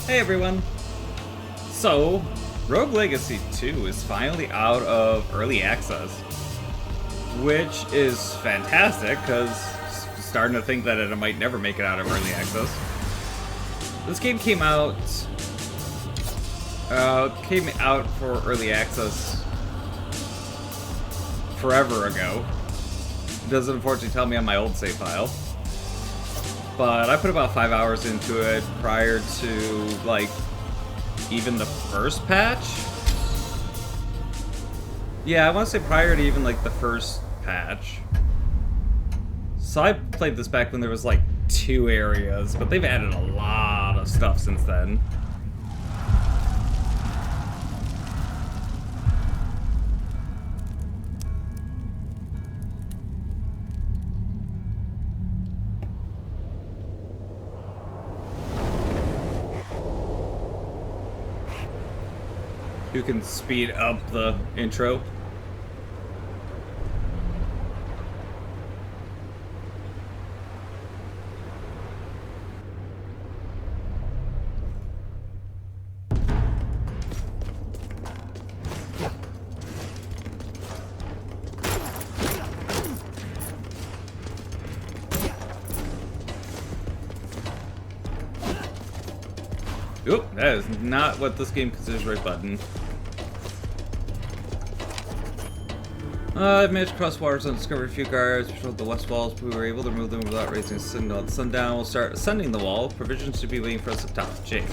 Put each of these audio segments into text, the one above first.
Hey everyone! So, Rogue Legacy 2 is finally out of early access, which is fantastic because I'm starting to think that it might never make it out of early access. This game came out for early access forever ago. It doesn't unfortunately tell me on my old save file. But I put about 5 hours into it prior to, like, even the first patch? Yeah, I want to say prior to even, like, the first patch. So I played this back when there was, like, 2 areas, but they've added a lot of stuff since then. You can speed up the intro. Oop, that is not what this game considers right button. I've managed to cross waters and discovered a few guards, patrolled the west walls, but we were able to remove them without raising a signal. At sundown, we'll start ascending the wall. Provisions should be waiting for us up top. Jake.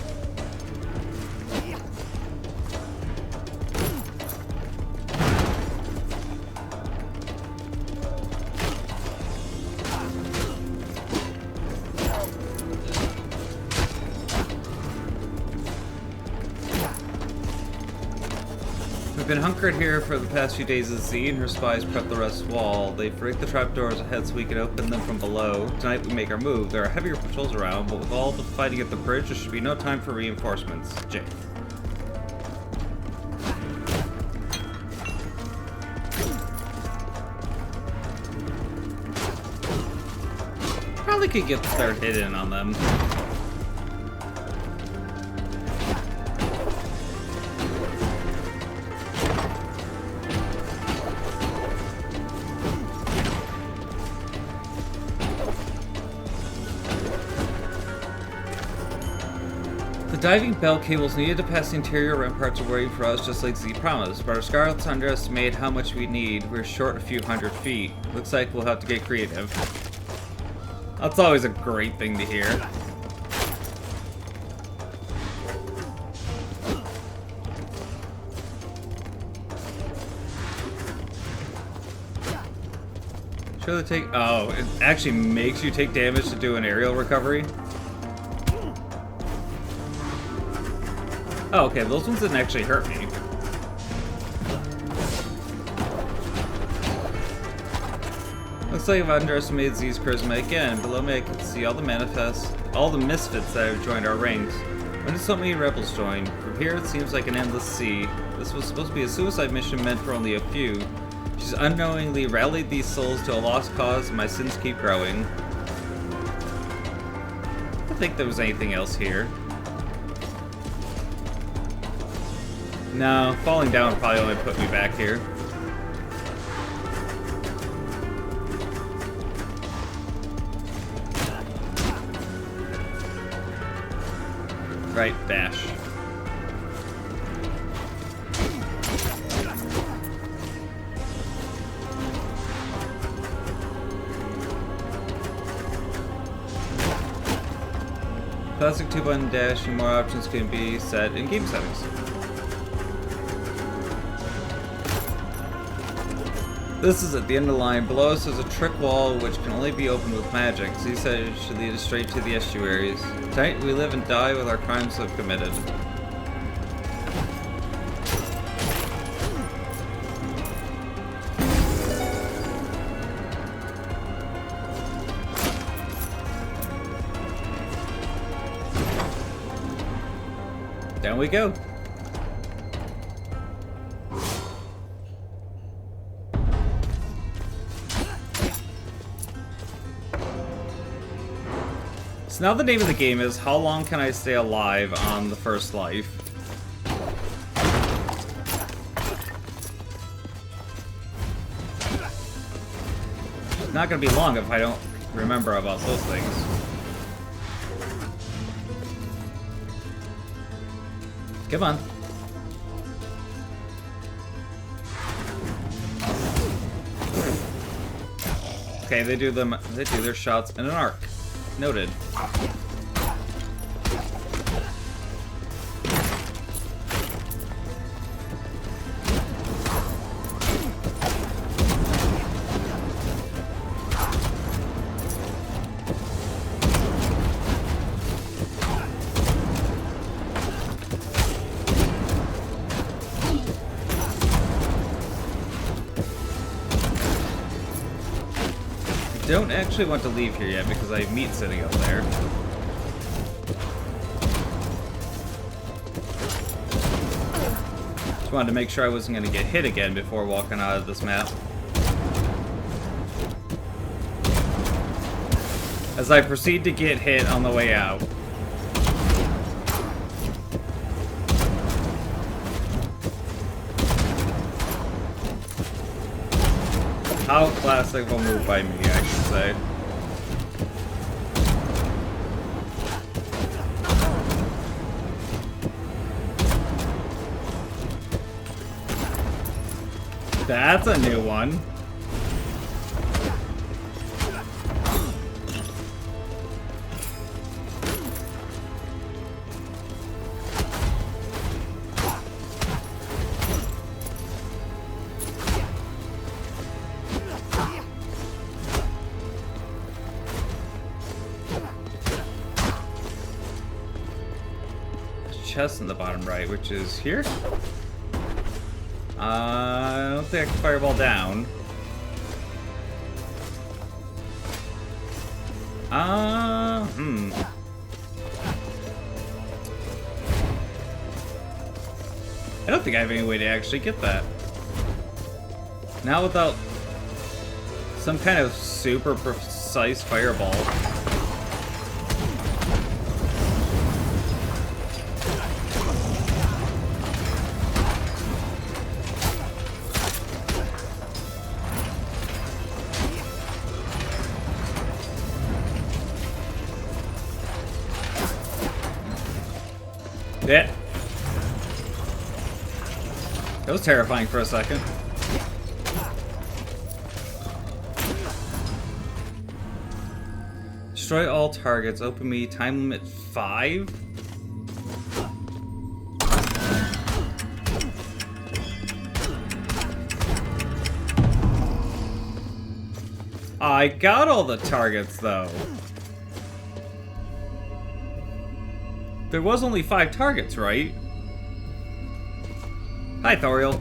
We've been hunkered here for the past few days as Z and her spies prep the rest wall. They've rigged the trapdoors ahead so we can open them from below. Tonight we make our move. There are heavier patrols around, but with all the fighting at the bridge, there should be no time for reinforcements. Jake. Probably could get the third hit in on them. The diving belt cables needed to pass the interior ramparts are waiting for us, just like Z promised, but our Scarlets underestimated how much we need. We're short a few hundred feet. Looks like we'll have to get creative. That's always a great thing to hear. Should they take... Oh, it actually makes you take damage to do an aerial recovery? Oh, okay, those ones didn't actually hurt me. Looks like I've underestimated Z's charisma again. Below me I can see all the misfits that have joined our ranks. When did so many rebels join? From here it seems like an endless sea. This was supposed to be a suicide mission meant for only a few. She's unknowingly rallied these souls to a lost cause and my sins keep growing. I don't think there was anything else here. No, falling down probably only put me back here. Right, dash. Classic 2-button dash and more options can be set in game settings. This is at the end of the line. Below us is a trick wall which can only be opened with magic. Z said it should lead us straight to the estuaries. Tonight we live and die with our crimes we've committed. Down we go. So now the name of the game is how long can I stay alive on the first life? It's not gonna be long if I don't remember about those things. Come on. Okay, they do their shots in an arc. Noted. I don't actually want to leave here yet because I have meat sitting up there. Just wanted to make sure I wasn't going to get hit again before walking out of this map. As I proceed to get hit on the way out. How classic of a move by me, I should say. That's a new one. Chest in the bottom right, which is here. I don't think I can fireball down. I don't think I have any way to actually get that. Now without some kind of super precise fireball. Yeah. That was terrifying for a second. Destroy all targets. Open me. Time limit 5? I got all the targets, though. There was only 5 targets, right? Hi, Thoriel.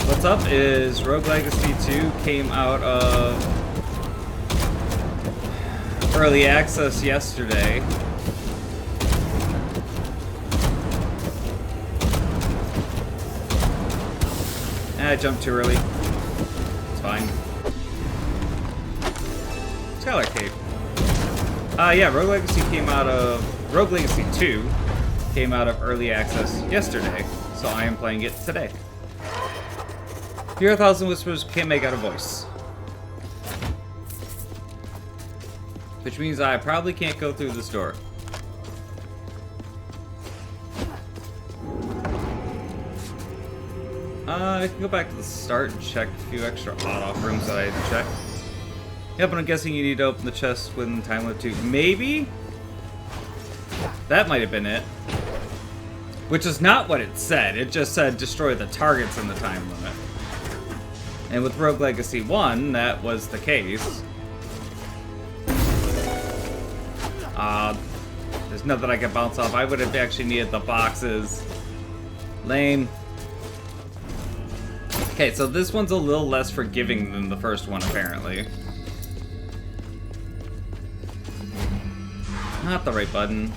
What's up is Rogue Legacy 2 came out of early access yesterday. I jumped too early. It's fine. Skylar Cape. Yeah, Rogue Legacy 2 came out of early access yesterday, so I am playing it today. Hear 1,000 whispers, can't make out a voice. Which means I probably can't go through this door. I can go back to the start and check a few extra odd-off rooms that I had to check. Yep, but I'm guessing you need to open the chest within time limit 2. Maybe? That might have been it. Which is not what it said. It just said destroy the targets in the time limit. And with Rogue Legacy 1, that was the case. There's nothing I can bounce off. I would have actually needed the boxes. Lame. Okay, so this one's a little less forgiving than the first one, apparently. Not the right button.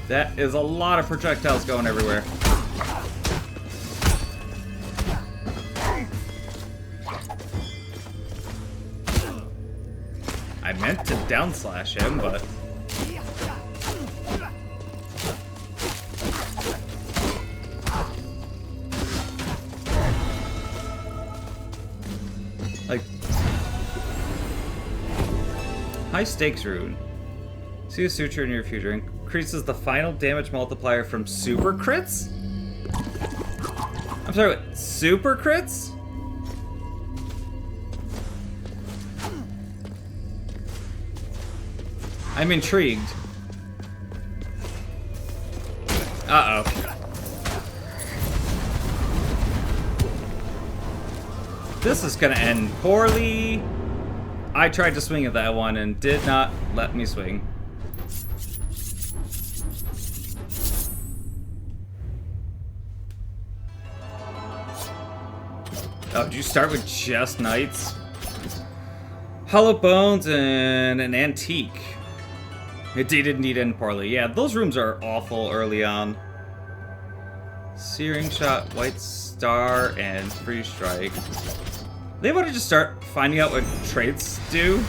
That is a lot of projectiles going everywhere. I meant to down slash him, but... like... high stakes rune. See a suture in your future. Increases the final damage multiplier from super crits? I'm sorry, what? Super crits? I'm intrigued. Uh-oh. This is gonna end poorly. I tried to swing at that one and did not let me swing. Oh, did you start with just knights? Hollow bones and an antique. It did indeed end poorly. Yeah, those rooms are awful early on. Searing shot, white star, and free strike. They want to just start finding out what traits do.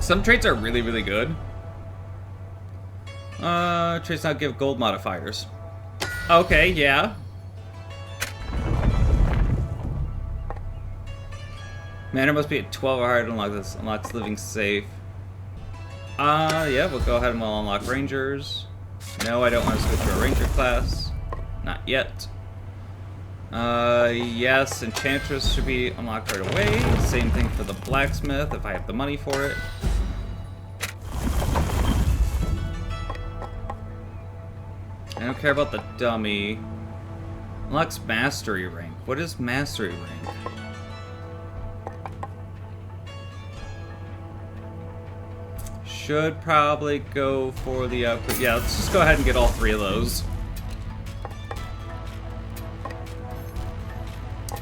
Some traits are really, really good. Traits now give gold modifiers. Okay, yeah. Mana must be at 12 or higher to unlock this. Unlocks living safe. Yeah, we'll go ahead and we'll unlock Rangers. No, I don't want to switch to a Ranger class. Not yet. Yes, Enchantress should be unlocked right away. Same thing for the Blacksmith, if I have the money for it. I don't care about the dummy. Unlocks Mastery rank. What is Mastery rank? Should probably go for the yeah, let's just go ahead and get all three of those.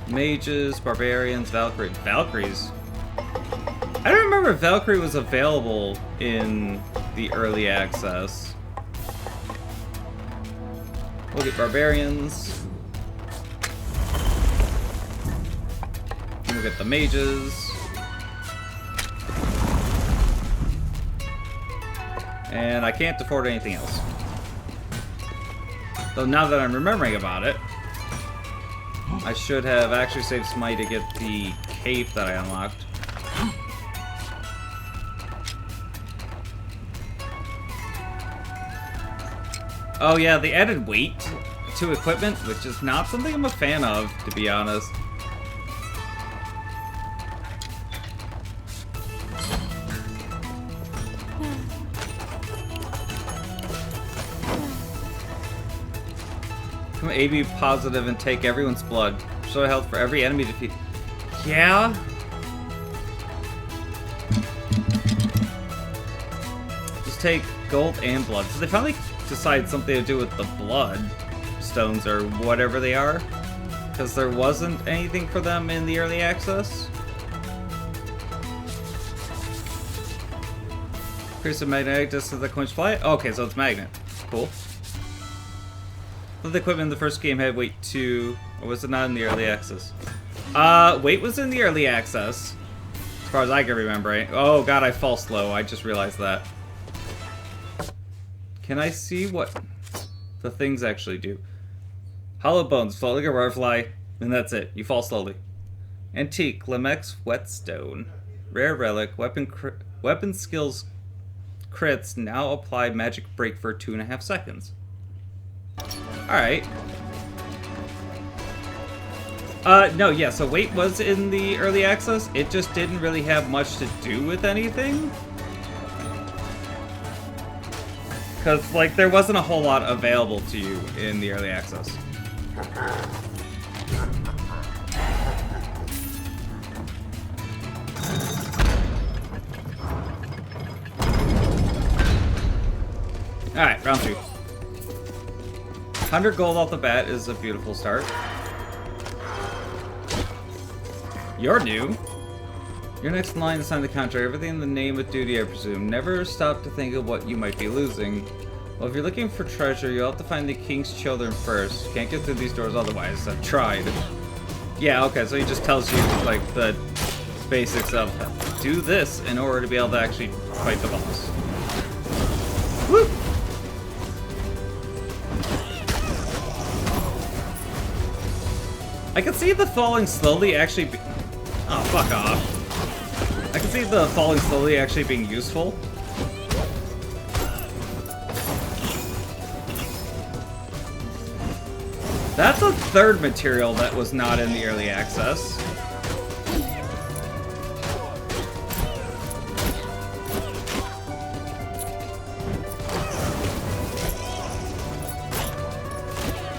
Mages, Barbarians, Valkyrie. Valkyries? I don't remember if Valkyrie was available in the early access. We'll get Barbarians. We'll get the Mages. And I can't afford anything else. Though now that I'm remembering about it, I should have actually saved some money to get the cape that I unlocked. Oh yeah, they added weight to equipment, which is not something I'm a fan of, to be honest. Become AB positive and take everyone's blood. Show health for every enemy defeat. Yeah? Just take gold and blood. So they finally decide something to do with the blood stones or whatever they are. Because there wasn't anything for them in the early access. Increase the magnetic distance that coins fly. Oh, okay, so it's magnet. Cool. The equipment in the first game had weight 2, or was it not in the early access? Weight was in the early access, as far as I can remember. Right? Oh god, I fall slow. I just realized that. Can I see what the things actually do? Hollow bones, float like a butterfly, and that's it. You fall slowly. Antique, Limex whetstone, rare relic, weapon skills crits now apply magic break for 2.5 seconds. Alright. No, yeah, so weight was in the early access. It just didn't really have much to do with anything. Because, like, there wasn't a whole lot available to you in the early access. Alright, round 2. 100 gold off the bat is a beautiful start. You're new. Your next in line is sign the contract. Everything in the name of duty, I presume. Never stop to think of what you might be losing. Well, if you're looking for treasure, you'll have to find the king's children first. Can't get through these doors otherwise. I've tried. Yeah, okay, so he just tells you, like, the basics of do this in order to be able to actually fight the boss. Woo! I can see the falling slowly actually be... Oh, fuck off. I can see the falling slowly actually being useful. That's a third material that was not in the early access.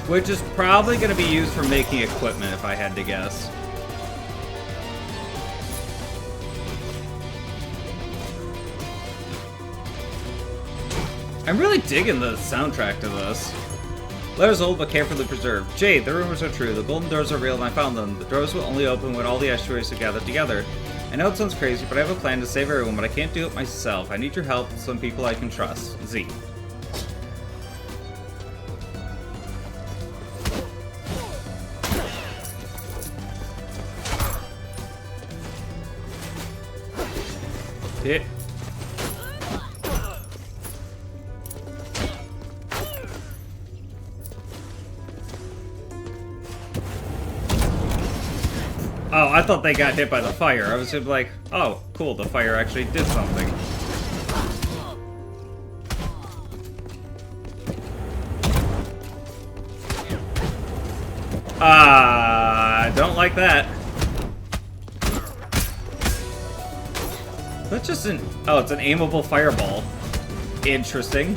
Which is probably going to be used for making equipment, if I had to guess. I'm really digging the soundtrack to this. Letters old but carefully preserved. Jade, the rumors are true. The golden doors are real and I found them. The doors will only open when all the estuaries are gathered together. I know it sounds crazy, but I have a plan to save everyone, but I can't do it myself. I need your help with some people I can trust. Z. Hit. Oh, I thought they got hit by the fire. I was just like, oh, cool, the fire actually did something. I don't like that. That's just an... Oh, it's an aimable fireball. Interesting.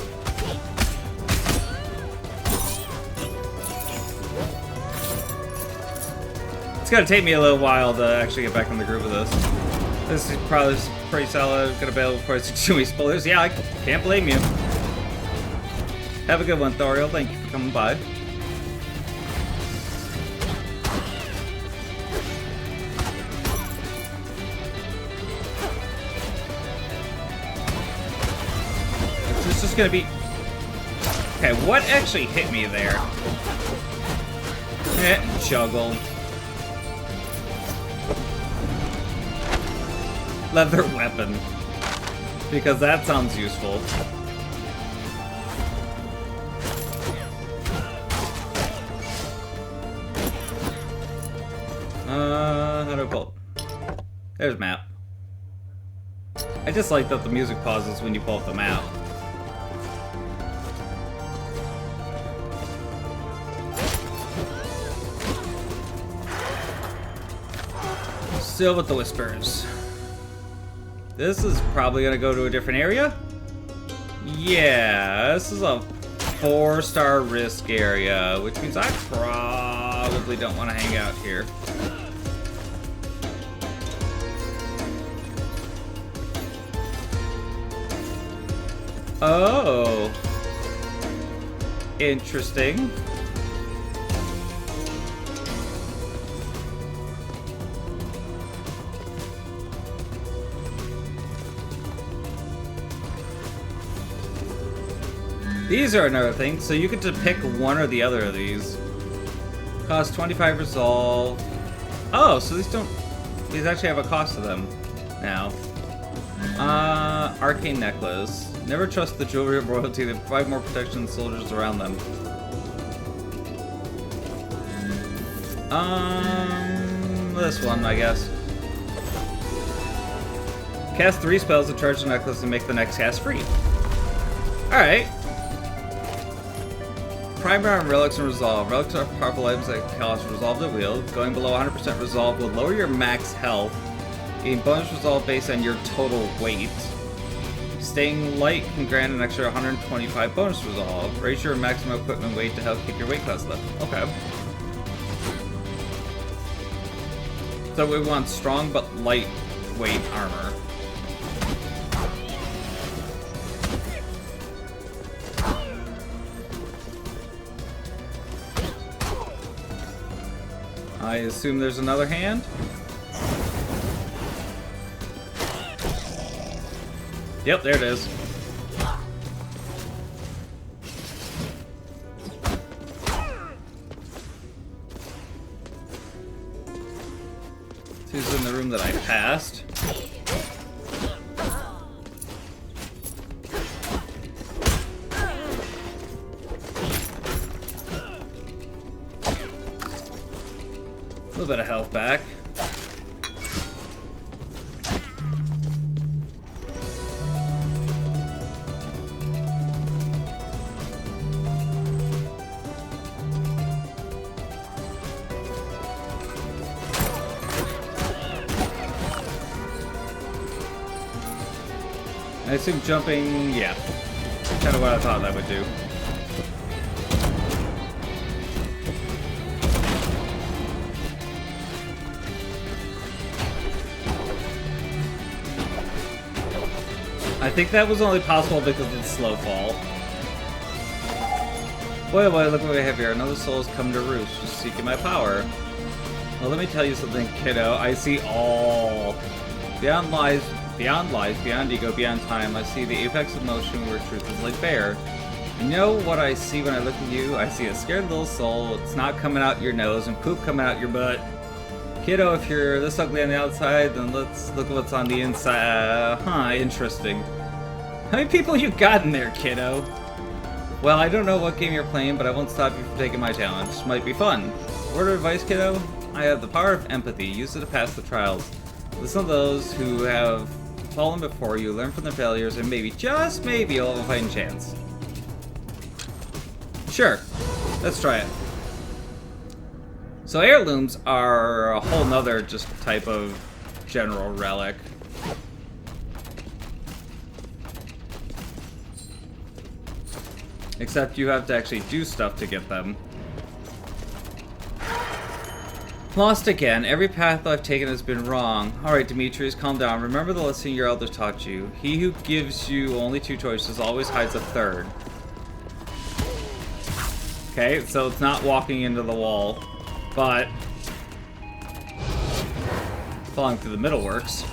It's gonna take me a little while to actually get back in the groove of this. This is probably pretty solid. Gonna be able to force Chewy spoilers. Yeah, I can't blame you. Have a good one, Thoriel. Thank you for coming by. This is gonna be... Okay, what actually hit me there? Juggle. Leather weapon. Because that sounds useful. How do I pull? There's map. I just like that the music pauses when you pull up the map. Still with the whispers. This is probably gonna go to a different area. Yeah, this is a 4-star risk area, which means I probably don't want to hang out here. Oh, interesting. These are another thing, so you get to pick one or the other of these. Cost 25 resolve. Oh, so these actually have a cost to them now. Arcane Necklace. Never trust the jewelry of royalty. They provide more protection than soldiers around them. This one, I guess. Cast 3 spells to charge the necklace and make the next cast free. Alright. Primer on relics and resolve. Relics are powerful items that cost resolve to wield. Going below 100% resolve will lower your max health. Gain bonus resolve based on your total weight. Staying light can grant an extra 125 bonus resolve. Raise your maximum equipment weight to help keep your weight class level. Okay. So we want strong but lightweight armor. I assume there's another hand? Yep, there it is. Who's in the room that I passed? A little bit of health back. I assume jumping, yeah. Kind of what I thought that would do. I think that was only possible because of the slow fall. Boy, oh boy, look what we have here. Another soul has come to roost, just seeking my power. Well, let me tell you something, kiddo. I see all. Beyond lies, beyond ego, beyond time, I see the apex of motion where truth is laid bare. You know what I see when I look at you? I see a scared little soul. It's not coming out your nose and poop coming out your butt. Kiddo, if you're this ugly on the outside, then let's look at what's on the inside. Interesting. How many people you got in there, kiddo? Well, I don't know what game you're playing, but I won't stop you from taking my challenge. Might be fun. Word of advice, kiddo? I have the power of empathy. Use it to pass the trials. Listen to those who have fallen before you, learn from their failures, and maybe, just maybe, you'll have a fighting chance. Sure. Let's try it. So heirlooms are a whole nother just type of general relic. Except you have to actually do stuff to get them. Lost again. Every path I've taken has been wrong. Alright, Demetrius, calm down. Remember the lesson your elders taught you. He who gives you only two choices always hides a third. Okay, so it's not walking into the wall, but falling through the middle works.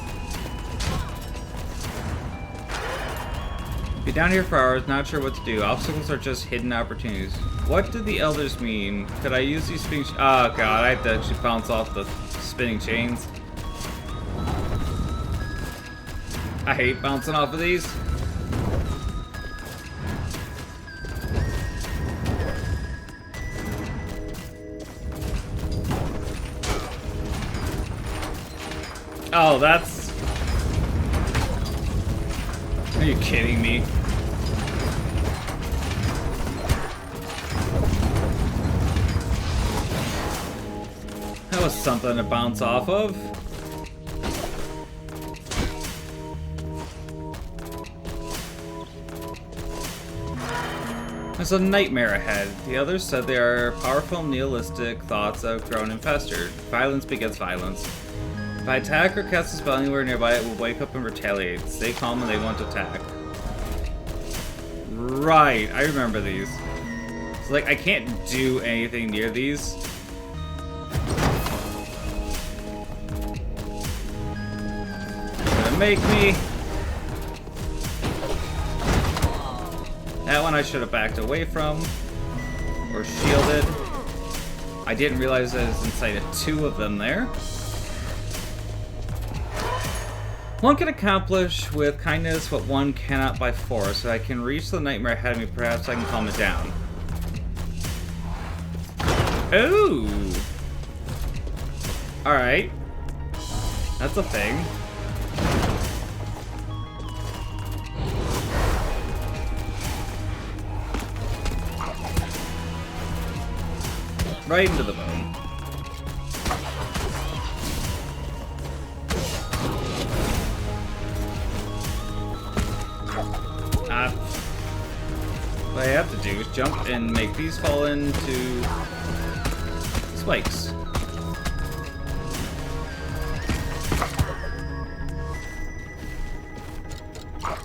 Be down here for hours, not sure what to do. Obstacles are just hidden opportunities. What did the elders mean? Could I use these spinning... Oh god, I have to actually bounce off the spinning chains. I hate bouncing off of these. Oh, that's... Are you kidding me? That was something to bounce off of. There's a nightmare ahead. The others said they are powerful nihilistic thoughts that have grown and festered. Violence begets violence. If I attack or cast a spell anywhere nearby, it will wake up and retaliate. Stay calm when they won't attack. Right, I remember these. So, like, I can't do anything near these. Gonna make me. That one I should have backed away from. Or shielded. I didn't realize I was inside of two of them there. One can accomplish with kindness what one cannot by force. If I can reach the nightmare ahead of me, perhaps I can calm it down. Ooh! Alright. That's a thing. Right into the bone. What I have to do is jump and make these fall into spikes.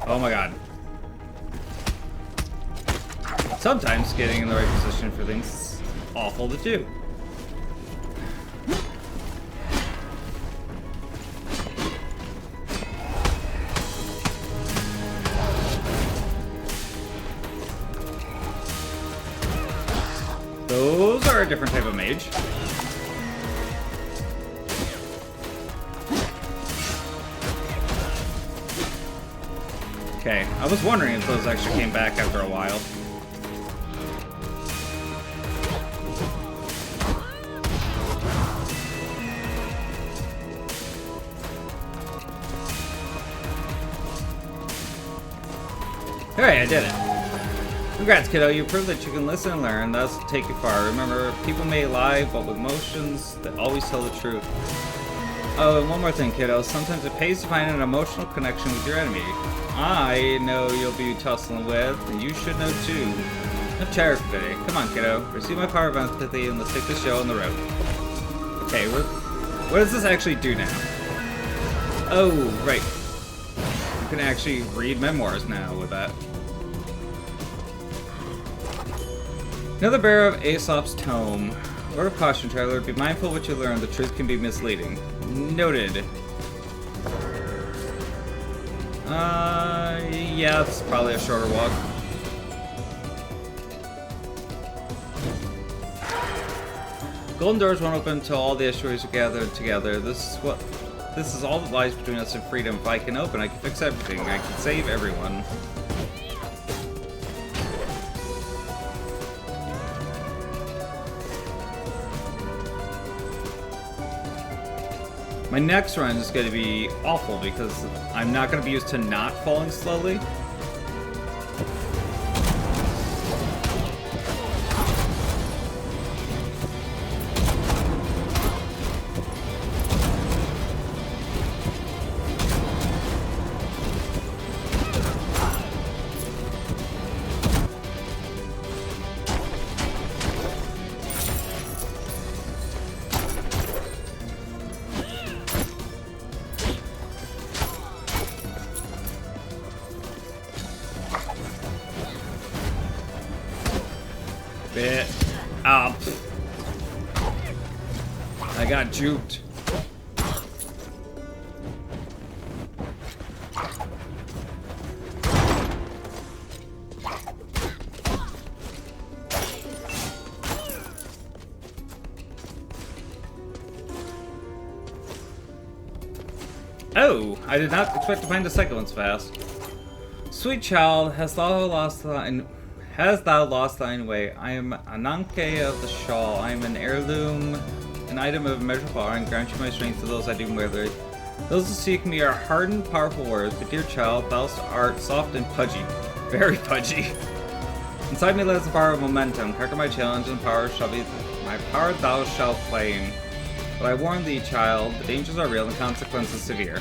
Oh my god. Sometimes getting in the right position for things is awful to do. Those are a different type of mage. Okay, I was wondering if those actually came back after a while. Alright, I did it. Congrats, kiddo. You proved that you can listen and learn, thus take you far. Remember, people may lie, but with emotions, they always tell the truth. Oh, and one more thing, kiddo. Sometimes it pays to find an emotional connection with your enemy. I know you'll be tussling with, and you should know too. No chatter today. Come on, kiddo. Receive my power of empathy, and let's take the show on the road. Okay, what does this actually do now? Oh, right. You can actually read memoirs now with that. Another bearer of Aesop's tome. Word of caution, traveler. Be mindful of what you learn. The truth can be misleading. Noted. Yeah, it's probably a shorter walk. Golden doors won't open until all the estuaries are gathered together. This is all that lies between us and freedom. If I can open, I can fix everything. I can save everyone. My next run is going to be awful because I'm not going to be used to not falling slowly. Bit up. I got juked. Oh, I did not expect to find the second one so fast. Sweet child, hast thou lost thine way? I am Ananke of the shawl. I am an heirloom, an item of immeasurable power, and grant you my strength to those I do wear. Those who seek me are hardened, powerful warriors, but dear child, thou art soft and pudgy. Very pudgy. Inside me lies the power of momentum. Conquer my challenge, and power shall be my power thou shalt claim. But I warn thee, child, the dangers are real and the consequences severe.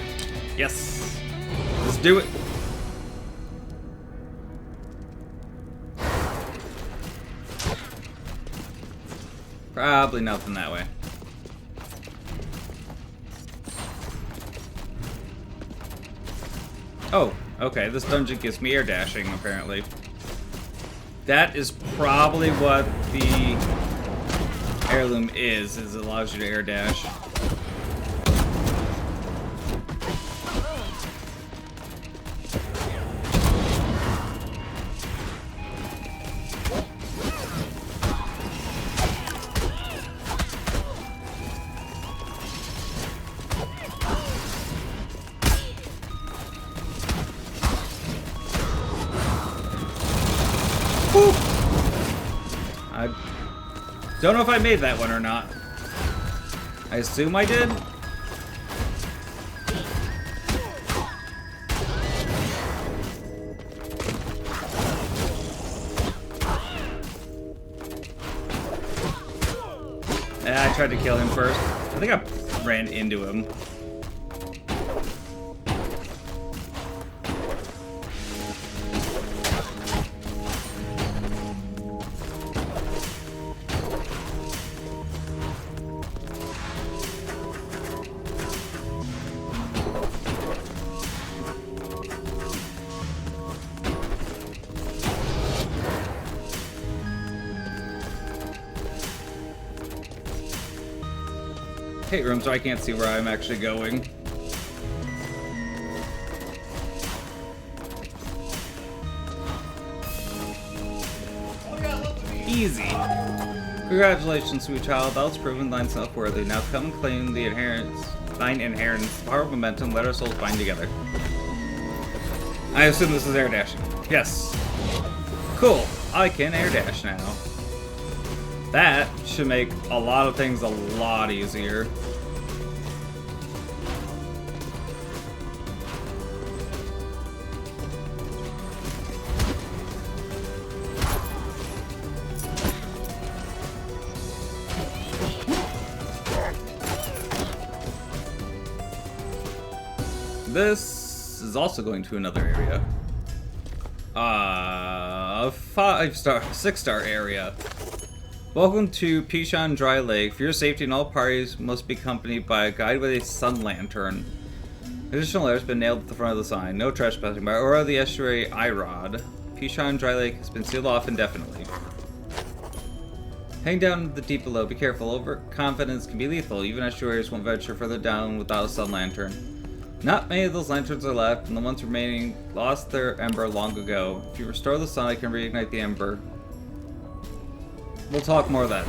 Yes! Let's do it! Probably nothing that way. Oh, okay, this dungeon gives me air dashing, apparently. That is probably what the heirloom is it allows you to air dash. Woo! I don't know if I made that one or not. I assume I did. I tried to kill him first. I think I ran into him. Hate room, so I can't see where I'm actually going. Easy. Congratulations, sweet child. Thou hast proven thyself worthy. Now come and claim thine inheritance, the power of momentum. Let our souls bind together. I assume this is air dashing. Yes. Cool. I can air dash now. That should make a lot of things a lot easier. This is also going to another area. 6-star area. Welcome to Pishan Dry Lake. For your safety, and all parties must be accompanied by a guide with a sun lantern. Additional letters have been nailed at the front of the sign. No trespassing by or the estuary Irod. Pishan Dry Lake has been sealed off indefinitely. Hang down in the deep below. Be careful. Overconfidence can be lethal. Even estuaries won't venture further down without a sun lantern. Not many of those lanterns are left, and the ones remaining lost their ember long ago. If you restore the sun, I can reignite the ember. We'll talk more then.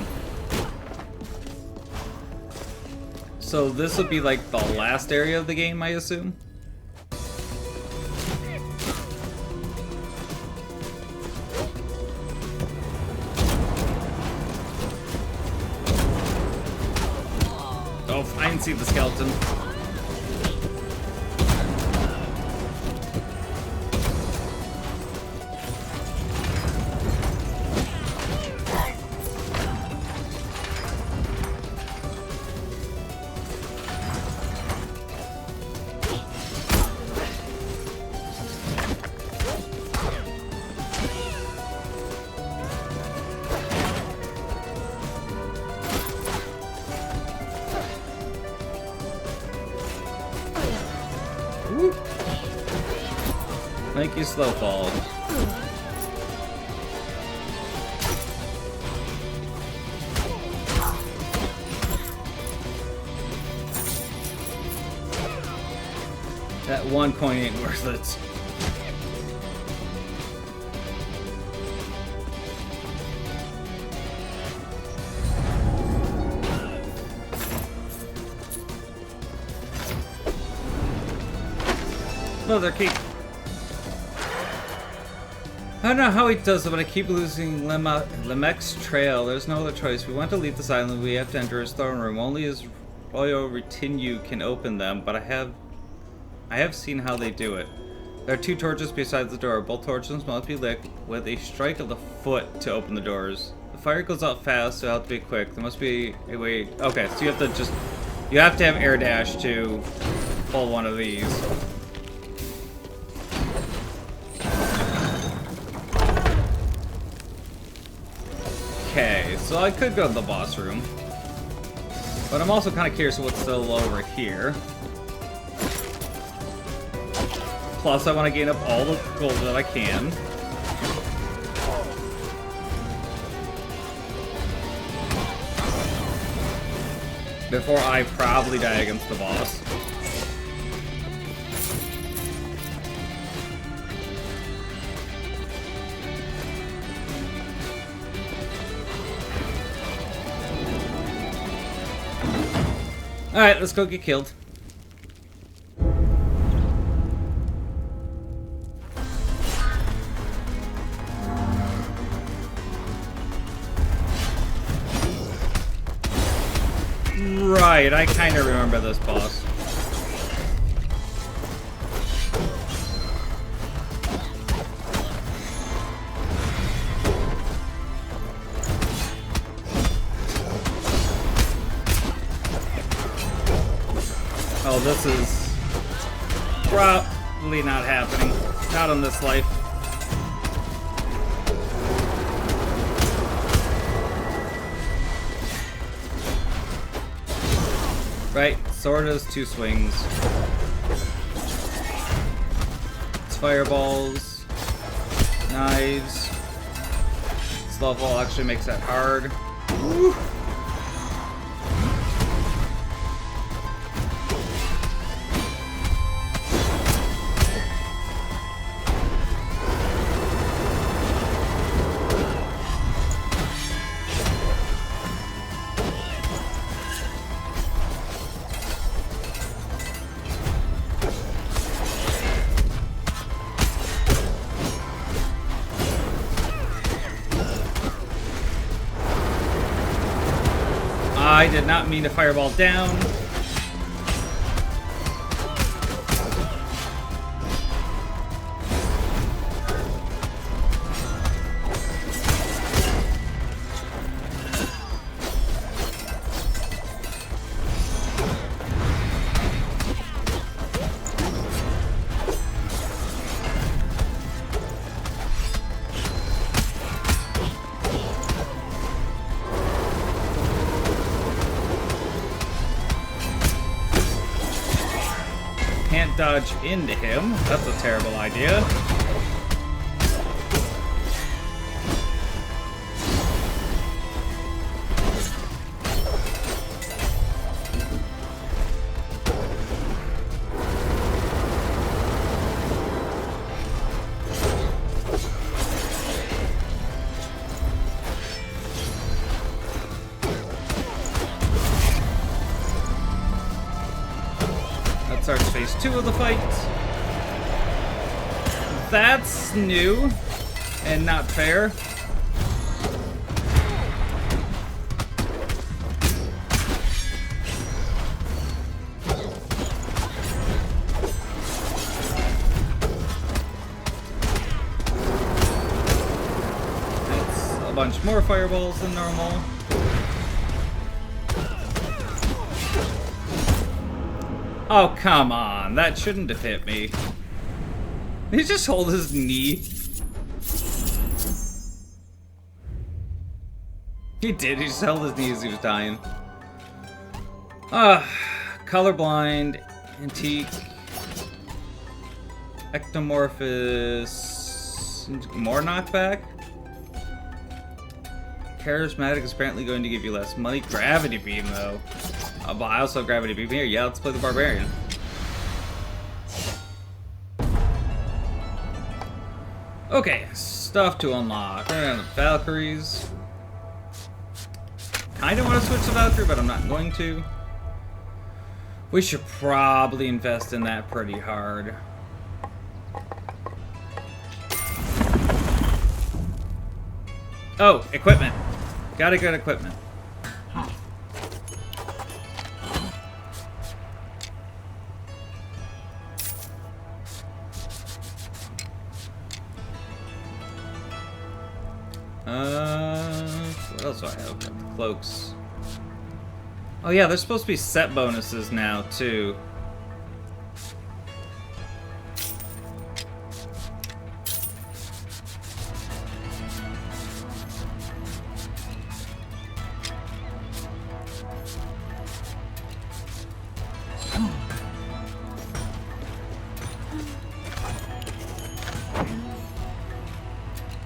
So this would be like the last area of the game, I assume? Oh, I didn't see the skeleton. Thank you, Slowfall. That 1 coin ain't worth it. Another key. I don't know how he does it, but I keep losing Lemek's trail. There's no other choice. We want to leave this island. We have to enter his throne room. Only his royal retinue can open them, but I have seen how they do it. There are 2 torches beside the door. Both torches must be lit with a strike of the foot to open the doors. The fire goes out fast, so you have to be quick. There must be a way. Okay, so you have to have air dash to pull one of these. Okay, so I could go to the boss room, but I'm also kind of curious what's still over here. Plus, I want to gain up all the gold that I can. Before I probably die against the boss. Alright, let's go get killed. Right, I kind of remember this boss. Oh, this is probably not happening. Not on this life. Right, sword has 2 swings. It's fireballs, knives. This level actually makes that hard. Woo. I did not mean to fireball down. Can't dodge into him. That's a terrible idea. That starts phase 2 of the fight. That's new and not fair. It's a bunch more fireballs than normal. Oh, come on. That shouldn't have hit me. Did he just hold his knee? He did. He just held his knee as he was dying. Colorblind, antique, ectomorphous, more knockback. Charismatic is apparently going to give you less money. Gravity beam, though. But I also have gravity beam here. Yeah, let's play the barbarian. Okay, stuff to unlock. We're on the Valkyries. Kinda want to switch to Valkyrie, but I'm not going to. We should probably invest in that pretty hard. Oh, equipment. Gotta get equipment. What else do I have? Got the cloaks. Oh yeah, there's supposed to be set bonuses now, too.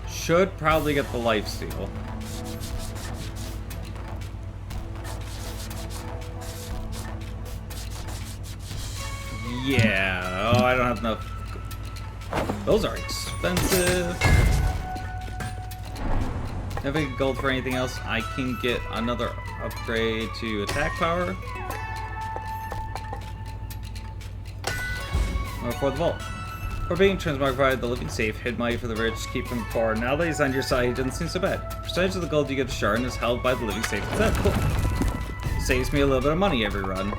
Should probably get the lifesteal. Yeah. Oh, I don't have enough. Those are expensive. If I get gold for anything else, I can get another upgrade to attack power. Or for the vault. For being transmogrified, the living safe, hid money for the rich, keep from the poor. Now that he's on your side, he doesn't seem so bad. Percentage of the gold you get shard is held by the living safe. Is that cool? Saves me a little bit of money every run.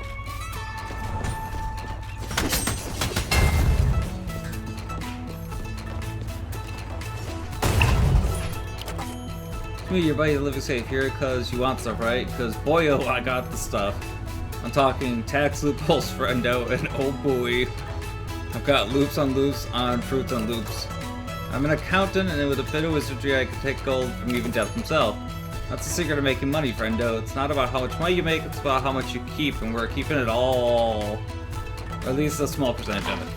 Me, your buddy, the living safe here because you want stuff, right? Because boy, oh, I got the stuff. I'm talking tax loopholes, friendo, and oh boy. I've got loops on fruits on loops. I'm an accountant, and with a bit of wizardry, I can take gold from even death himself. That's the secret of making money, friendo. It's not about how much money you make, it's about how much you keep, and we're keeping it all. Or at least a small percentage of it.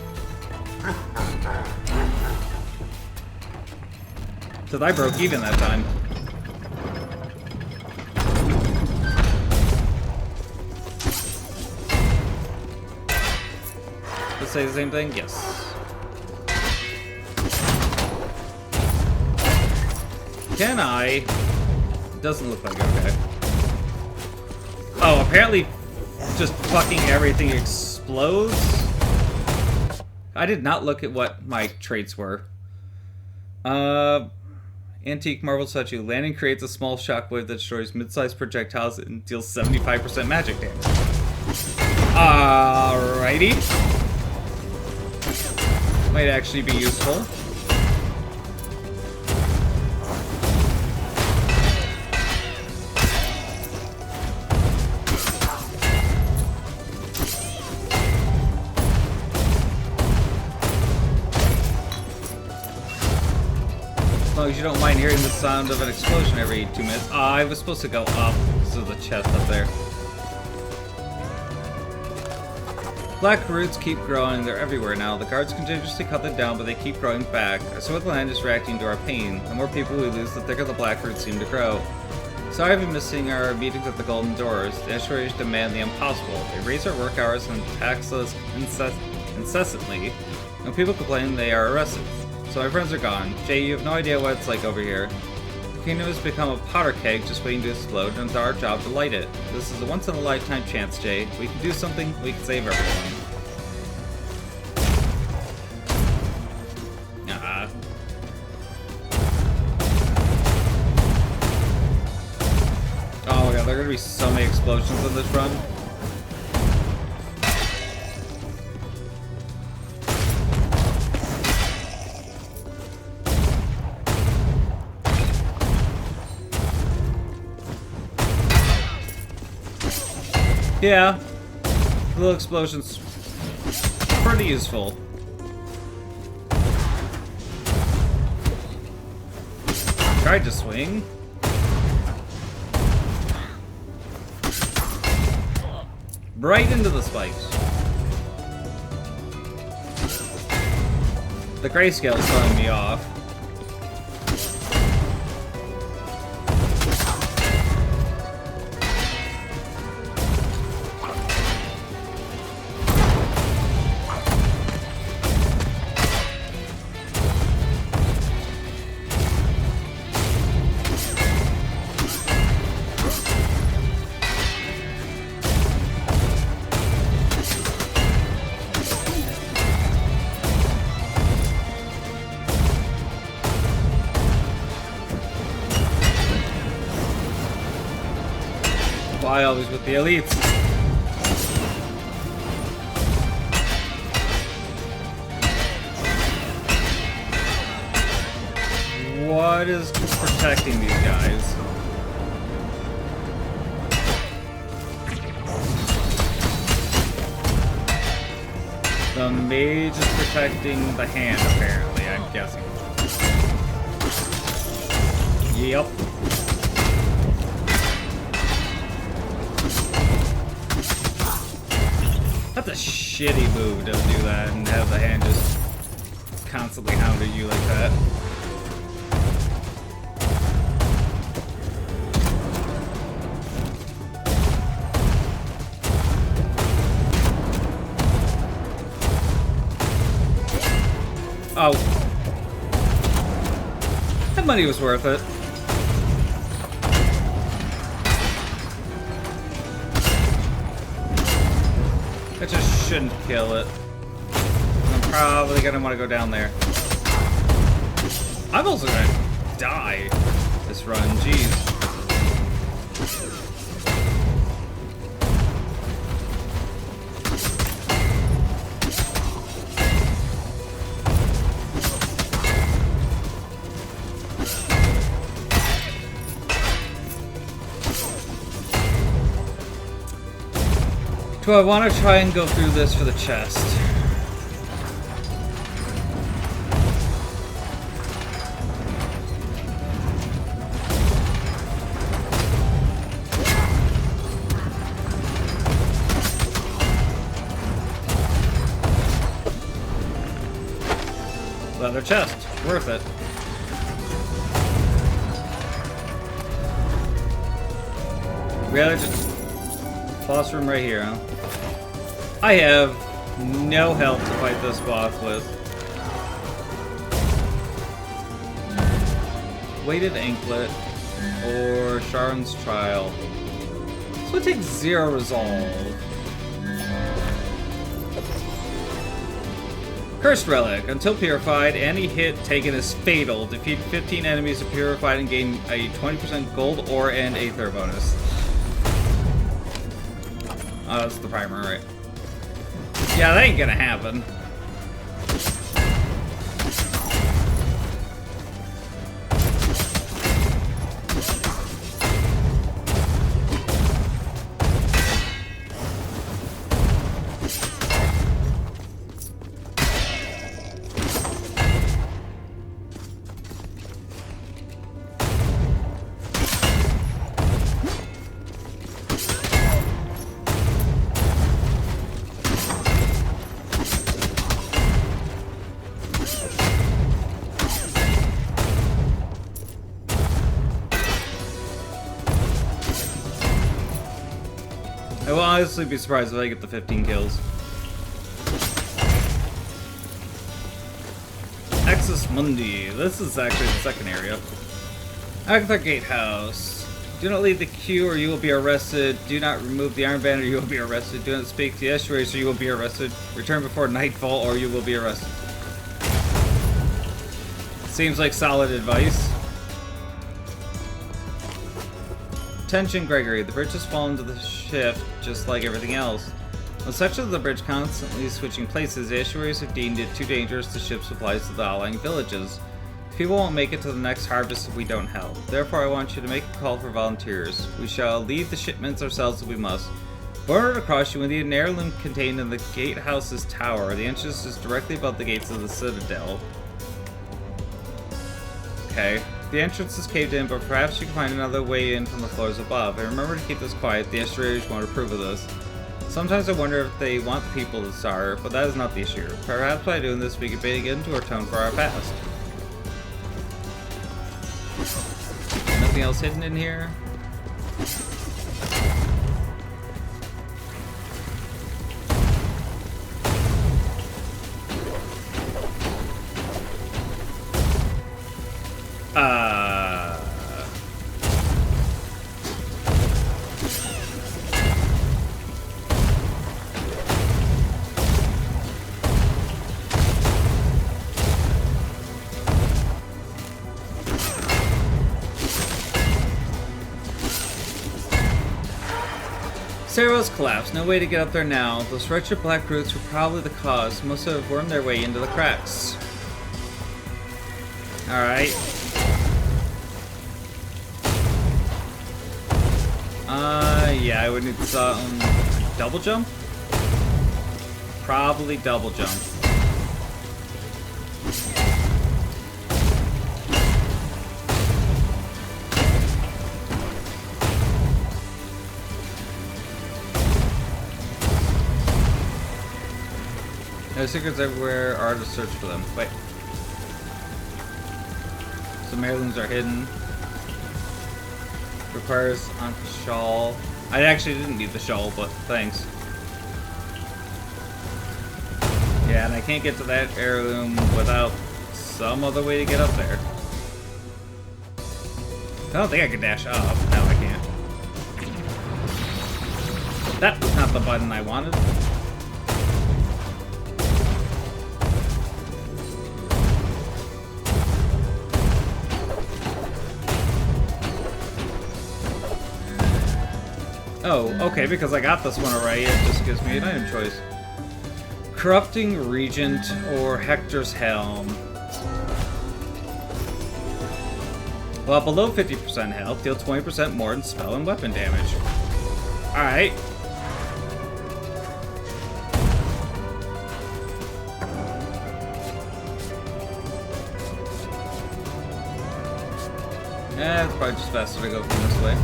Because I broke even that time. Say the same thing? Yes. Can I? Doesn't look like okay. Oh, apparently just fucking everything explodes? I did not look at what my traits were. Antique marble statue. Landing creates a small shockwave that destroys mid-sized projectiles and deals 75% magic damage. Alrighty. Might actually be useful. As long as you don't mind hearing the sound of an explosion every 2 minutes. I was supposed to go up. This is the chest up there. Black roots keep growing, they're everywhere now. The guards continuously cut them down, but they keep growing back. Our soil land is reacting to our pain. The more people we lose, the thicker the black roots seem to grow. Sorry I've been missing our meetings at the Golden Doors. The Estuaries demand the impossible. They raise our work hours and tax us incessantly. When people complain, they are arrested. So my friends are gone. Jay, you have no idea what it's like over here. The kingdom has become a powder keg just waiting to explode, and it's our job to light it. This is a once-in-a-lifetime chance, Jay. We can do something, we can save everyone. Oh my god, there are gonna be so many explosions in this run. Yeah, little explosions, pretty useful. Tried to swing. Right into the spikes. The grayscale is throwing me off. Why always with the elites? What is protecting these guys? The mage is protecting the hand, apparently, I'm guessing. Yep. That's a shitty move to do that and have the hand just constantly hounding you like that. Oh. That money was worth it. I just shouldn't kill it. I'm probably gonna want to go down there. I'm also gonna die this run, jeez. Do I want to try and go through this for the chest? Leather chest. Worth it. Really? Just boss room right here, huh? I have no health to fight this boss with. Weighted Anklet or Sharon's Trial. This would take 0 resolve. Cursed Relic. Until purified, any hit taken is fatal. Defeat 15 enemies of purified and gain a 20% gold ore and Aether bonus. Oh, that's the primer, right? Yeah, that ain't gonna happen. I will honestly be surprised if I get the 15 kills. Axis Mundi. This is actually the second area. Agatha Gatehouse. Do not leave the queue or you will be arrested. Do not remove the armband or you will be arrested. Do not speak to the estuaries or you will be arrested. Return before nightfall or you will be arrested. Seems like solid advice. Attention, Gregory. The bridge has fallen to the shift, just like everything else. When sections of the bridge constantly switching places, the estuaries have deemed it too dangerous to ship supplies to the outlying villages. People won't make it to the next harvest if we don't help. Therefore, I want you to make a call for volunteers. We shall lead the shipments ourselves if we must. In order to cross, you will need an heirloom contained in the gatehouse's tower. The entrance is directly above the gates of the citadel. Okay. The entrance is caved in, but perhaps you can find another way in from the floors above. And remember to keep this quiet, the estuaries won't approve of this. Sometimes I wonder if they want the people to starve, but that is not the issue. Perhaps by doing this we could begin to atone for our past. Nothing else hidden in here? Stairwells collapsed. No way to get up there now. Those wretched black roots were probably the cause. Must have wormed their way into the cracks. Alright. Yeah, I would need some double jump? Probably double jump. There's secrets everywhere are to search for them. Wait. Some heirlooms are hidden. Requires on the shawl. I actually didn't need the shawl, but thanks. Yeah, and I can't get to that heirloom without some other way to get up there. I don't think I can dash up. No, I can't. That was not the button I wanted. Oh, okay, because I got this one already, it just gives me an item choice. Corrupting Regent or Hector's Helm. While below 50% health, deal 20% more in spell and weapon damage. Alright. It's probably just faster to go from this way.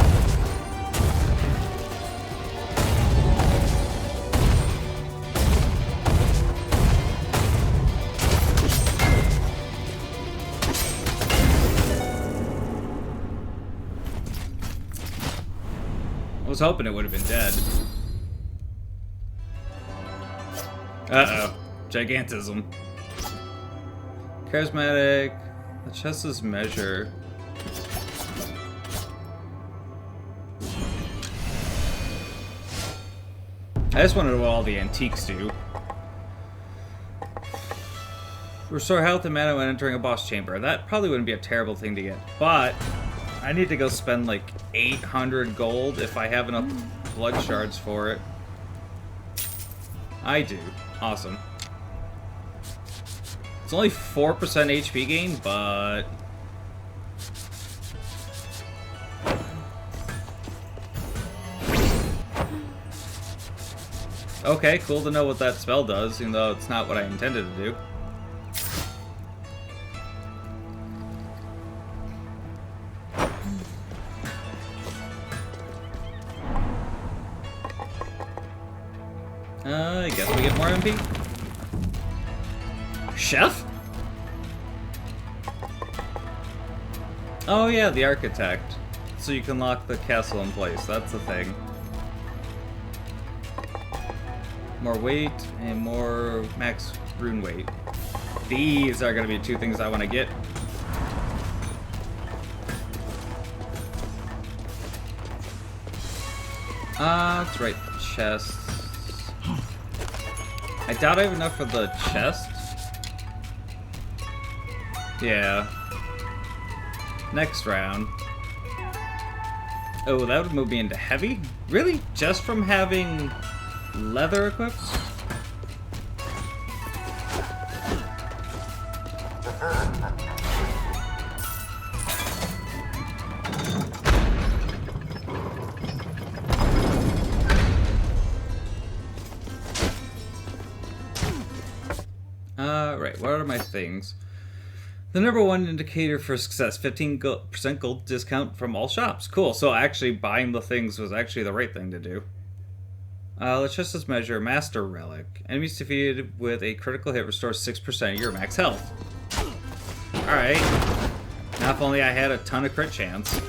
I was hoping it would have been dead. Uh-oh. Gigantism. Charismatic. The chest is measure. I just want to know what all the antiques do. Restore health and mana when entering a boss chamber. That probably wouldn't be a terrible thing to get, but I need to go spend like 800 gold if I have enough blood shards for it. I do. Awesome. It's only 4% HP gain, but... Okay, cool to know what that spell does, even though it's not what I intended to do. I guess we get more MP. Chef? Oh yeah, the architect. So you can lock the castle in place, that's the thing. More weight and more max rune weight. These are gonna be two things I want to get. That's right, the chest. I doubt I have enough for the chest. Yeah. Next round. Oh, that would move me into heavy? Really? Just from having leather equipped? Right, what are my things? The number one indicator for success, 15% gold discount from all shops. Cool, so actually buying the things was actually the right thing to do. Let's just measure Master Relic. Enemies defeated with a critical hit restores 6% of your max health. Alright. Now if only I had a ton of crit chance.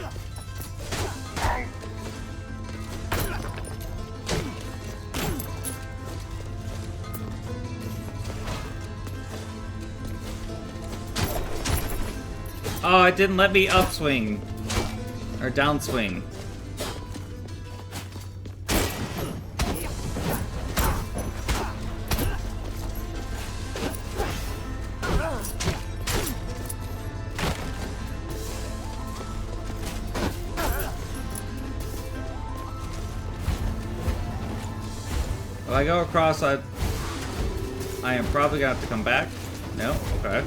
Oh, it didn't let me upswing. Or downswing. I go across, I am probably gonna have to come back. No? Okay.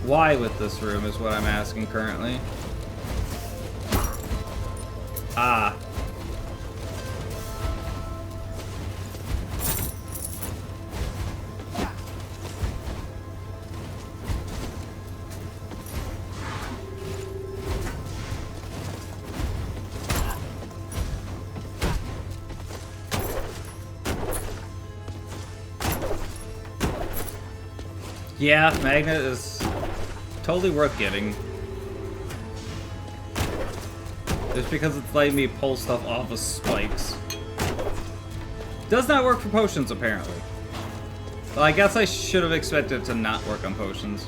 Why with this room is what I'm asking currently. Ah. Yeah, magnet is totally worth getting. Just because it's letting me pull stuff off of spikes. Does not work for potions, apparently. Well, I guess I should have expected it to not work on potions.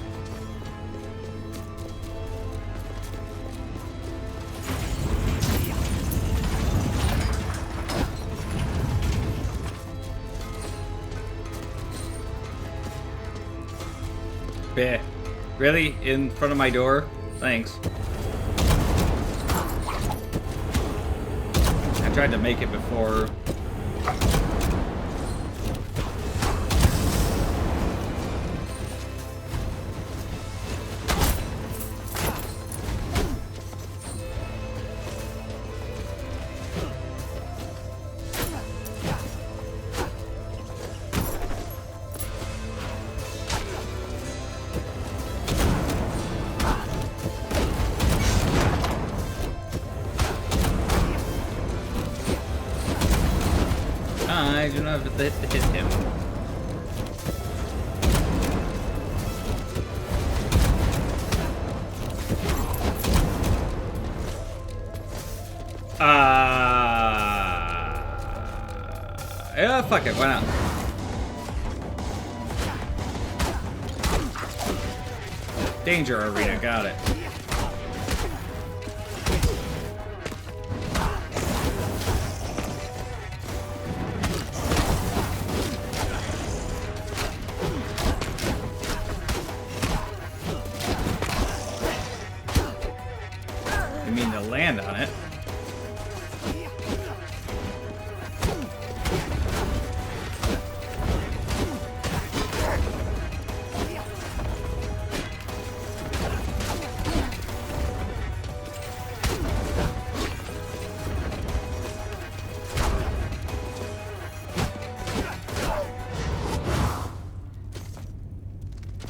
Bleh. Really? In front of my door? Thanks. I tried to make it before. I do not have to hit him. Yeah, fuck it, why not? Danger arena, got it. You mean to land on it?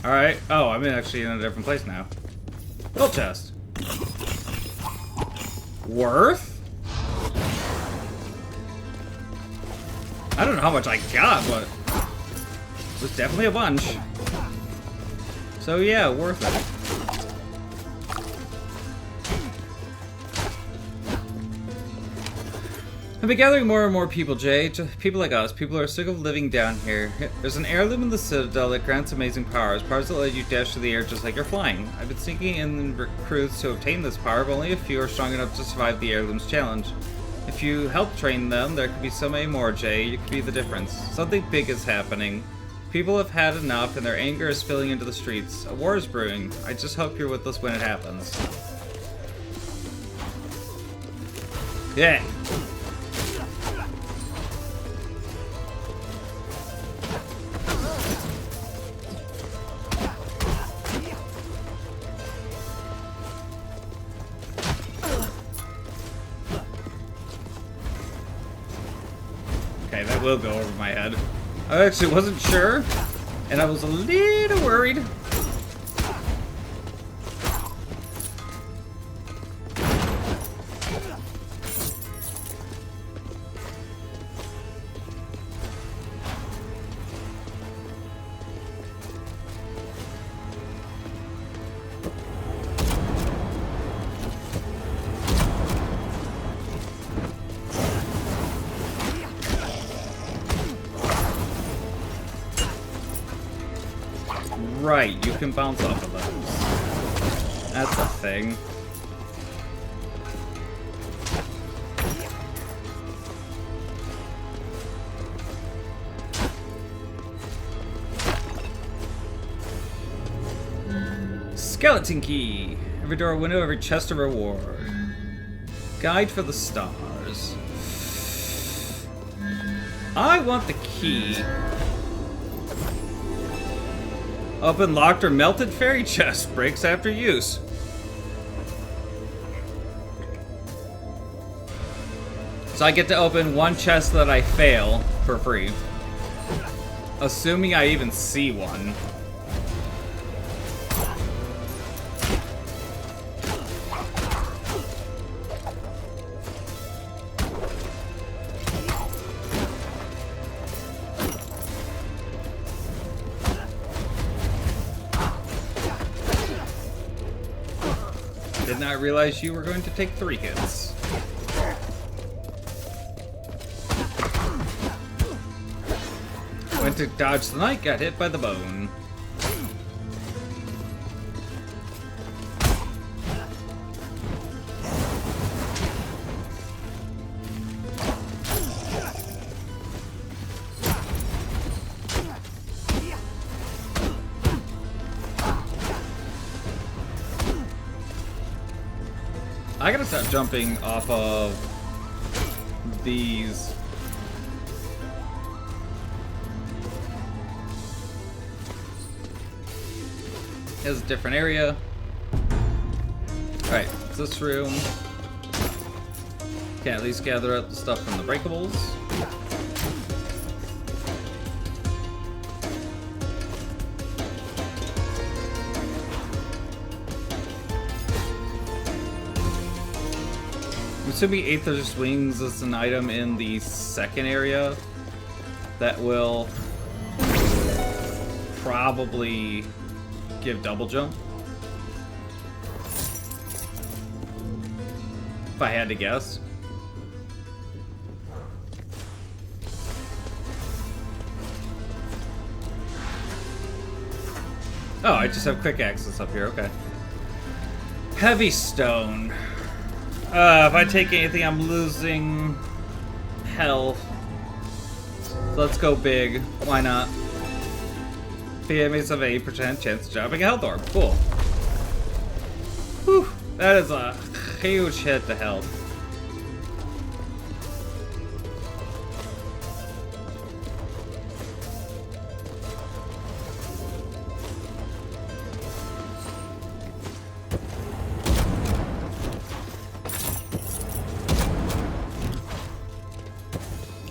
Alright. Oh, I'm actually in a different place now. Gold chest. Worth? I don't know how much I got, but it was definitely a bunch. So yeah, worth it. I've been gathering more and more people, Jay. People like us. People who are sick of living down here. There's an heirloom in the Citadel that grants amazing powers. Powers that let you dash through the air just like you're flying. I've been sneaking in recruits to obtain this power, but only a few are strong enough to survive the heirloom's challenge. If you help train them, there could be so many more, Jay. You could be the difference. Something big is happening. People have had enough, and their anger is spilling into the streets. A war is brewing. I just hope you're with us when it happens. Yeah. Okay, that will go over my head. I actually wasn't sure, and I was a little worried. Right, you can bounce off of those. That's a thing. Skeleton key. Every door, window, every chest of reward. Guide for the stars. I want the key. Open locked or melted fairy chest. Breaks after use. So I get to open one chest that I fail for free. Assuming I even see one. Did not realize you were going to take 3 hits. Went to dodge the knight, got hit by the bone. I gotta stop jumping off of these. Here's a different area. Alright, this room. Can at least gather up the stuff from the breakables. I'm assuming Aether's Wings is an item in the second area that will probably give double jump. If I had to guess. Oh, I just have quick access up here, okay. Heavy stone. If I take anything, I'm losing health. So let's go big. Why not? PMAs have an 8% chance of dropping a health orb. Cool. Whew. That is a huge hit to health.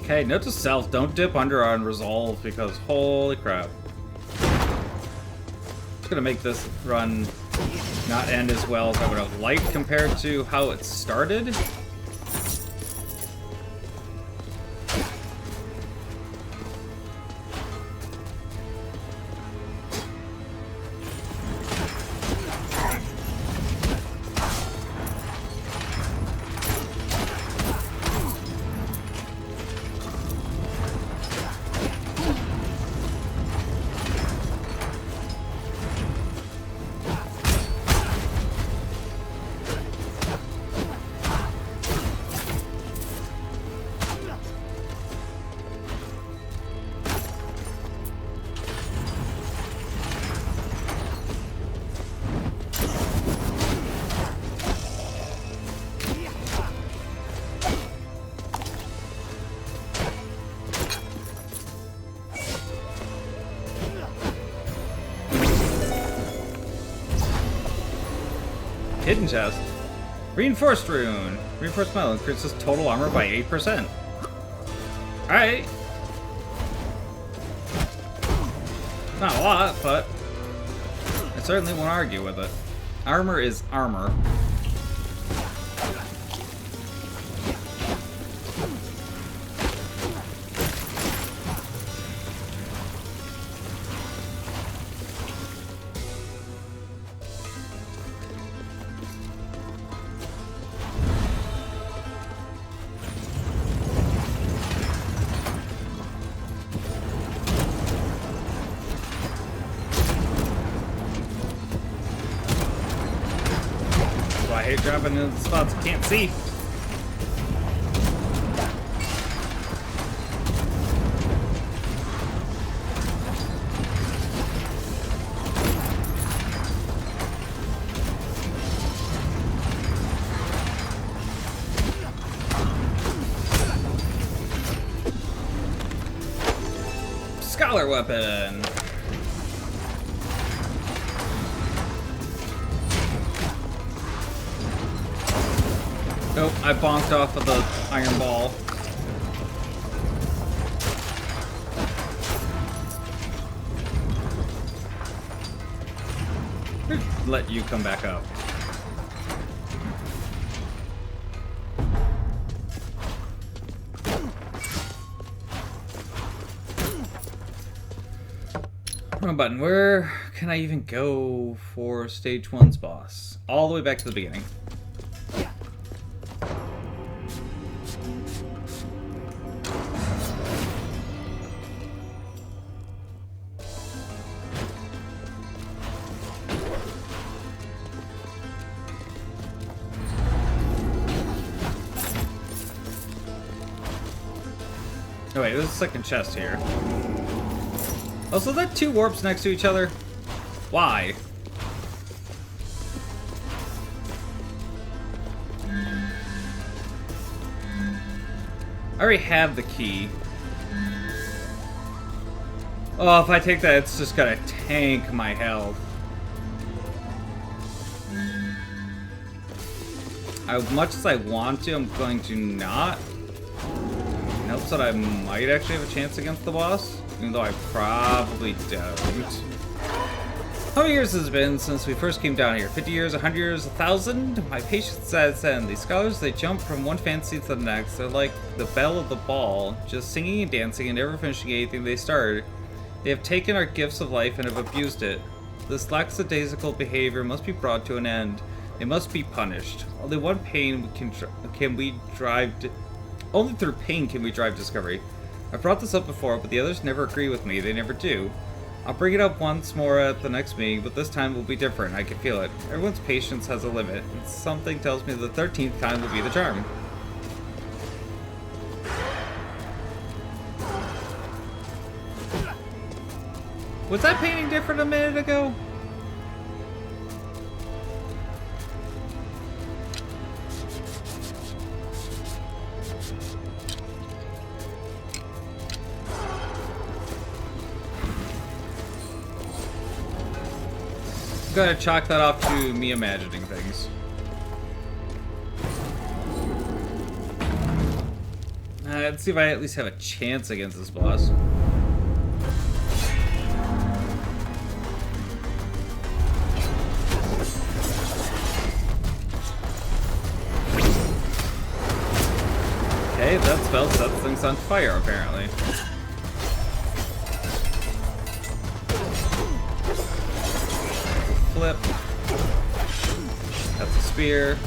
Okay, note to self, don't dip under on resolve because holy crap. It's gonna make this run not end as well as I would have liked compared to how it started. Hidden chest. Reinforced rune. Reinforced metal increases total armor by 8%. Alright. Not a lot, but I certainly won't argue with it. Armor is armor. I hate dropping in spots I can't see. Scholar weapon. Nope, I bonked off of the iron ball. Let you come back up. Wrong button. Where can I even go for stage 1's boss? All the way back to the beginning. Oh wait, there's a second chest here. Also, that 2 warps next to each other? Why? I already have the key. Oh, if I take that, it's just gonna tank my health. As much as I want to, I'm going to not. It helps that I might actually have a chance against the boss. Even though I probably don't. How many years has it been since we first came down here? 50 years, 100 years, 1,000? My patience at end. These scholars, they jump from one fantasy to the next. They're like the belle of the ball, just singing and dancing and never finishing anything they started. They have taken our gifts of life and have abused it. This lackadaisical behavior must be brought to an end. They must be punished. Only one pain can we drive. Only through pain can we drive discovery. I've brought this up before, but the others never agree with me. They never do. I'll bring it up once more at the next meeting, but this time will be different. I can feel it. Everyone's patience has a limit, and something tells me the 13th time will be the charm. Was that painting different a minute ago? I'm gonna chalk that off to me imagining things. Let's see if I at least have a chance against this boss. Okay, that spell sets things on fire, apparently. Flip. That's a spear.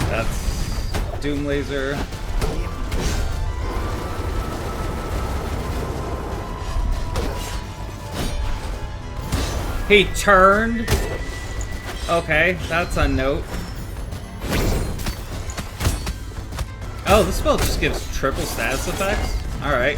That's Doom Laser. He turned. Okay, that's a note. Oh, this spell just gives triple status effects? Alright.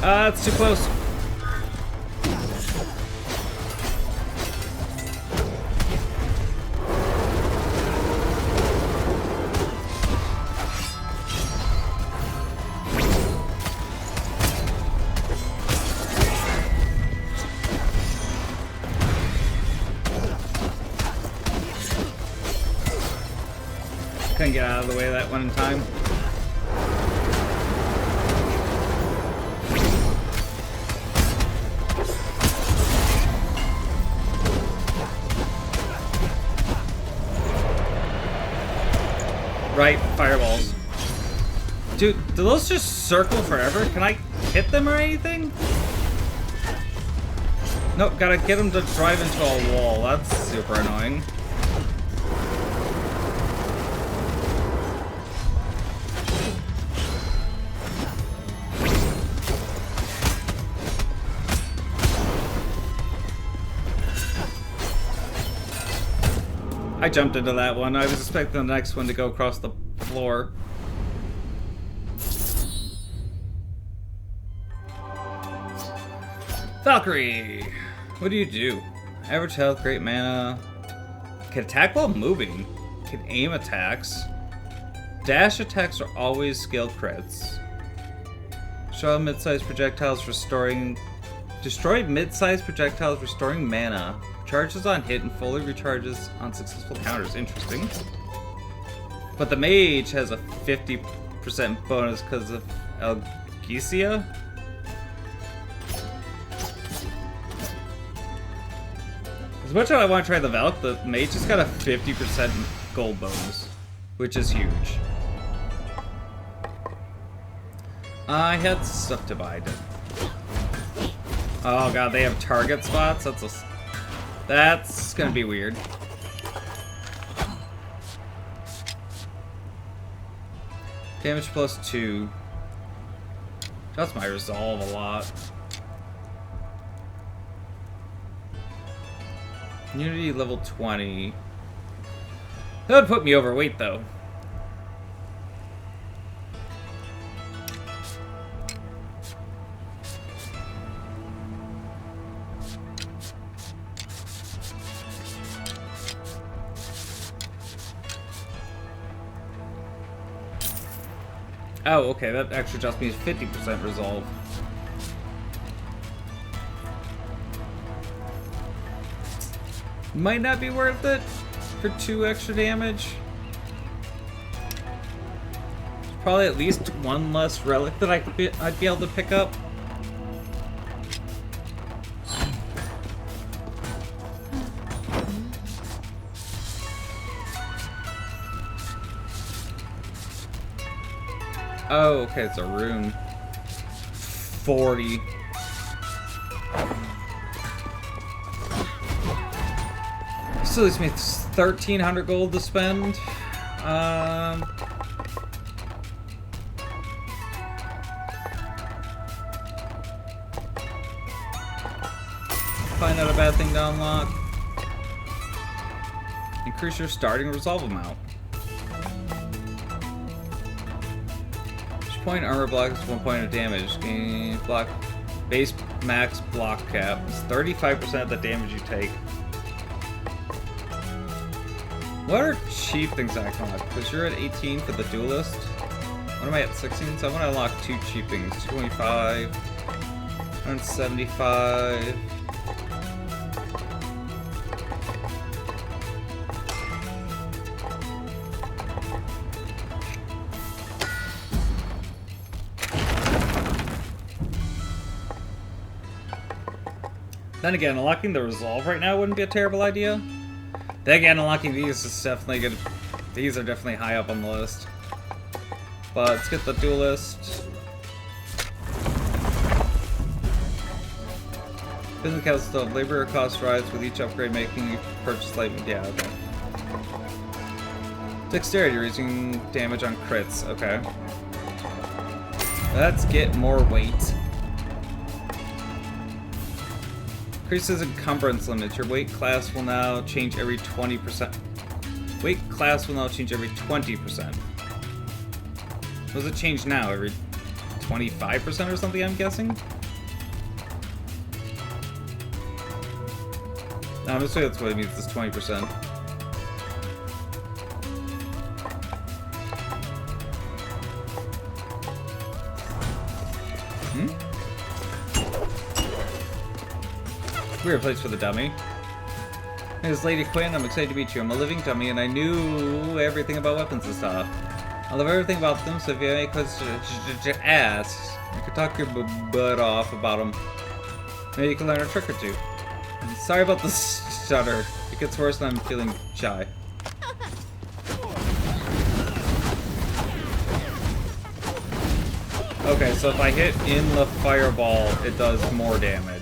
That's too close. Couldn't get out of the way of that one in time. Right, fireballs. Dude, do those just circle forever? Can I hit them or anything? Nope, gotta get them to drive into a wall. That's super annoying. I jumped into that one. I was expecting the next one to go across the floor. Valkyrie! What do you do? Average health, great mana. Can attack while moving. Can aim attacks. Dash attacks are always scaled crits. Show mid-sized projectiles restoring... Destroy mid-sized projectiles restoring mana. Charges on hit and fully recharges on successful counters. Interesting. But the mage has a 50% bonus because of Algesia? As much as I want to try the Valk, the mage just got a 50% gold bonus, which is huge. I had stuff to buy. Oh god, they have target spots? That's gonna be weird. Damage plus 2. That's my resolve a lot. Unity level 20. That would put me overweight though. Oh, okay, that actually just means 50% resolve. Might not be worth it for 2 extra damage. There's probably at least 1 less relic that I'd be able to pick up. Oh, okay, it's a rune. 40. So this means 1,300 gold to spend. Find out a bad thing to unlock. Increase your starting resolve amount. Each point armor block is 1 point of damage. Gain block base max block cap is 35% of the damage you take. What are cheap things that I can unlock? Because you're at 18 for the Duelist. What am I at 16? So I want to unlock 2 cheap things. 225, 175. Then again, unlocking the resolve right now wouldn't be a terrible idea. Then again, unlocking these is definitely good. These are definitely high up on the list. But let's get the Duelist. Physical stuff. Labor cost rise with each upgrade, making you purchase slightly. Yeah, okay. Dexterity, reducing damage on crits. Okay. Let's get more weight. Increases encumbrance limits. Your weight class will now change every 20%. Weight class will now change every 20%. What does it change now? Every 25% or something, I'm guessing? No, I'm just saying that's what it means, this 20%. Weird place for the dummy. Hey, this Lady Quinn, I'm excited to meet you. I'm a living dummy and I knew everything about weapons and stuff. I love everything about them, so if you have any questions, just ask. You can talk your butt off about them. Maybe you can learn a trick or two. Sorry about the stutter. It gets worse when I'm feeling shy. Okay, so if I hit in the fireball, it does more damage.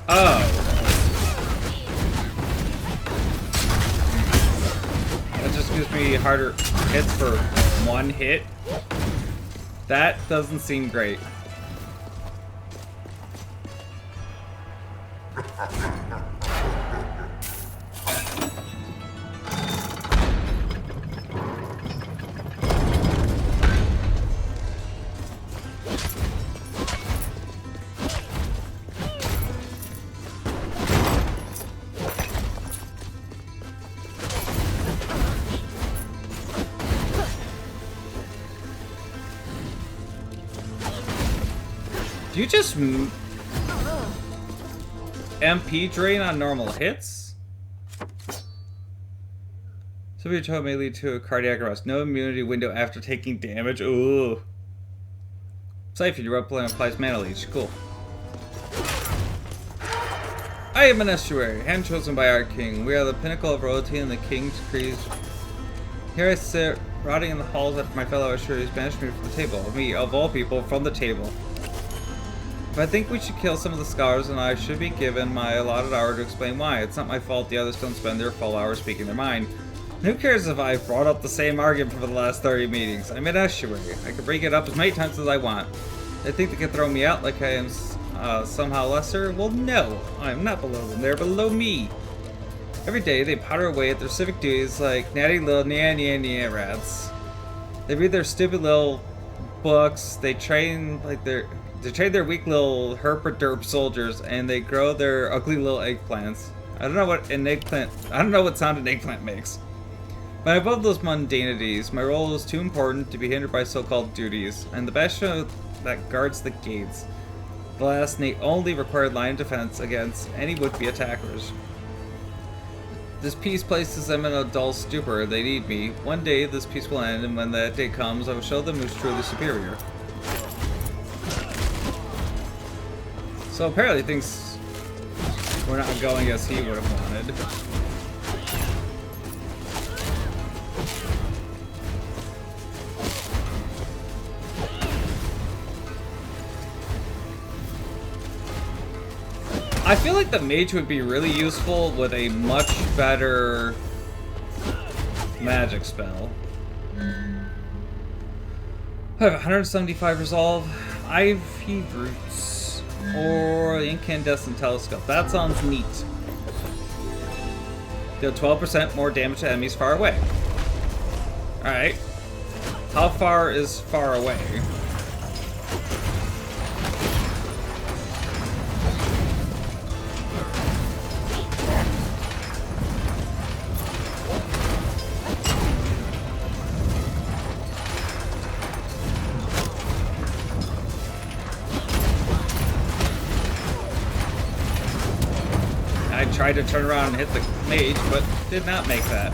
Oh. That just gives me harder hits for 1 hit. That doesn't seem great. Do you just MP drain on normal hits? Severe trauma may lead to a cardiac arrest. No immunity window after taking damage. Ooh. Siphon, your red plan applies mana leech. Cool. I am an estuary, hand chosen by our king. We are the pinnacle of royalty and the king's decrees. Here I sit, rotting in the halls after my fellow estuaries banished me from the table. Me, of all people, from the table. But I think we should kill some of the scholars, and I should be given my allotted hour to explain why. It's not my fault the others don't spend their full hour speaking their mind. And who cares if I've brought up the same argument for the last 30 meetings? I'm an estuary. I can bring it up as many times as I want. They think they can throw me out like I am somehow lesser? Well, no. I'm not below them. They're below me. Every day, they potter away at their civic duties like natty little nya rats. They read their stupid little books. They train like their weak little herp-a-derp soldiers, and they grow their ugly little eggplants. I don't know what sound an eggplant makes. But above those mundanities, my role is too important to be hindered by so-called duties. I'm the bastion that guards the gates. The last and only required line of defense against any would-be attackers. This peace places them in a dull stupor. They need me. One day, this peace will end, and when that day comes, I will show them who's truly superior. So apparently things were not going as he would have wanted. I feel like the mage would be really useful with a much better magic spell. I have 175 resolve, Ivy Roots. Or the Incandescent Telescope. That sounds neat. Deal 12% more damage to enemies far away. Alright. How far is far away? I tried to turn around and hit the mage, but did not make that.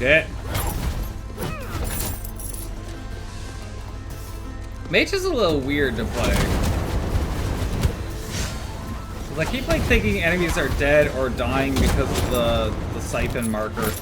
Yeah. Mage is a little weird to play. I keep like thinking enemies are dead or dying because of the siphon marker.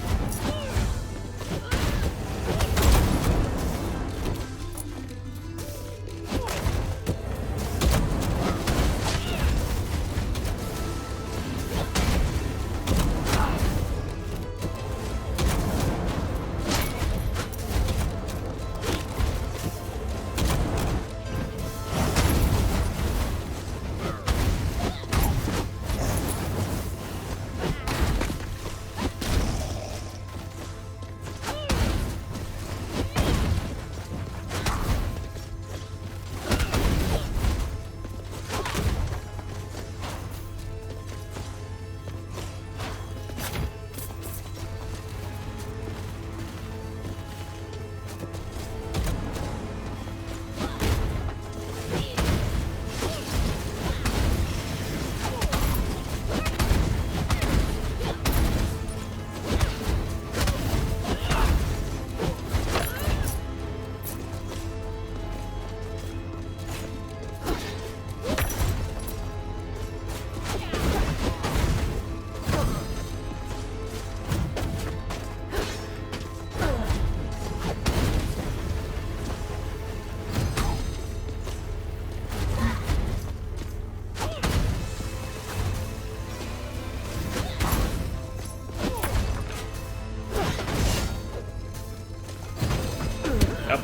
Yep.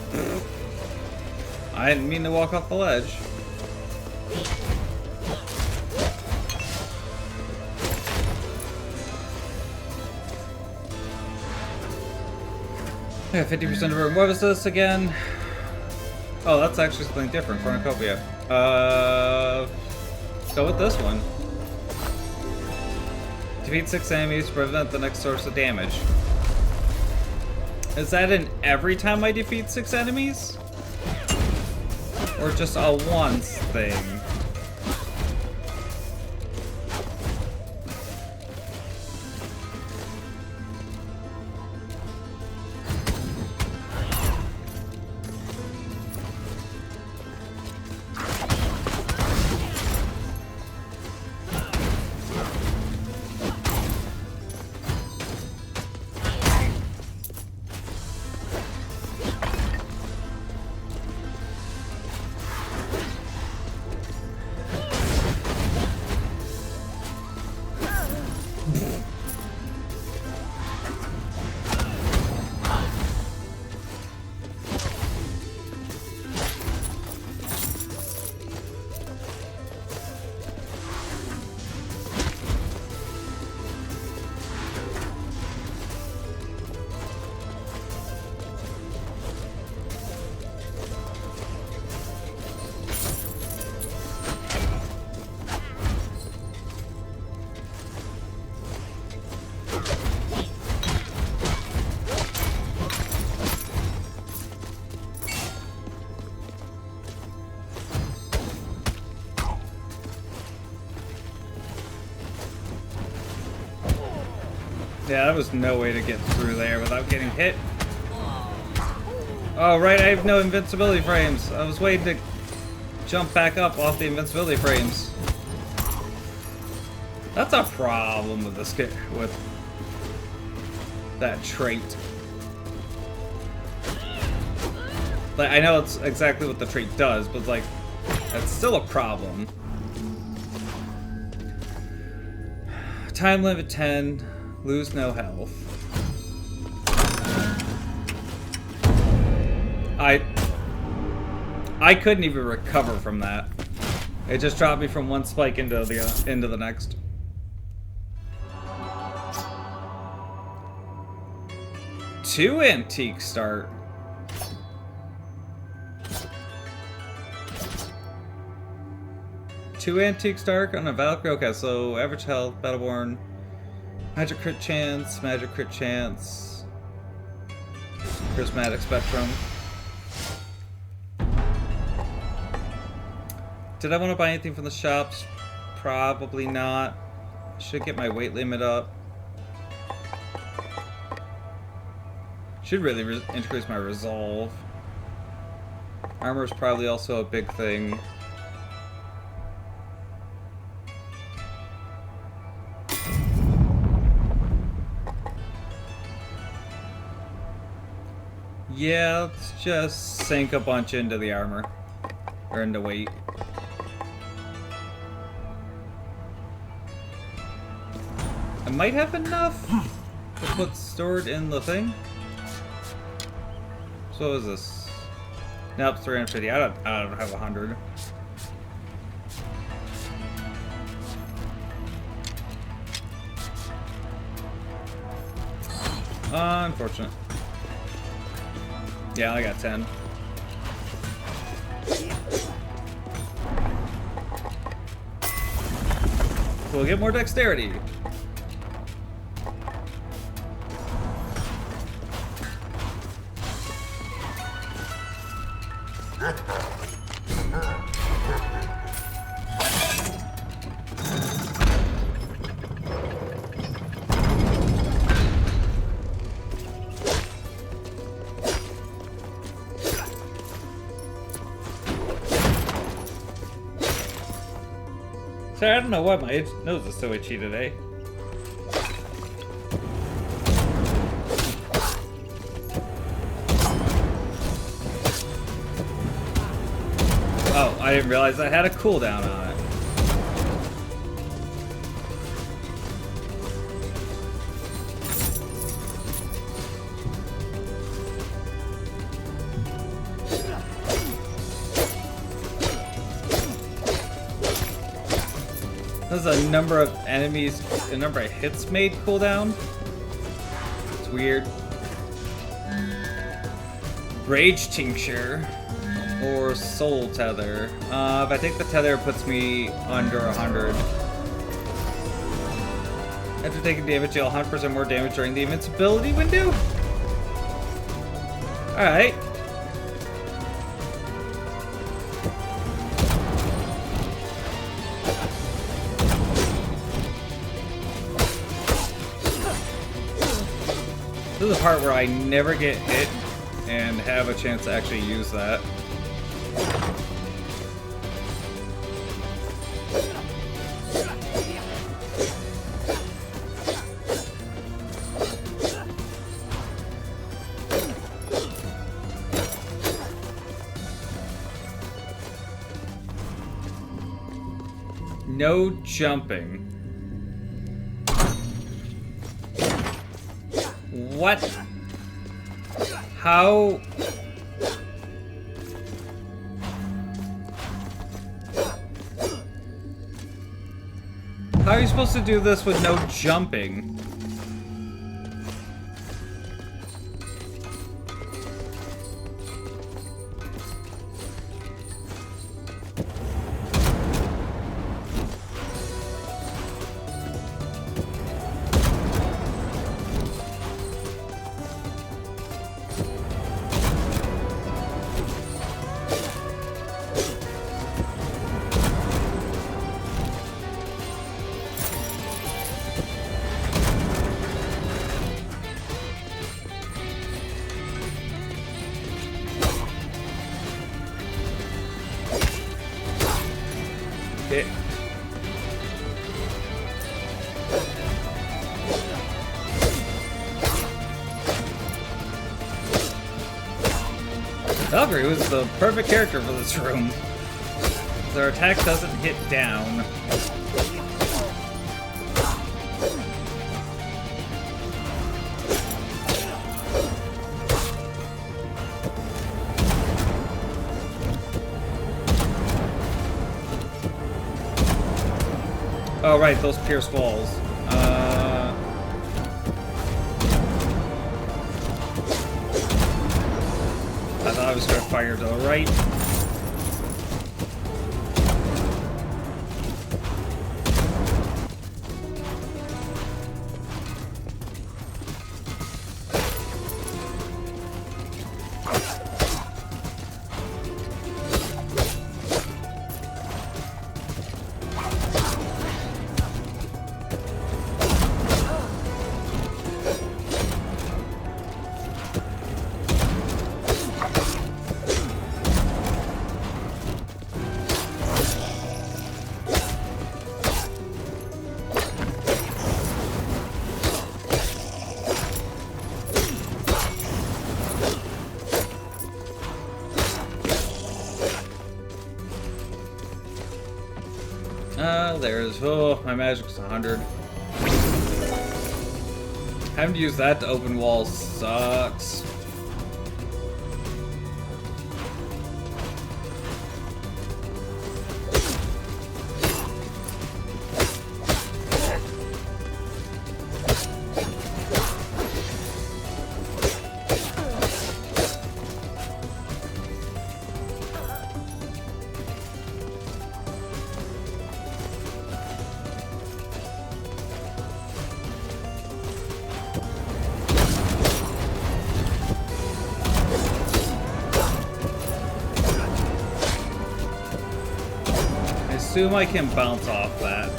I didn't mean to walk off the ledge. Yeah, 50% of room. What was this again? Oh, that's actually something different. Cornucopia. Go with this one. Defeat 6 enemies to prevent the next source of damage. Is that an every time I defeat 6 enemies? Or just a once thing? Yeah, that was no way to get through there without getting hit. Oh, right, I have no invincibility frames. I was waiting to jump back up off the invincibility frames. That's a problem with this with that trait. Like, I know it's exactly what the trait does, but like, that's still a problem. Time limit 10. Lose no health. I couldn't even recover from that. It just dropped me from one spike into the next. Two antique start. Two antique start on a Valkyrie. Okay, so average health, Battleborn. Magic crit chance, prismatic spectrum. Did I want to buy anything from the shops? Probably not. Should get my weight limit up. Should really increase my resolve. Armor is probably also a big thing. Yeah, let's just sink a bunch into the armor. Or into weight. I might have enough to put stored in the thing. So what is this? Nope, 350. I don't have 100. Unfortunate. Yeah, I got 10. We'll get more dexterity. Sorry, I don't know why my nose is so itchy today. Oh, I didn't realize I had a cooldown on it. Does a number of enemies, a number of hits made cooldown. It's weird. Rage Tincture or Soul Tether. If I take the Tether, it puts me under 100. After taking damage, deal 100% more damage during the invincibility window. Alright. This is the part where I never get hit and have a chance to actually use that. No jumping. What? How? How are you supposed to do this with no jumping? Valkyrie was the perfect character for this room. Their attack doesn't hit down. Oh right, those pierce walls. I thought I was gonna fire to the right. Oh, my magic's 100. Having to use that to open walls sucks. I assume I can bounce off that.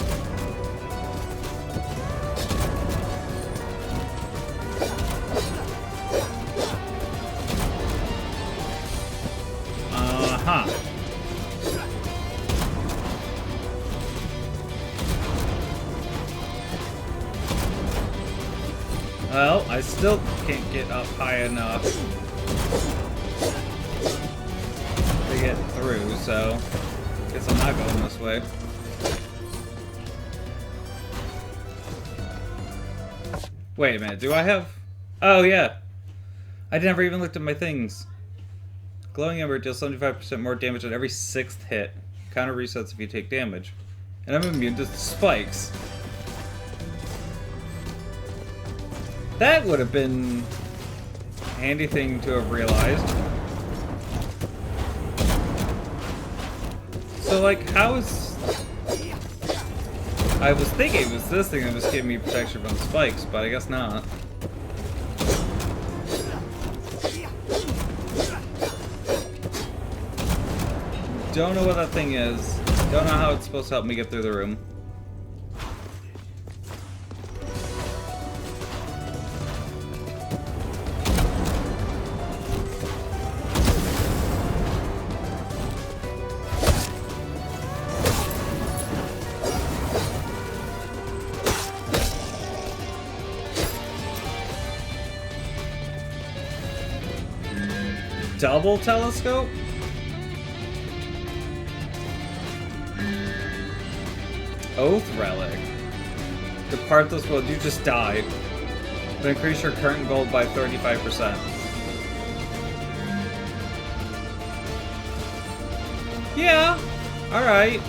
Uh-huh. Well, I still can't get up high enough to get through, so guess I'm not going this way. Wait a minute, do I have... Oh, yeah. I never even looked at my things. Glowing Ember deals 75% more damage on every 6th hit. Counter resets if you take damage. And I'm immune to spikes. That would have been a handy thing to have realized. So, like, how is... I was thinking it was this thing that was giving me protection from spikes, but I guess not. Don't know what that thing is. Don't know how it's supposed to help me get through the room. Double telescope? Oath relic. Depart this world, you just died. But increase your current gold by 35%. Yeah, alright.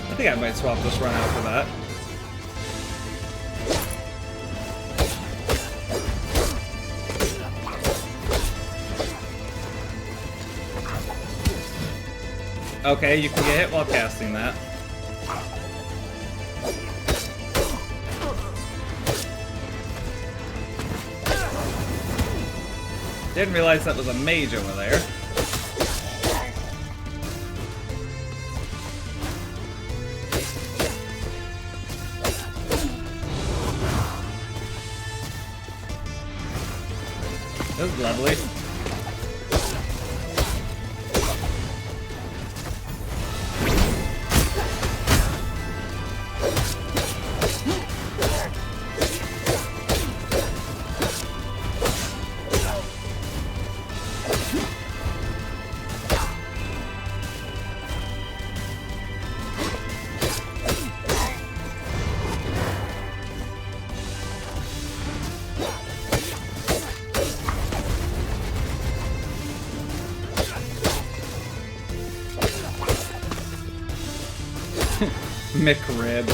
I think I might swap this run out for that. Okay, you can get hit while casting that. Didn't realize that was a mage over there. This is lovely. McRib.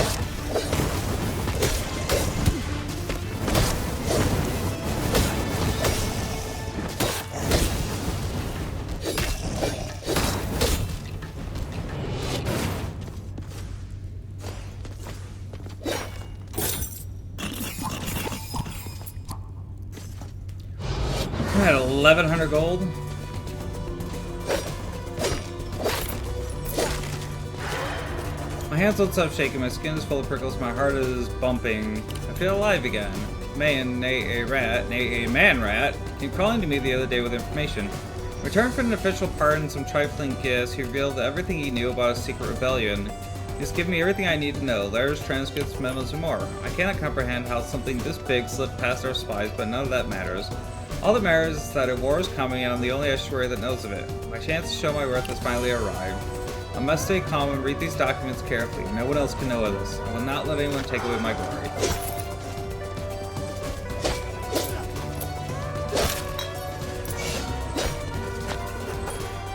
I had 1,100 gold. My hands don't stop shaking, my skin is full of prickles, my heart is bumping. I feel alive again. Man, nay a rat, nay a man rat, came calling to me the other day with information. Returned for an official pardon and some trifling gifts, he revealed everything he knew about a secret rebellion. He's given me everything I need to know, letters, transcripts, memos, and more. I cannot comprehend how something this big slipped past our spies, but none of that matters. All that matters is that a war is coming and I'm the only estuary that knows of it. My chance to show my worth has finally arrived. I must stay calm and read these documents carefully. No one else can know of this. I will not let anyone take away my glory.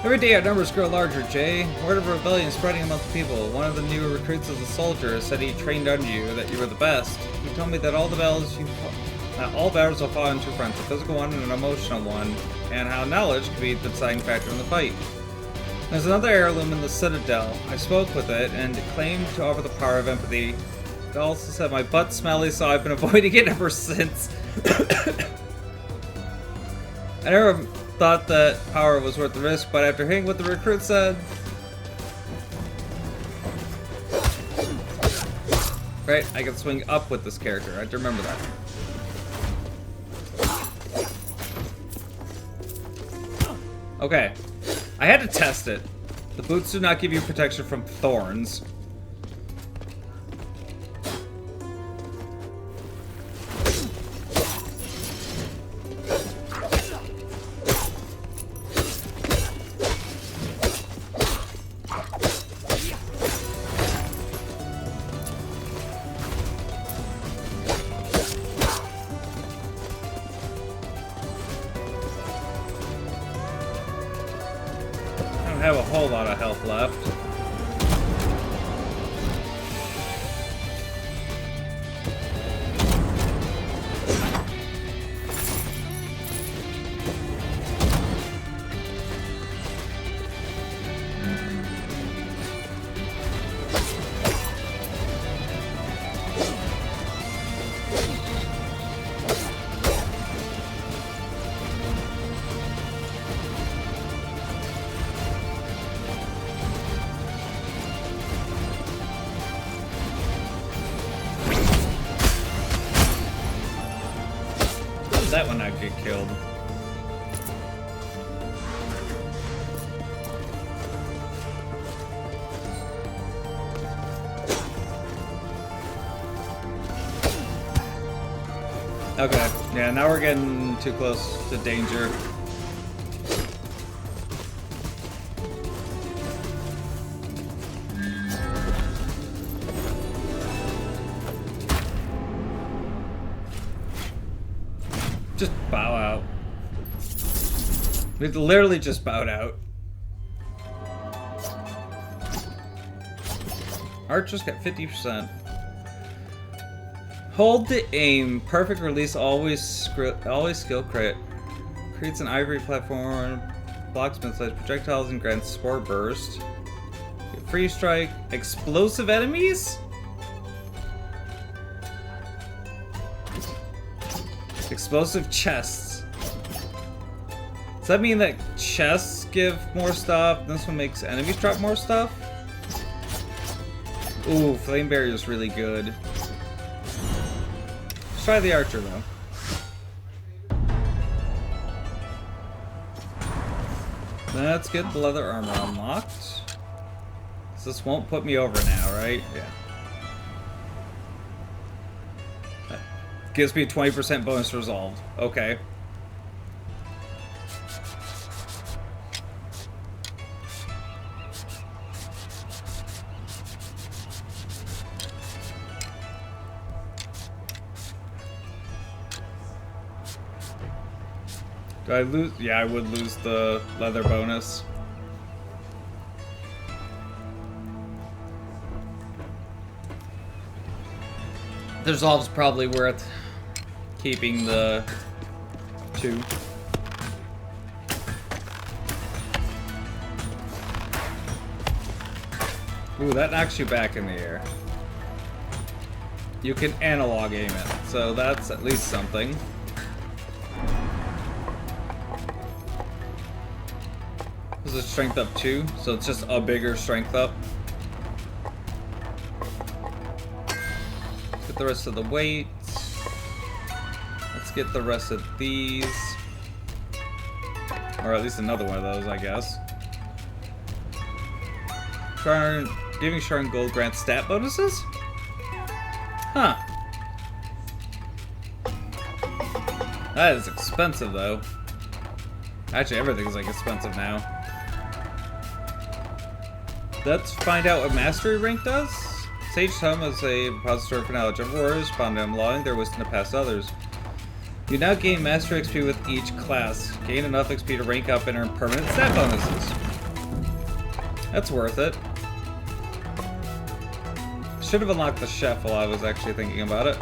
Every day our numbers grow larger, Jay. Word of rebellion spreading amongst the people. One of the new recruits as a soldier said he trained under you, that you were the best. He told me that all battles will fall into two fronts, a physical one and an emotional one, and how knowledge could be the deciding factor in the fight. There's another heirloom in the Citadel. I spoke with it, and it claimed to offer the power of empathy. It also said my butt's smelly, so I've been avoiding it ever since. I never thought that power was worth the risk, but after hearing what the recruit said... Right, I can swing up with this character. I have to remember that. Okay. I had to test it. The boots do not give you protection from thorns. Have a whole lot of health left. that one not get killed? Okay, yeah, now we're getting too close to danger. Just bow out. We literally just bowed out. Archers got 50%. Hold to aim. Perfect release. Always skill crit. Creates an ivory platform. Blocks mid-sized projectiles and grants spore burst. Free strike. Explosive enemies? Explosive chests. Does that mean that chests give more stuff? This one makes enemies drop more stuff? Ooh, flame barrier is really good. Let's try the archer though. Let's get the leather armor unlocked. So this won't put me over now, right? Yeah. That gives me a 20% bonus resolved. Okay. Do I lose? Yeah, I would lose the leather bonus. The resolve's probably worth keeping the 2. Ooh, that knocks you back in the air. You can analog aim it, so that's at least something. This is strength up 2, so it's just a bigger strength up. Let's get the rest of the weight. Let's get the rest of these. Or at least another one of those, I guess. Giving Sharon gold grants stat bonuses? Huh. That is expensive, though. Actually, everything's like expensive now. Let's find out what Mastery rank does. Sage Tome is a repository for knowledge of warriors, bound to allowing their wisdom to pass others. You now gain Mastery XP with each class. Gain enough XP to rank up and earn permanent stat bonuses. That's worth it. Should have unlocked the chef while I was actually thinking about it.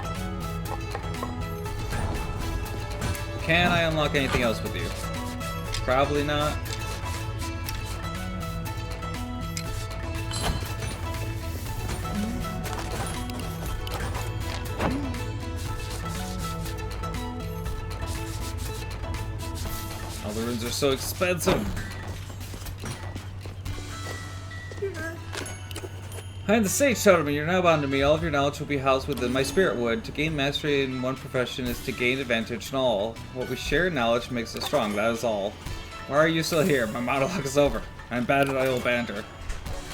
Can I unlock anything else with you? Probably not. All the runes are so expensive. I am the Sage Totem, you're now bound to me. All of your knowledge will be housed within my spirit wood. To gain mastery in one profession is to gain advantage in all. What we share in knowledge makes us strong, that is all. Why are you still here? My monologue is over. I'm bad at idle banter.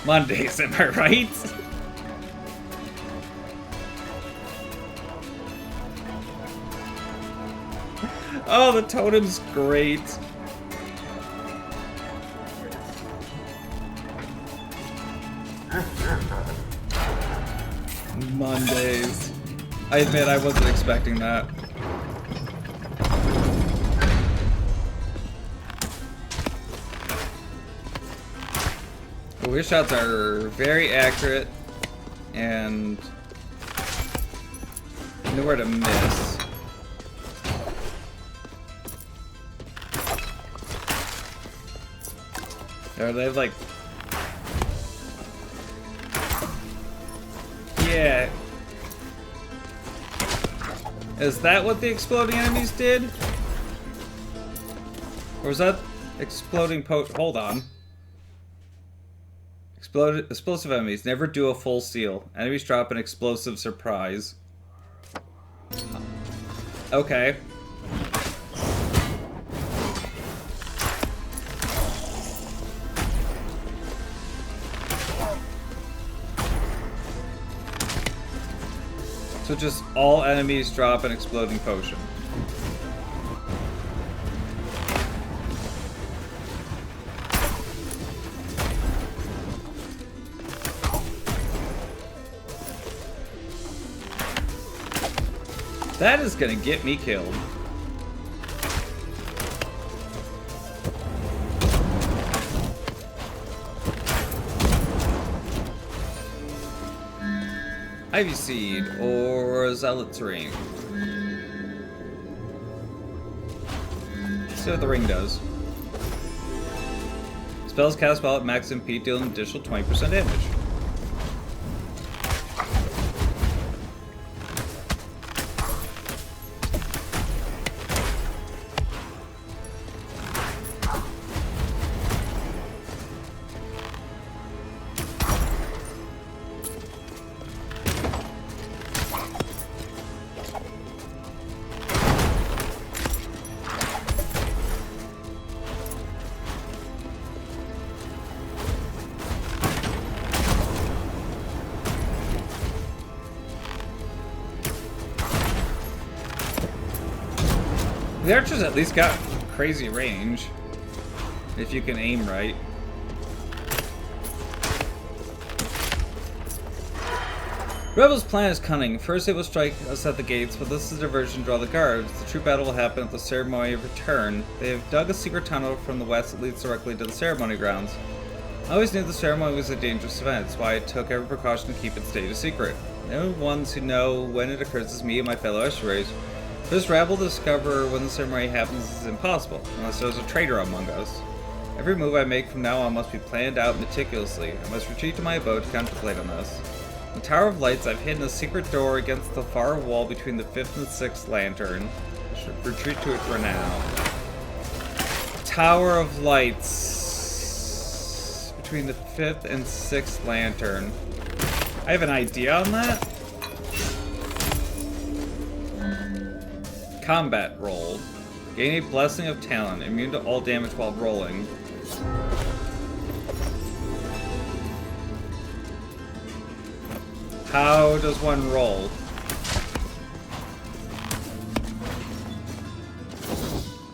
Mondays, am I right? Oh, the totem's great. Mondays. I admit I wasn't expecting that. Your shots are very accurate and nowhere to miss. Or they have like, yeah. Is that what the exploding enemies did? Or was that exploding hold on. Explosive enemies never do a full seal. Enemies drop an explosive surprise. Okay. So just all enemies drop an exploding potion. That is gonna get me killed. Ivy Seed or Zealot's Ring. Let's see what the ring does. Spells cast while at max MP deal an additional 20% damage. The archers at least got crazy range, if you can aim right. Rebels' plan is cunning. First they will strike us at the gates, but this is a diversion to draw the guards. The true battle will happen at the ceremony of return. They have dug a secret tunnel from the west that leads directly to the ceremony grounds. I always knew the ceremony was a dangerous event. That's why I took every precaution to keep its date a secret. The only ones who know when it occurs is me and my fellow estuaries. For this rabble to discover when the ceremony happens is impossible, unless there's a traitor among us. Every move I make from now on must be planned out meticulously. I must retreat to my abode to contemplate on this. In the Tower of Lights, I've hidden a secret door against the far wall between the 5th and 6th lantern. I should retreat to it for now. Tower of Lights between the 5th and 6th lantern. I have an idea on that. Combat roll. Gain a Blessing of Talent, immune to all damage while rolling. How does one roll?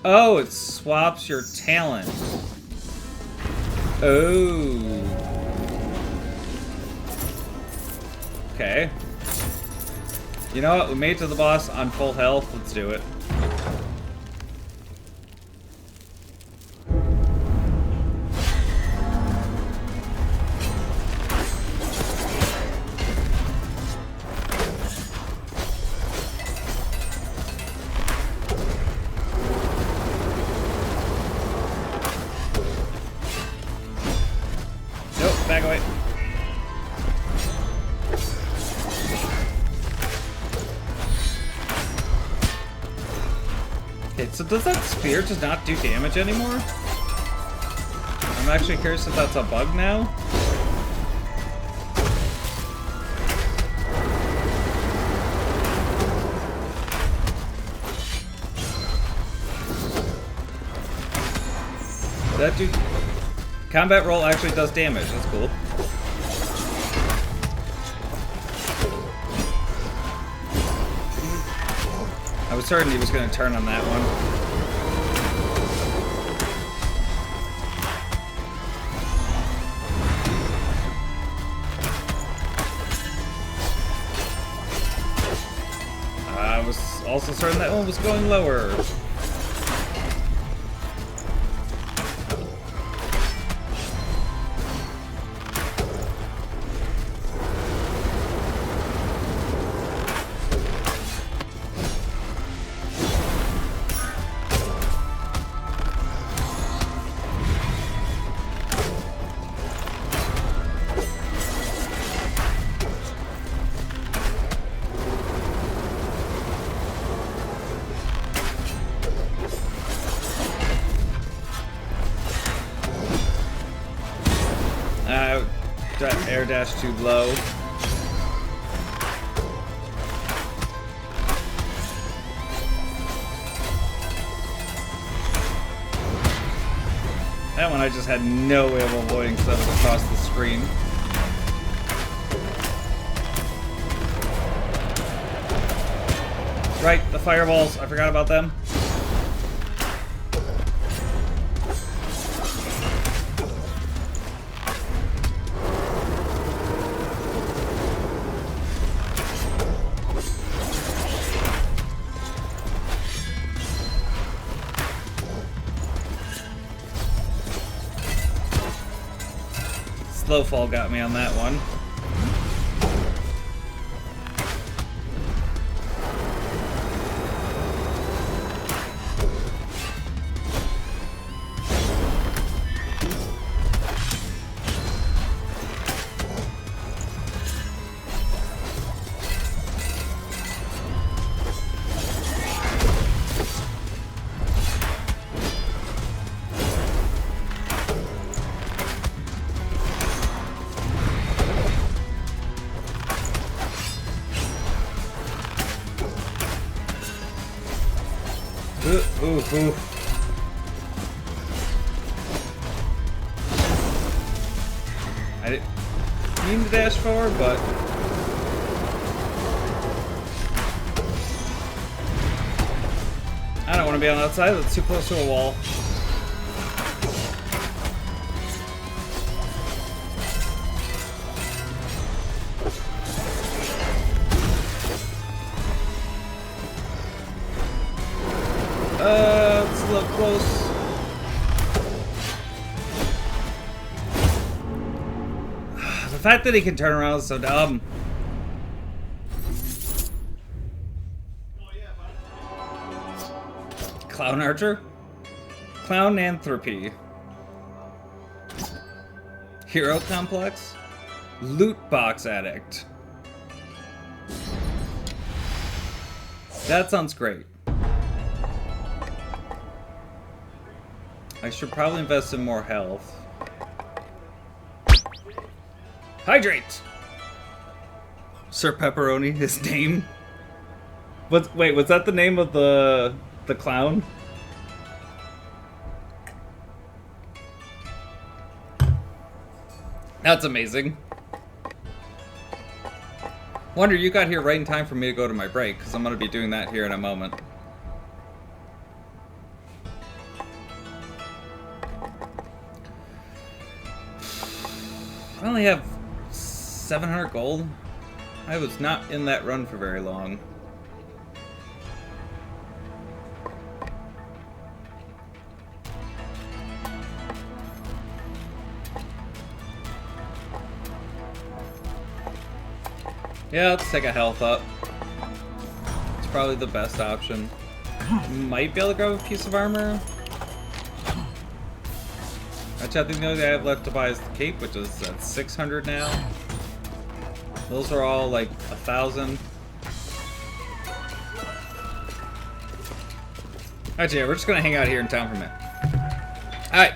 Oh, it swaps your talent. Oh. Okay. You know what? We made it to the boss on full health. Let's do it. Nope, back away. Okay, so does that spear just not do damage anymore? I'm actually curious if that's a bug now. That do... Combat roll actually does damage, that's cool. I was certain he was going to turn on that one. I was also certain that one was going lower. Air dash too low. That one I just had no way of avoiding stuff across the screen. Right, the fireballs. I forgot about them. Slow fall got me on that one. Ooh. I didn't mean to dash forward, but I don't want to be on the outside. That's too close to a wall. It's a little close. The fact that he can turn around is so dumb. Clown Archer? Clown Anthropy. Hero Complex? Loot Box Addict. That sounds great. I should probably invest in more health. Hydrate! Sir Pepperoni, his name? Wait, was that the name of the clown? That's amazing. Wonder you got here right in time for me to go to my break, because I'm going to be doing that here in a moment. I only have 700 gold. I was not in that run for very long. Yeah, let's take a health up. It's probably the best option. Might be able to grab a piece of armor. Actually, I think the only thing I have left to buy is the cape, which is at 600 now. Those are all like 1,000. Actually, yeah, we're just gonna hang out here in town for a minute. Alright,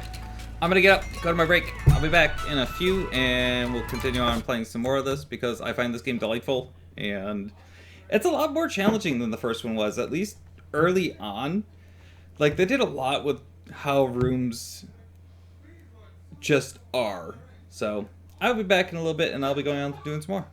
I'm gonna get up, go to my break. I'll be back in a few, and we'll continue on playing some more of this because I find this game delightful, and it's a lot more challenging than the first one was, at least early on. Like, they did a lot with how rooms just are. So, I'll be back in a little bit, and I'll be going on doing some more.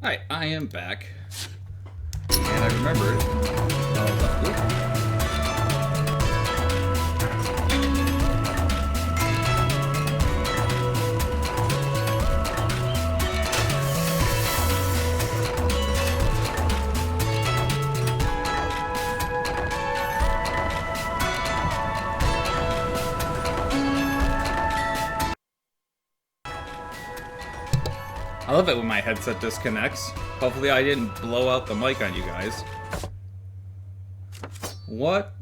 Alright, I am back. And I remembered. I love it when my headset disconnects. Hopefully I didn't blow out the mic on you guys. What?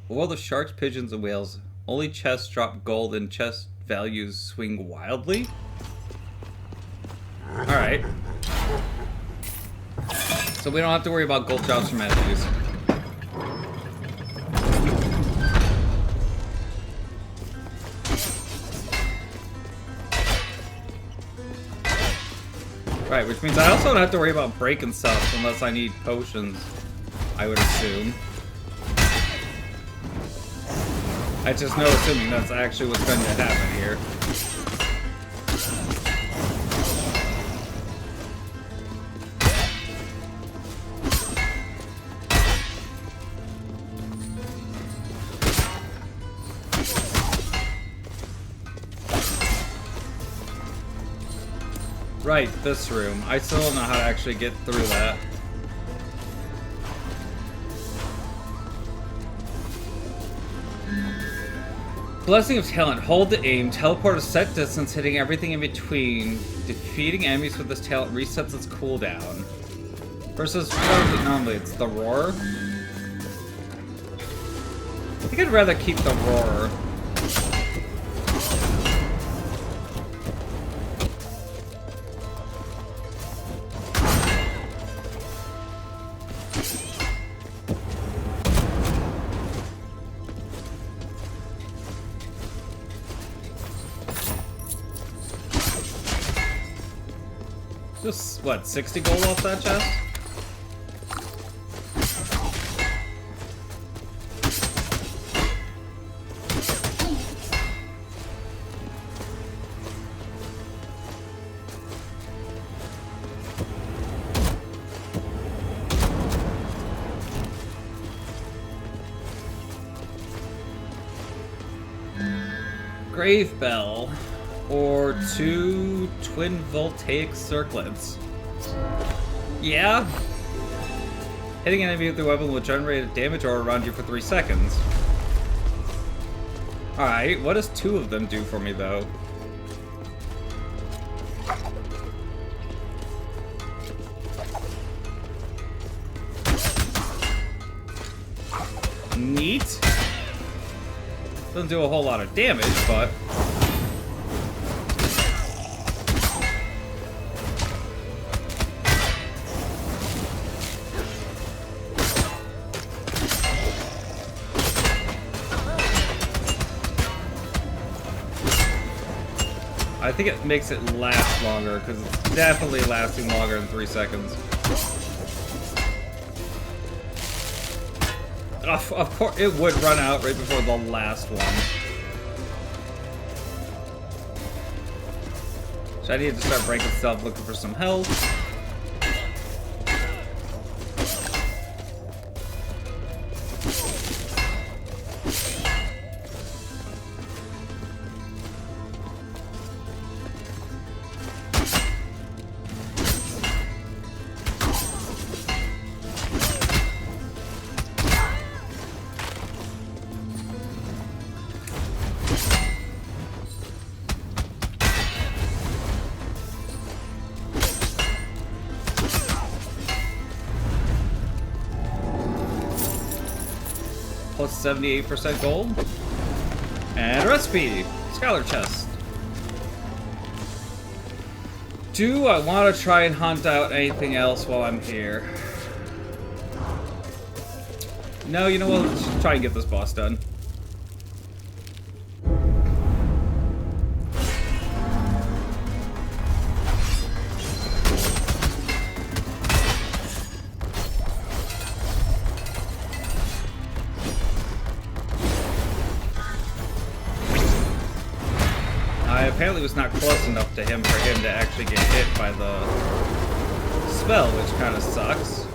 Well, the sharks, pigeons, and whales. Only chests drop gold and chest values swing wildly? Alright. So we don't have to worry about gold drops from enemies. Right, which means I also don't have to worry about breaking stuff unless I need potions, I would assume. I just know assuming that's actually what's going to happen here. Right, this room. I still don't know how to actually get through that. Blessing of Talent. Hold to aim. Teleport a set distance, hitting everything in between. Defeating enemies with this talent resets its cooldown. Versus what is it normally? It's the Roar? I think I'd rather keep the Roar. Just, what, 60 gold off that chest? Grave Bell. Or 2 twin voltaic circlets. Yeah? Hitting an enemy with the weapon will generate a damage aura around you for 3 seconds. Alright, what does 2 of them do for me, though? Neat. Doesn't do a whole lot of damage, but... I think it makes it last longer, because it's definitely lasting longer than 3 seconds. Of course, it would run out right before the last one. So I need to start breaking stuff, looking for some health. Plus 78% gold. And a recipe! Scholar chest. Do I want to try and hunt out anything else while I'm here? No, you know what? Let's try and get this boss done. I apparently was not close enough to him for him to actually get hit by the spell, which kind of sucks.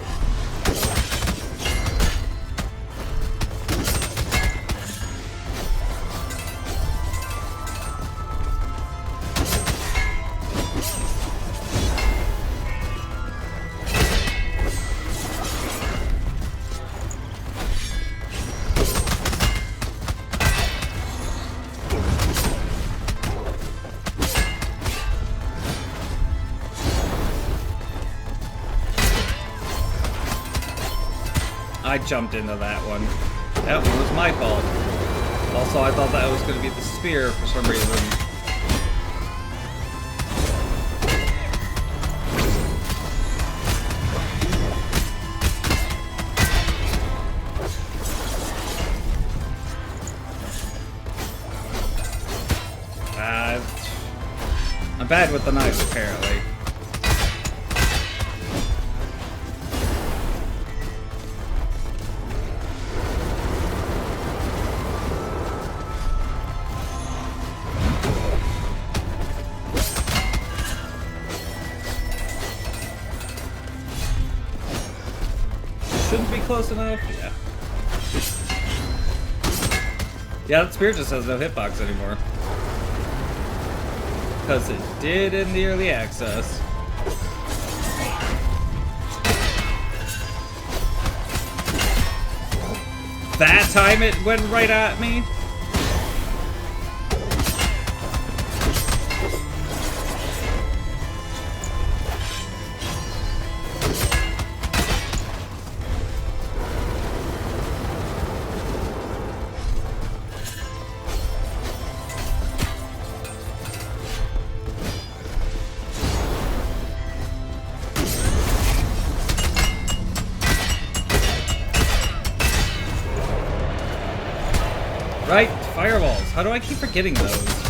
I jumped into that one. That one was my fault. Also, I thought that was going to be the spear for some reason. I'm bad with the knives, apparently. Shouldn't be close enough. Yeah. Yeah, that spear just has no hitbox anymore. Because it did in the early access. That time it went right at me. Right, fireballs. How do I keep forgetting those?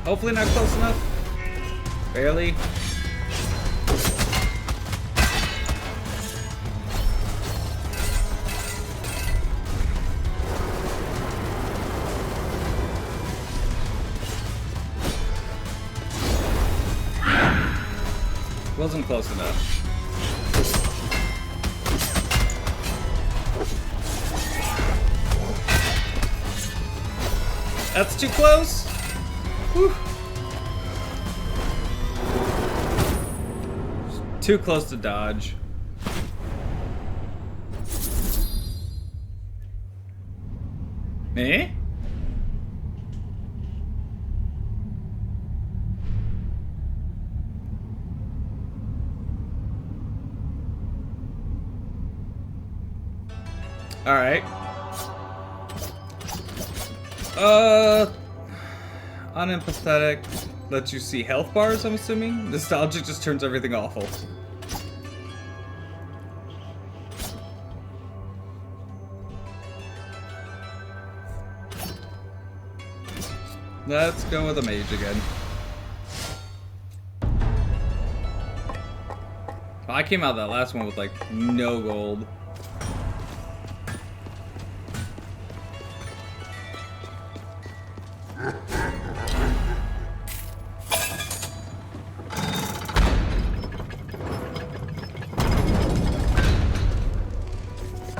Hopefully not close enough. Barely. Wasn't close enough. That's too close. Whew. Too close to dodge. Eh? All right. Unempathetic lets you see health bars, I'm assuming? Nostalgic just turns everything awful. Let's go with a mage again. I came out of that last one with like no gold.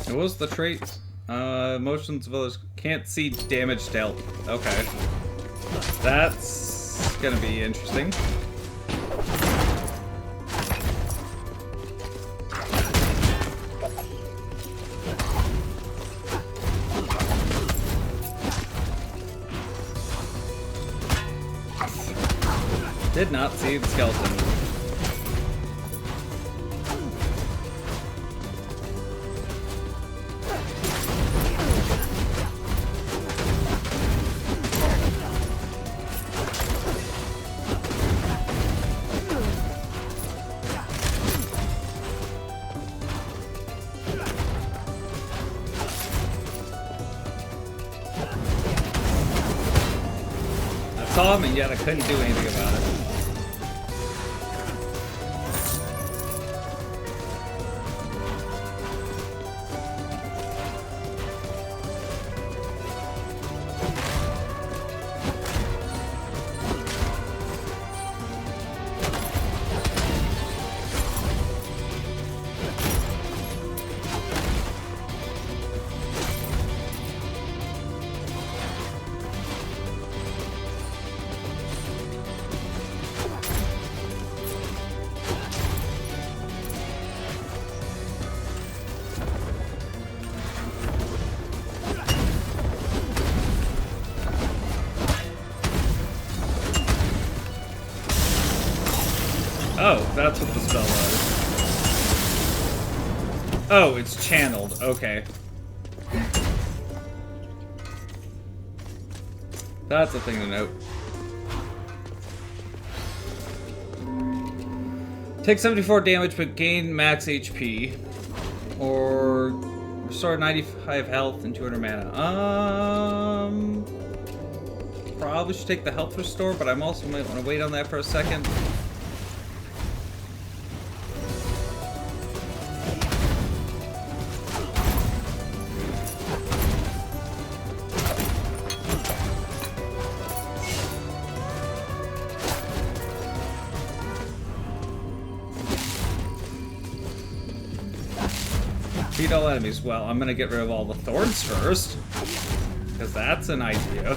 What was the trait? Motions village can't see damage dealt. Okay. That's gonna be interesting. Did not see the skeleton. I saw him and yet I couldn't do anything about it. Oh, that's what the spell was. Oh, it's channeled. Okay. That's a thing to note. Take 74 damage but gain max HP. Or restore 95 health and 200 mana. Probably should take the health restore, but I'm also might want to wait on that for a second. Beat all enemies. Well, I'm gonna get rid of all the thorns first, because that's an idea.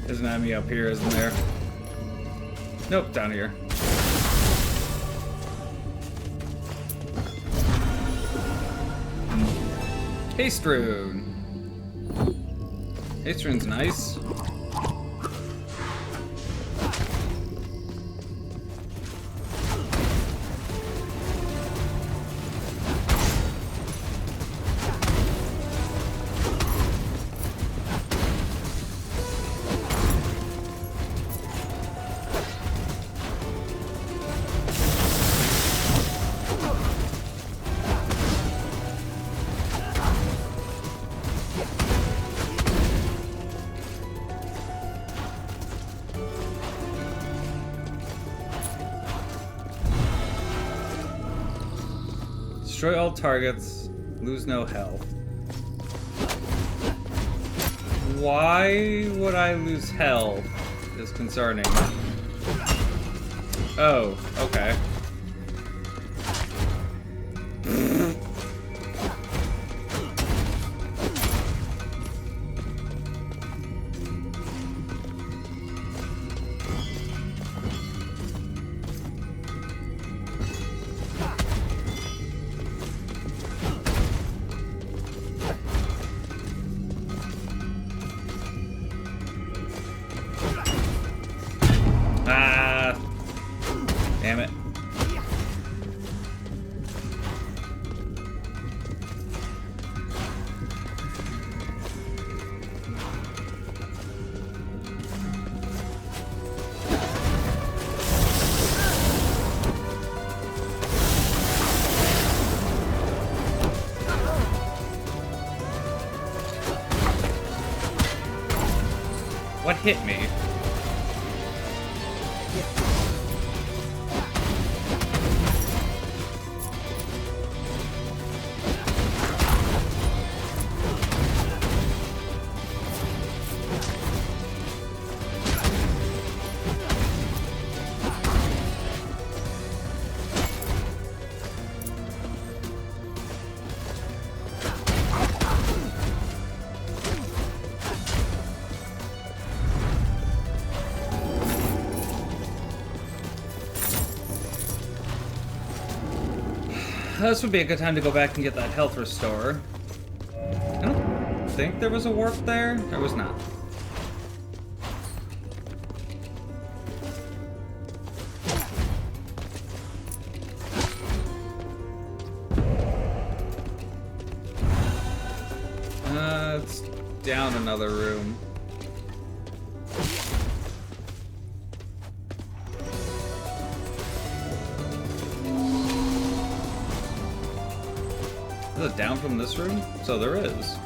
There's an enemy up here, isn't there? Nope, down here. Haste rune. Haste rune's nice. Destroy all targets, lose no health. Why would I lose health is concerning. Oh, okay. Damn it. What hit me? This would be a good time to go back and get that health restore. I don't think there was a warp there. There was not. It's down another room. Is it down from this room? So there is.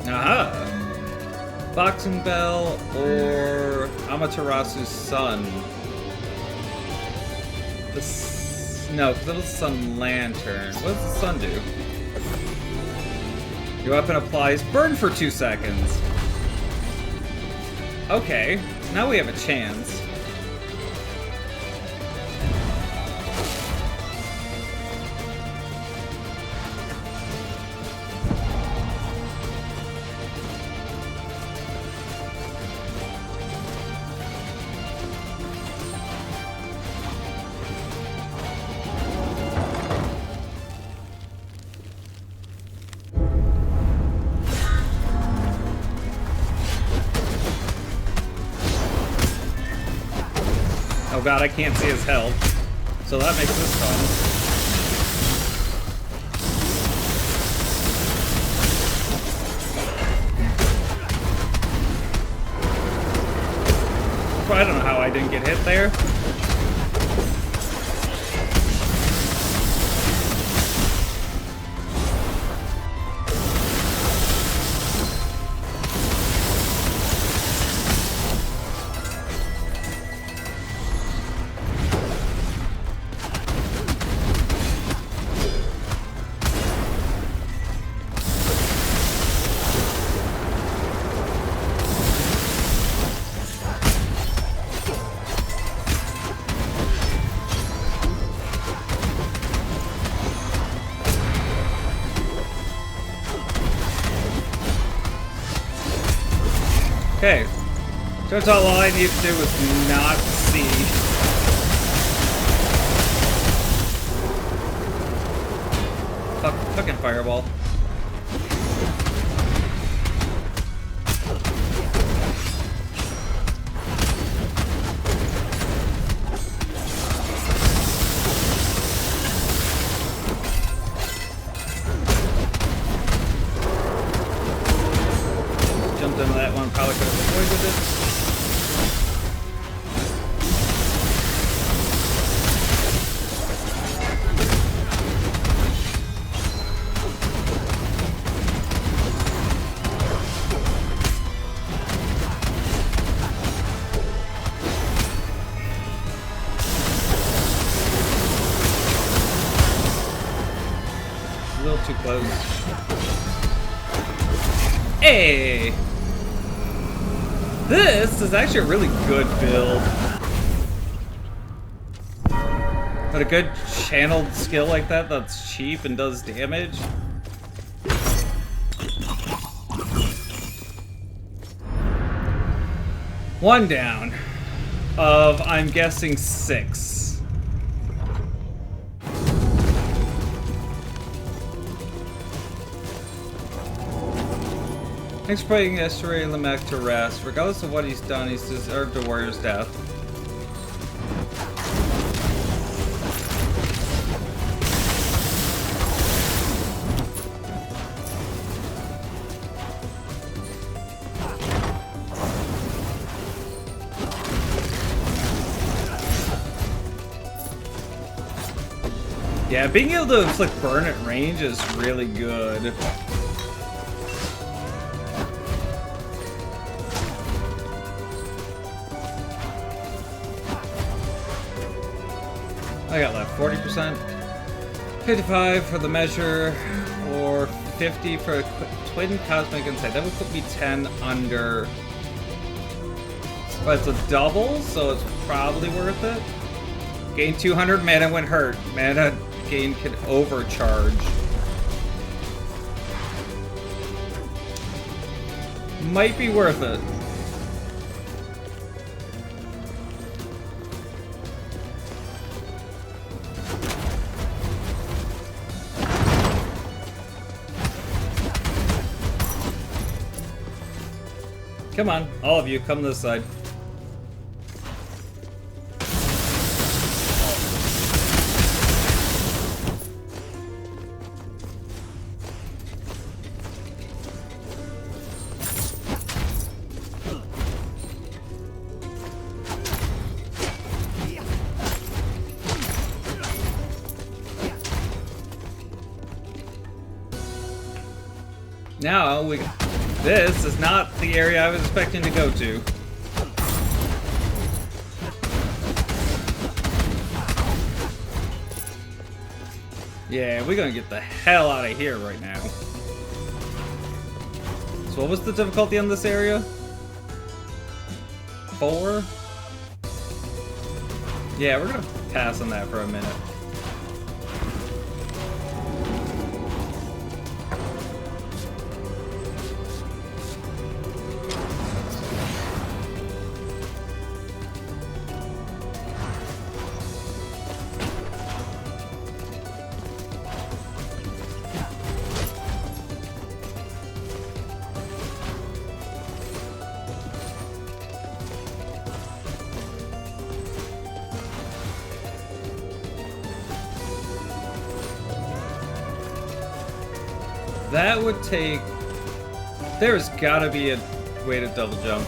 Aha! Boxing Bell or Amaterasu's son. No, because it was Sun Lantern. What does the sun do? Your weapon applies burn for 2 seconds. Okay, now we have a chance. Oh god, I can't see his health. So that makes this fun. I don't know how I didn't get hit there. Okay. Turns out all I need to do is not see. Fucking fireball. Jumped into that one, probably could have avoided it. A little too close. Hey! This is actually a really good build. But a good channeled skill like that that's cheap and does damage. One down of, I'm guessing, 6. Thanks for putting Estuary Lamech to rest. Regardless of what he's done, he's deserved a warrior's death. Yeah, being able to inflict burn at range is really good. I got left 40%, 55 for the measure, or 50 for twin cosmic insight. That would put me 10 under. But it's a double, so it's probably worth it. Gain 200 mana when hurt. Mana gain can overcharge. Might be worth it. Come on, all of you, come this side. Now this is not the area I was expecting to go to. Yeah, we're gonna get the hell out of here right now. So what was the difficulty on this area? 4? Yeah, we're gonna pass on that for a minute. That would take... There's gotta be a way to double jump.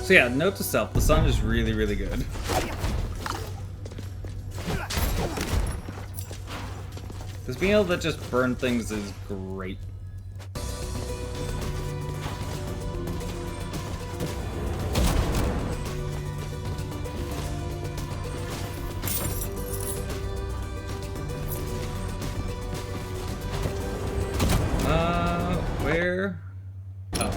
So yeah, note to self, the sun is really, really good. Because being able to just burn things is great. Where? Oh.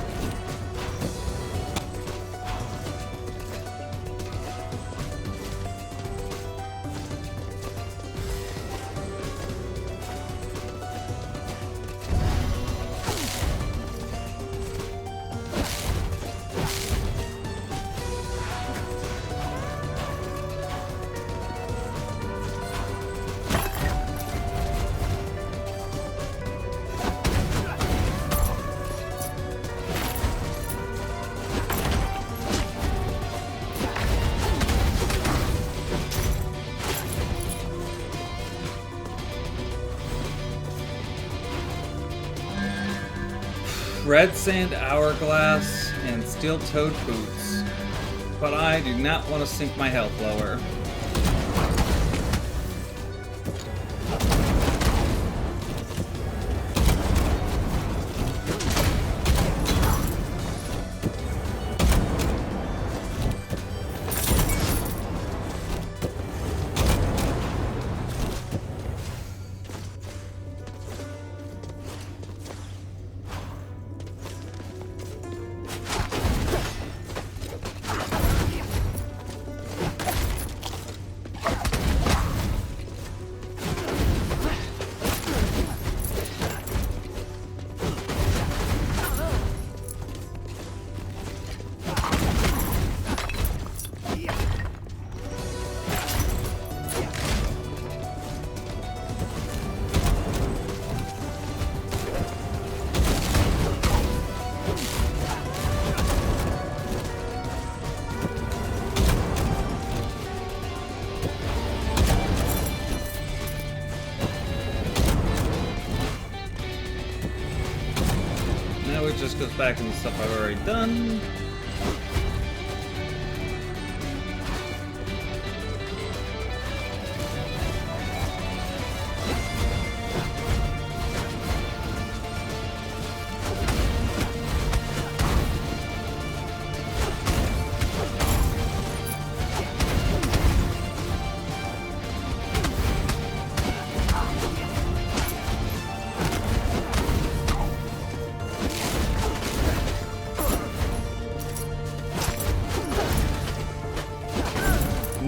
Red sand hourglass and steel-toed boots. But I do not want to sink my health lower. It just goes back into stuff I've already done.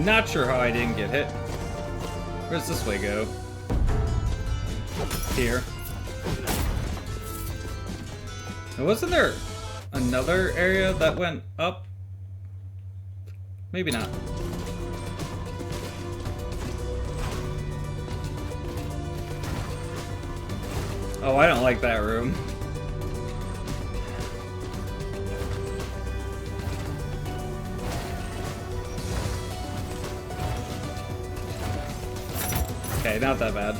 Not sure how I didn't get hit. Where's this way go? Here. And wasn't there another area that went up? Maybe not. Oh, I don't like that room. Okay, not that bad.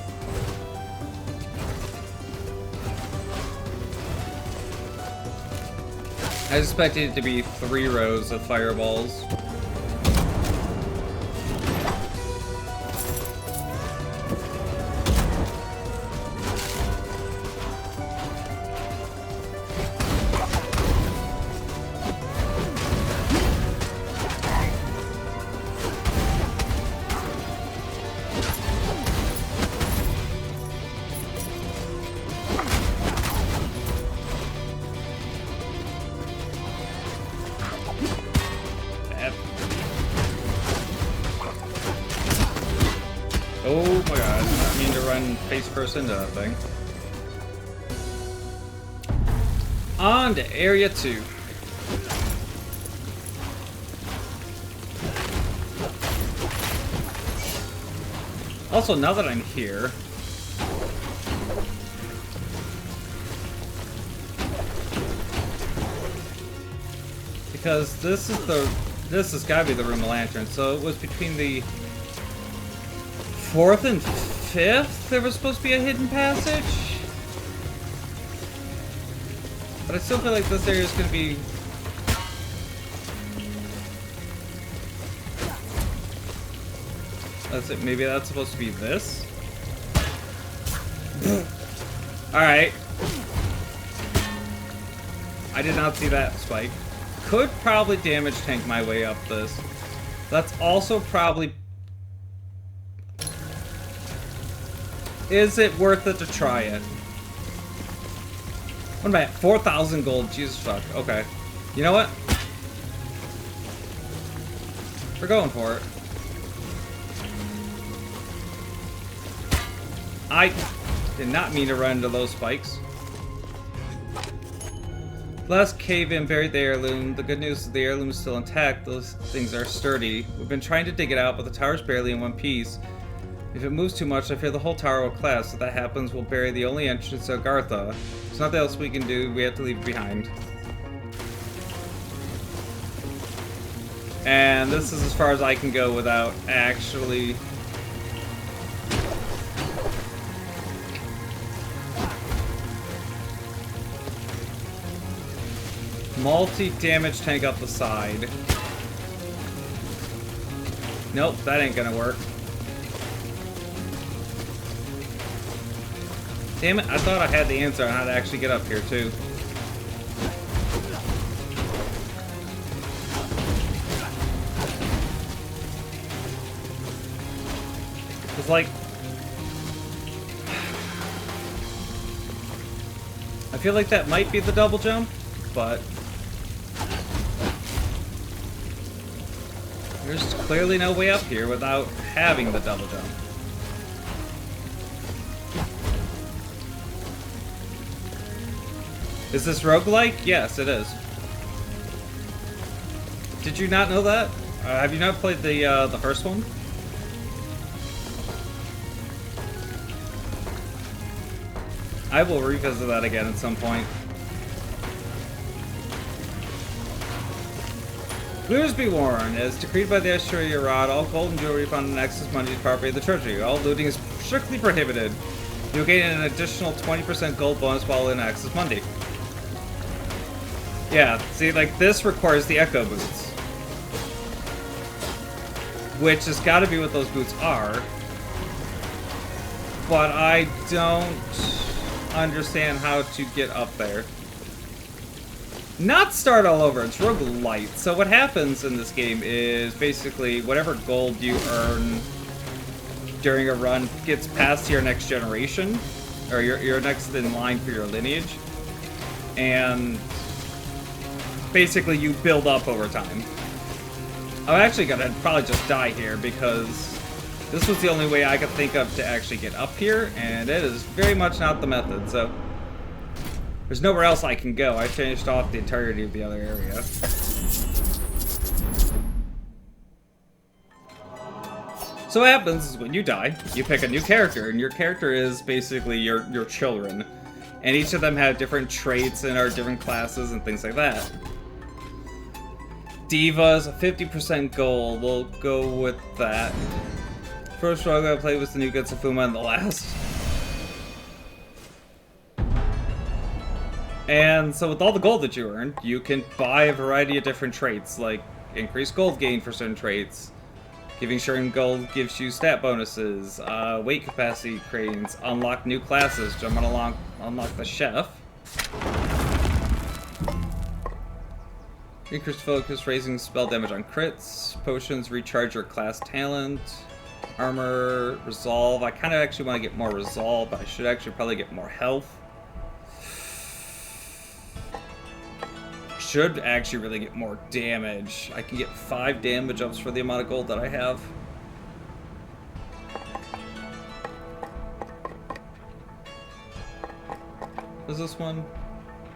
I expected it to be 3 rows of fireballs. Oh my god, I did not mean to run face first into that thing. On to area 2. Also, now that I'm here, because this has gotta be the room of lanterns, so it was between the 4th and 5th there was supposed to be a hidden passage. But I still feel like this area is going to be... That's it. Maybe that's supposed to be this? Alright. I did not see that spike. Could probably damage tank my way up this. That's also probably... Is it worth it to try it? What am I at? 4,000 gold. Jesus fuck. Okay. You know what? We're going for it. I did not mean to run into those spikes. Last cave-in buried the heirloom. The good news is the heirloom is still intact. Those things are sturdy. We've been trying to dig it out, but the tower's barely in one piece. If it moves too much, I fear the whole tower will collapse. If that happens, we'll bury the only entrance to Agartha. There's nothing else we can do. We have to leave it behind. And this is as far as I can go without actually... multi-damage tank up the side. Nope, that ain't gonna work. Damn it, I thought I had the answer on how to actually get up here, too. It's like... I feel like that might be the double jump, but... There's clearly no way up here without having the double jump. Is this roguelike? Yes, it is. Did you not know that? Have you not played the first one? I will revisit that again at some point. Looters be warned, as decreed by the Ashura Rod, all gold and jewelry found in Axis money is property of the treasury. All looting is strictly prohibited. You'll gain an additional 20% gold bonus while in Axis Monday. Yeah, see, like, this requires the Echo Boots. Which has got to be what those boots are. But I don't understand how to get up there. Not start all over, it's roguelite. So what happens in this game is basically whatever gold you earn during a run gets passed to your next generation. Or your next in line for your lineage. And... basically, you build up over time. I'm actually gonna probably just die here because this was the only way I could think of to actually get up here, and it is very much not the method, so there's nowhere else I can go. I finished off the entirety of the other area. So what happens is when you die, you pick a new character, and your character is basically your children. And each of them have different traits and are different classes and things like that. Diva's a 50% gold. We'll go with that. First rogue I played was the new Getsufuma, and the last. And so with all the gold that you earn, you can buy a variety of different traits, like increased gold gain for certain traits. Giving certain gold gives you stat bonuses, weight capacity cranes, unlock new classes, jumping along, unlock the chef. Increased focus, raising spell damage on crits. Potions, recharge your class talent. Armor, resolve. I kind of actually want to get more resolve, but I should actually probably get more health. Should actually really get more damage. I can get 5 damage ups for the amount of gold that I have. What is this one?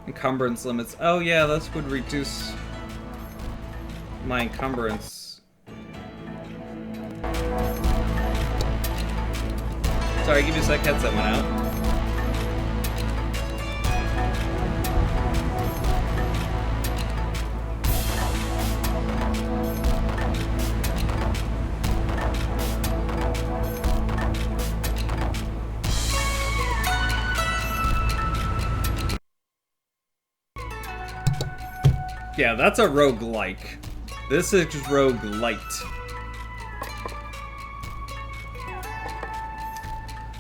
Encumbrance limits. Oh yeah, this would reduce my encumbrance. Sorry, give me a sec, headset went out. Yeah, that's a roguelike. This is roguelite.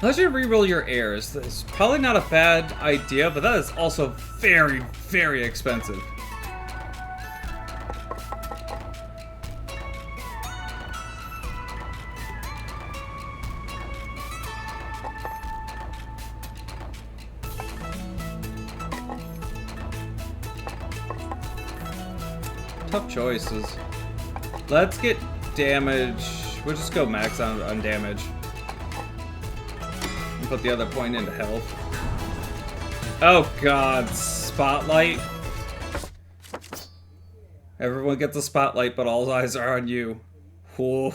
Unless you reroll your heirs, that's probably not a bad idea, but that is also very, very expensive. Tough choices. Let's get damage. We'll just go max on damage. And put the other point into health. Oh god, spotlight. Everyone gets a spotlight, but all eyes are on you. Whoa.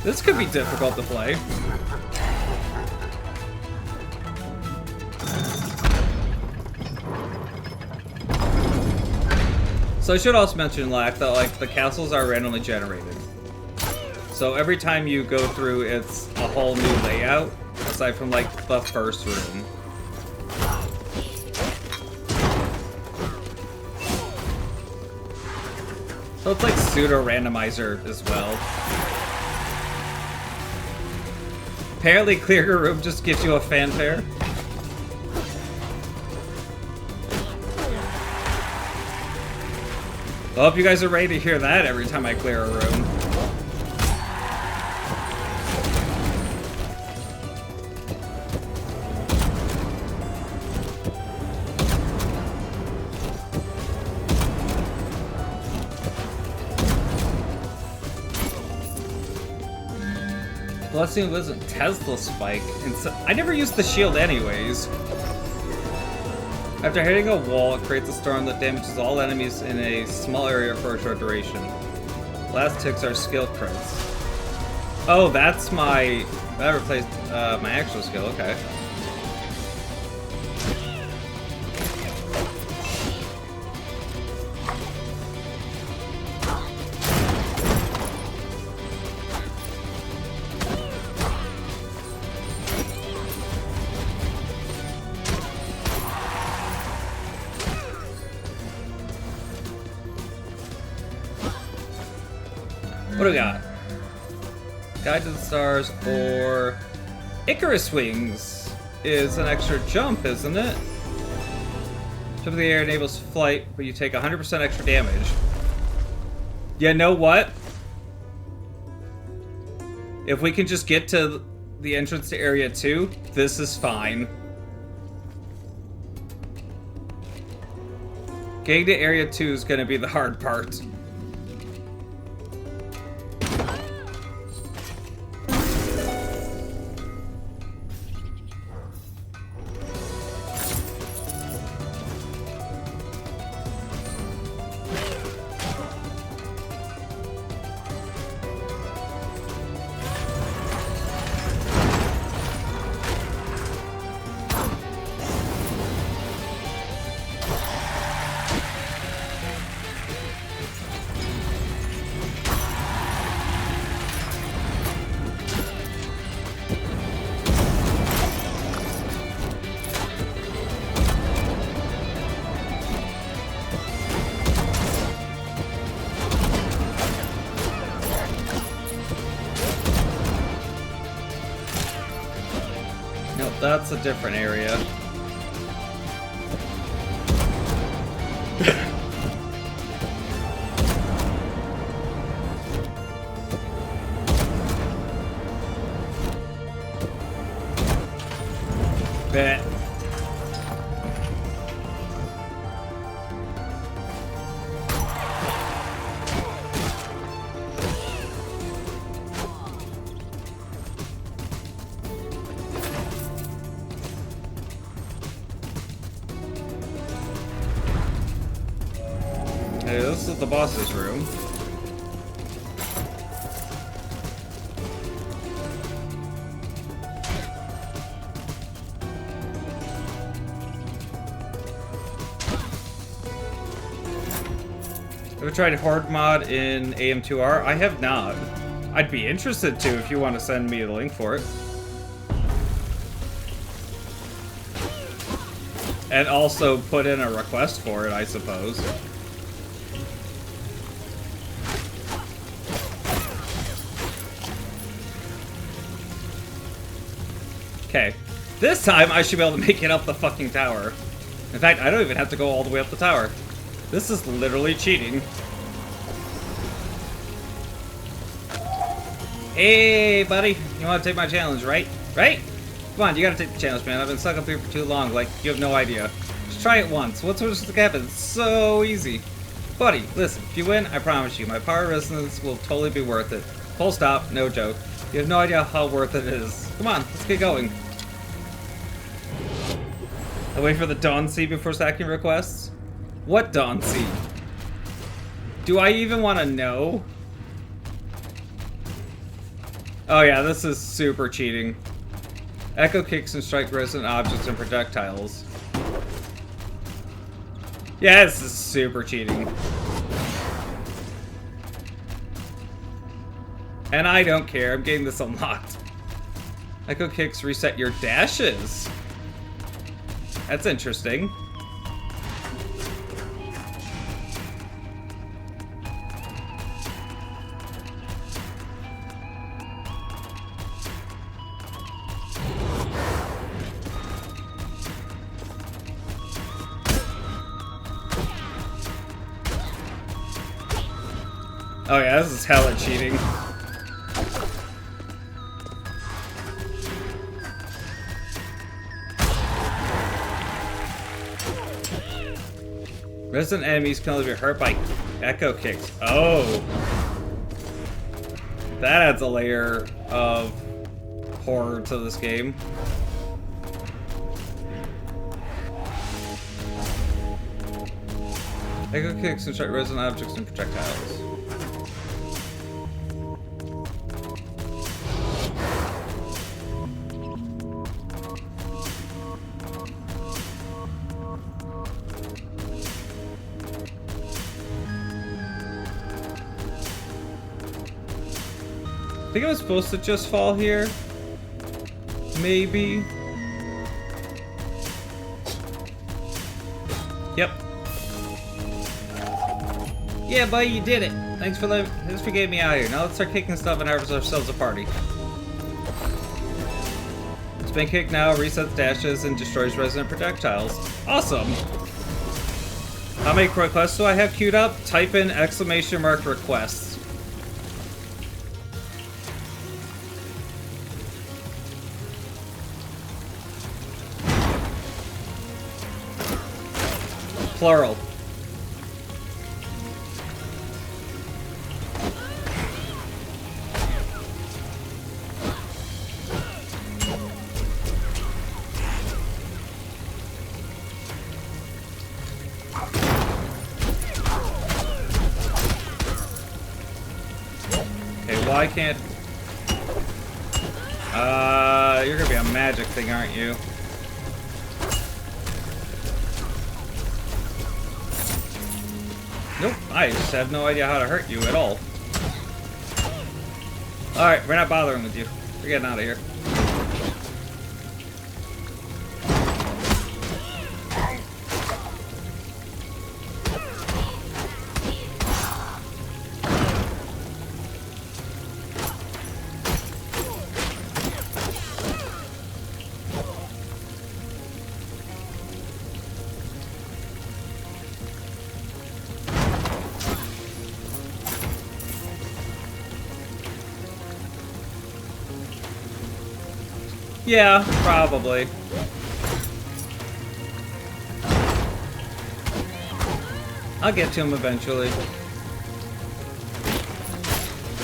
This could be difficult to play. So I should also mention, Lack, that like the castles are randomly generated. So every time you go through, it's a whole new layout, aside from like the first room. So it's like pseudo randomizer as well. Apparently, clearing a room just gives you a fanfare. I hope you guys are ready to hear that every time I clear a room. Blessing wasn't Tesla Spike, and so I never used the shield anyways. After hitting a wall, it creates a storm that damages all enemies in a small area for a short duration. Last ticks are skill crits. Oh, that's my... that replaced my actual skill, okay. What do we got? Guide to the Stars or Icarus Wings is an extra jump, isn't it? Jump in the air enables flight, but you take 100% extra damage. You know what? If we can just get to the entrance to Area 2, this is fine. Getting to Area 2 is gonna be the hard part. Nope, that's a different area. Bet. Hey, this is the boss's room. Have you tried Horde mod in AM2R? I have not. I'd be interested to if you want to send me the link for it. And also put in a request for it, I suppose. Okay. This time I should be able to make it up the fucking tower. In fact, I don't even have to go all the way up the tower. This is literally cheating. Hey, buddy. You want to take my challenge, right? Right? Come on, you gotta take the challenge, man. I've been stuck up here for too long. Like, you have no idea. Just try it once. What's supposed to happen? It's so easy. Buddy, listen. If you win, I promise you, my power resonance will totally be worth it. Full stop. No joke. You have no idea how worth it is. Come on, let's get going. I wait for the Dawn Seed before stacking requests? What Dawn Seed? Do I even want to know? Oh yeah, this is super cheating. Echo kicks and strike resonant objects and projectiles. Yeah, this is super cheating. And I don't care, I'm getting this unlocked. Echo kicks reset your dashes. That's interesting. Oh yeah, this is hella cheating. Resident enemies can only be hurt by echo kicks. Oh. That adds a layer of horror to this game. Echo kicks and strike resident objects and projectiles. I think I was supposed to just fall here. Maybe. Yep. Yeah, buddy, you did it. Thanks for getting me out of here. Now let's start kicking stuff and have ourselves a party. It's been kicked now, resets dashes, and destroys resident projectiles. Awesome. How many requests do I have queued up? Type in !! requests. Plural. I can't. You're gonna be a magic thing, aren't you? Nope, I just have no idea how to hurt you at all. Alright, we're not bothering with you. We're getting out of here. Yeah, probably. I'll get to him eventually.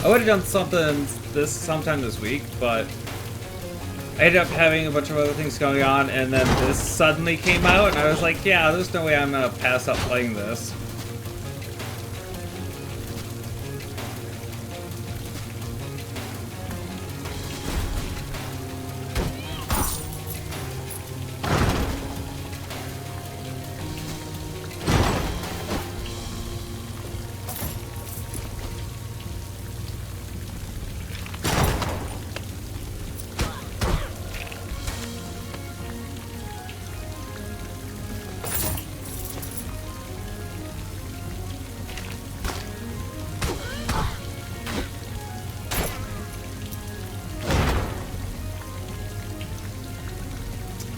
I would have done something sometime this week, but I ended up having a bunch of other things going on, and then this suddenly came out, and I was like, yeah, there's no way I'm gonna pass up playing this.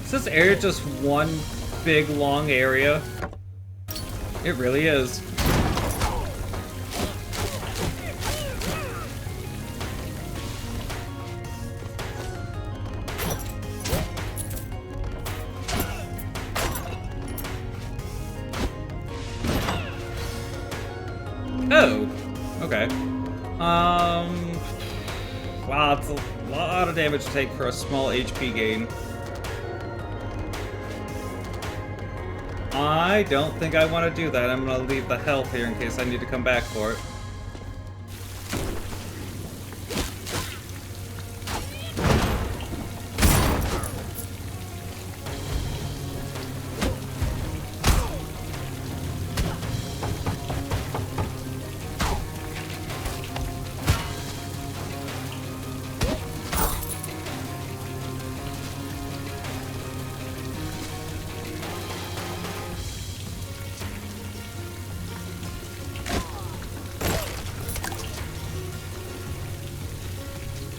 Is this area just one big long area? It really is. Oh, okay. Wow, it's a lot of damage to take for a small HP gain. I don't think I want to do that. I'm going to leave the health here in case I need to come back for it.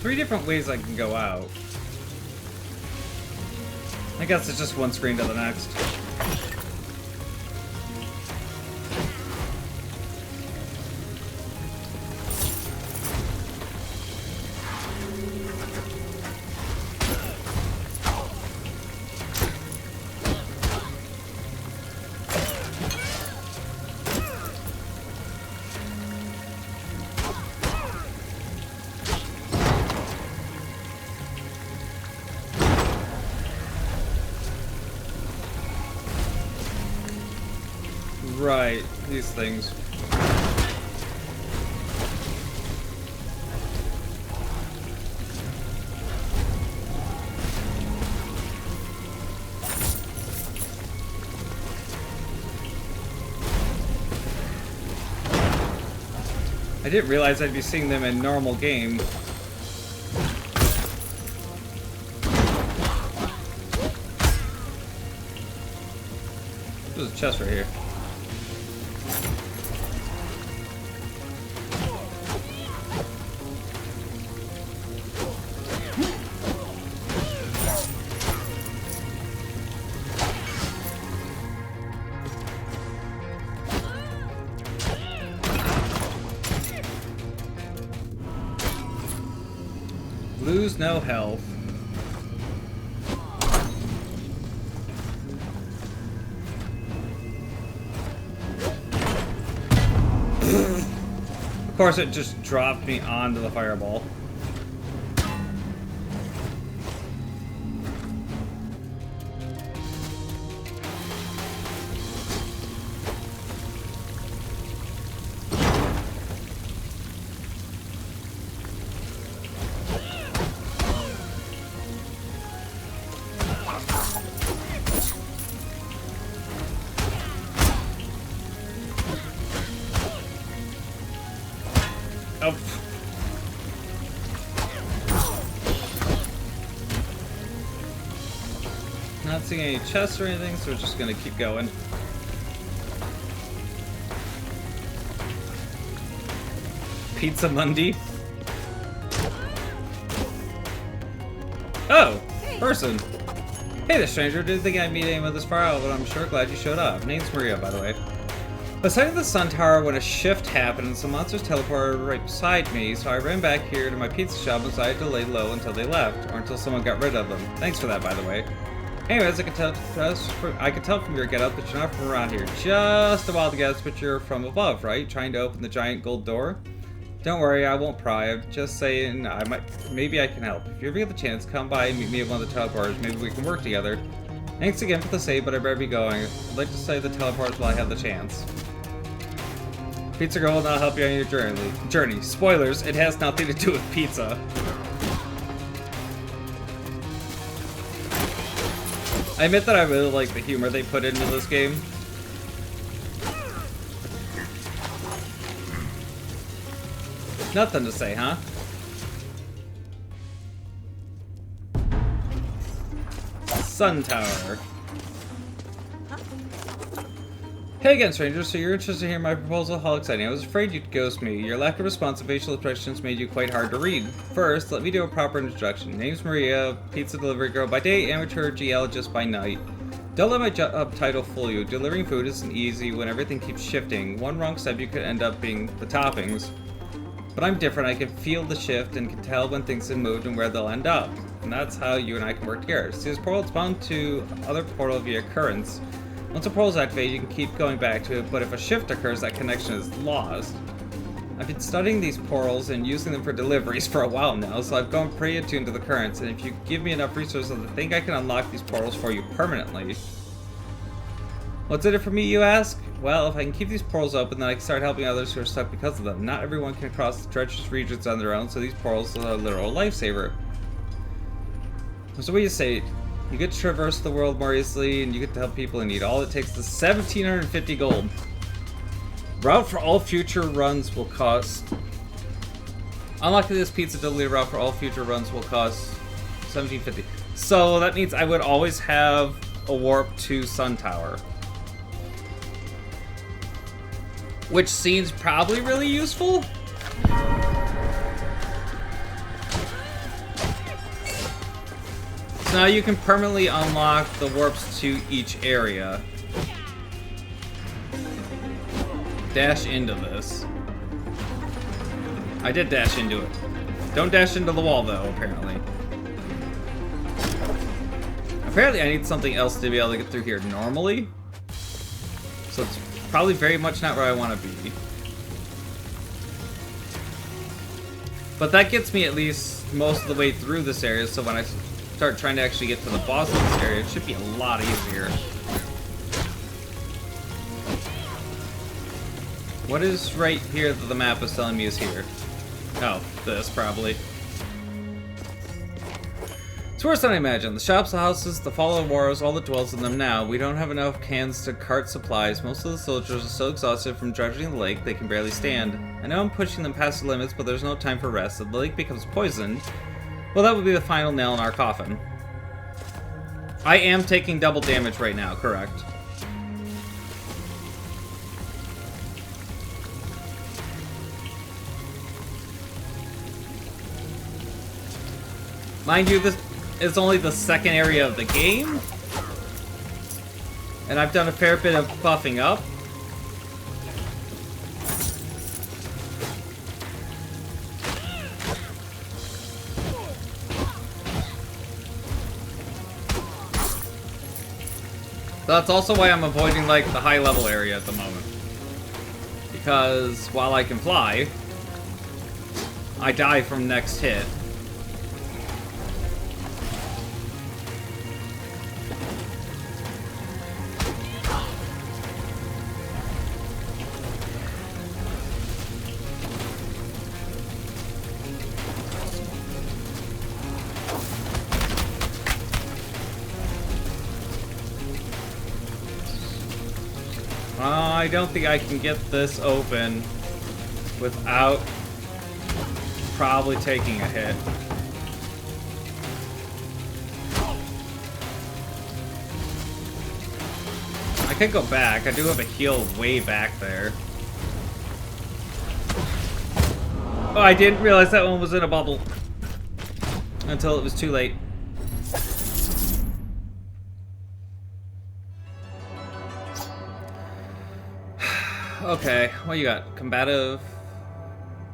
Three different ways I can go out. I guess it's just one screen to the next. Right, these things. I didn't realize I'd be seeing them in normal game. There's a chest right here. Lose no health. Of course, it just dropped me onto the fireball. Not seeing any chests or anything, so we're just gonna keep going. Pizza Mundi. Oh, person. Hey there, stranger. Didn't think I'd meet anyone this far out, but I'm sure glad you showed up. Name's Maria, by the way. I was heading to the Sun Tower when a shift happened and some monsters teleported right beside me, so I ran back here to my pizza shop and decided to lay low until they left, or until someone got rid of them. Thanks for that, by the way. Anyways, I could tell from your getup that you're not from around here. Just a wild guess, but you're from above, right? Trying to open the giant gold door? Don't worry, I won't pry. I'm just saying maybe I can help. If you ever get the chance, come by and meet me at one of the teleporters. Maybe we can work together. Thanks again for the save, but I better be going. I'd like to say the teleporters while I have the chance. Pizza Girl will not help you on your journey. Spoilers, it has nothing to do with pizza. I admit that I really like the humor they put into this game. Nothing to say, huh? Sun Tower. Hey again, stranger. So you're interested in hearing my proposal? How exciting. I was afraid you'd ghost me. Your lack of response and facial expressions made you quite hard to read. First, let me do a proper introduction. Name's Maria, pizza delivery girl by day, amateur geologist by night. Don't let my job title fool you. Delivering food isn't easy when everything keeps shifting. One wrong step, you could end up being the toppings. But I'm different. I can feel the shift and can tell when things have moved and where they'll end up. And that's how you and I can work together. See, this portal is bound to other portal via currents. Once a portal is activated, you can keep going back to it, but if a shift occurs, that connection is lost. I've been studying these portals and using them for deliveries for a while now, so I've gone pretty attuned to the currents, and if you give me enough resources, I think I can unlock these portals for you permanently. What's in it for me, you ask? Well, if I can keep these portals open, then I can start helping others who are stuck because of them. Not everyone can cross the treacherous regions on their own, so these portals are a literal lifesaver. So what do you say? You get to traverse the world more easily, and you get to help people in need. All it takes is 1,750 gold. Route for all future runs will cost... Unlocking this pizza delivery route for all future runs will cost 1,750. So that means I would always have a warp to Sun Tower. Which seems probably really useful. So now you can permanently unlock the warps to each area. Dash into this. I did dash into it. Don't dash into the wall though, apparently. Apparently I need something else to be able to get through here normally. So it's probably very much not where I want to be. But that gets me at least most of the way through this area, so when I start trying to actually get to the boss of this area, it should be a lot easier. What is right here that the map is telling me is here? Oh, this probably. It's worse than I imagined. The shops, the houses, the fallen wars, all that dwells in them now. We don't have enough cans to cart supplies. Most of the soldiers are so exhausted from dredging the lake they can barely stand. I know I'm pushing them past the limits, but there's no time for rest. If the lake becomes poisoned, well, that would be the final nail in our coffin. I am taking double damage right now, correct? Mind you, this is only the second area of the game. And I've done a fair bit of buffing up. That's also why I'm avoiding, like, the high-level area at the moment. Because while I can fly, I die from next hit. I don't think I can get this open without probably taking a hit. could go back. I do have a heal way back there. Oh, I didn't realize that one was in a bubble. Until it was too late. Okay, what you got? Combative.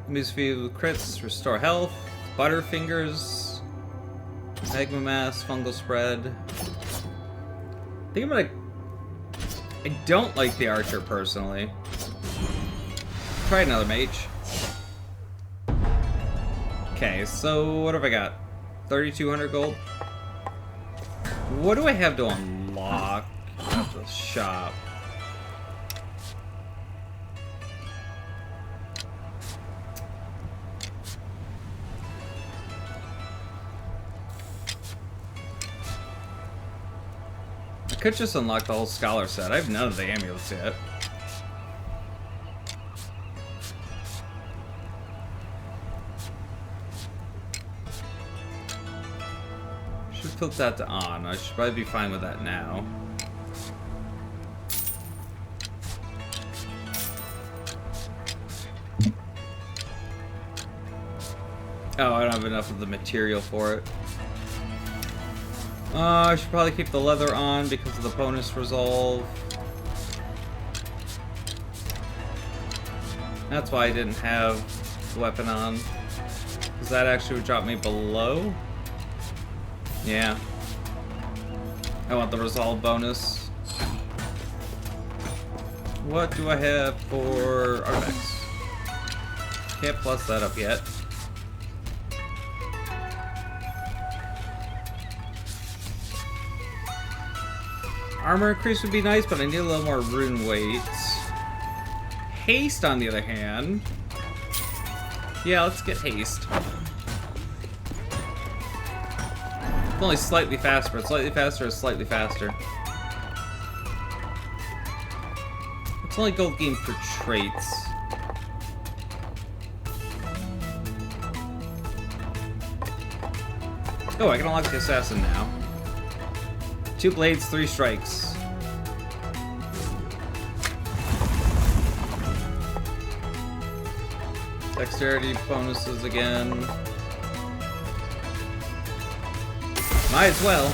Moves with crits, restore health, Butterfingers, Magma Mass, Fungal Spread. I think I'm gonna... I don't like the Archer, personally. Try another Mage. Okay, so what have I got? 3,200 gold? What do I have to unlock at the shop? I could just unlock the whole Scholar set. I have none of the amulets yet. Should put that to on. I should probably be fine with that now. Oh, I don't have enough of the material for it. I should probably keep the leather on because of the bonus resolve. That's why I didn't have the weapon on. Because that actually would drop me below. Yeah. I want the resolve bonus. What do I have for artifacts? Can't plus that up yet. Armor increase would be nice, but I need a little more rune weight. Haste, on the other hand. Yeah, let's get haste. It's only slightly faster, but slightly faster is slightly faster. It's only gold gain for traits. Oh, I can unlock the assassin now. 2 blades, 3 strikes. Dexterity bonuses again. Might as well.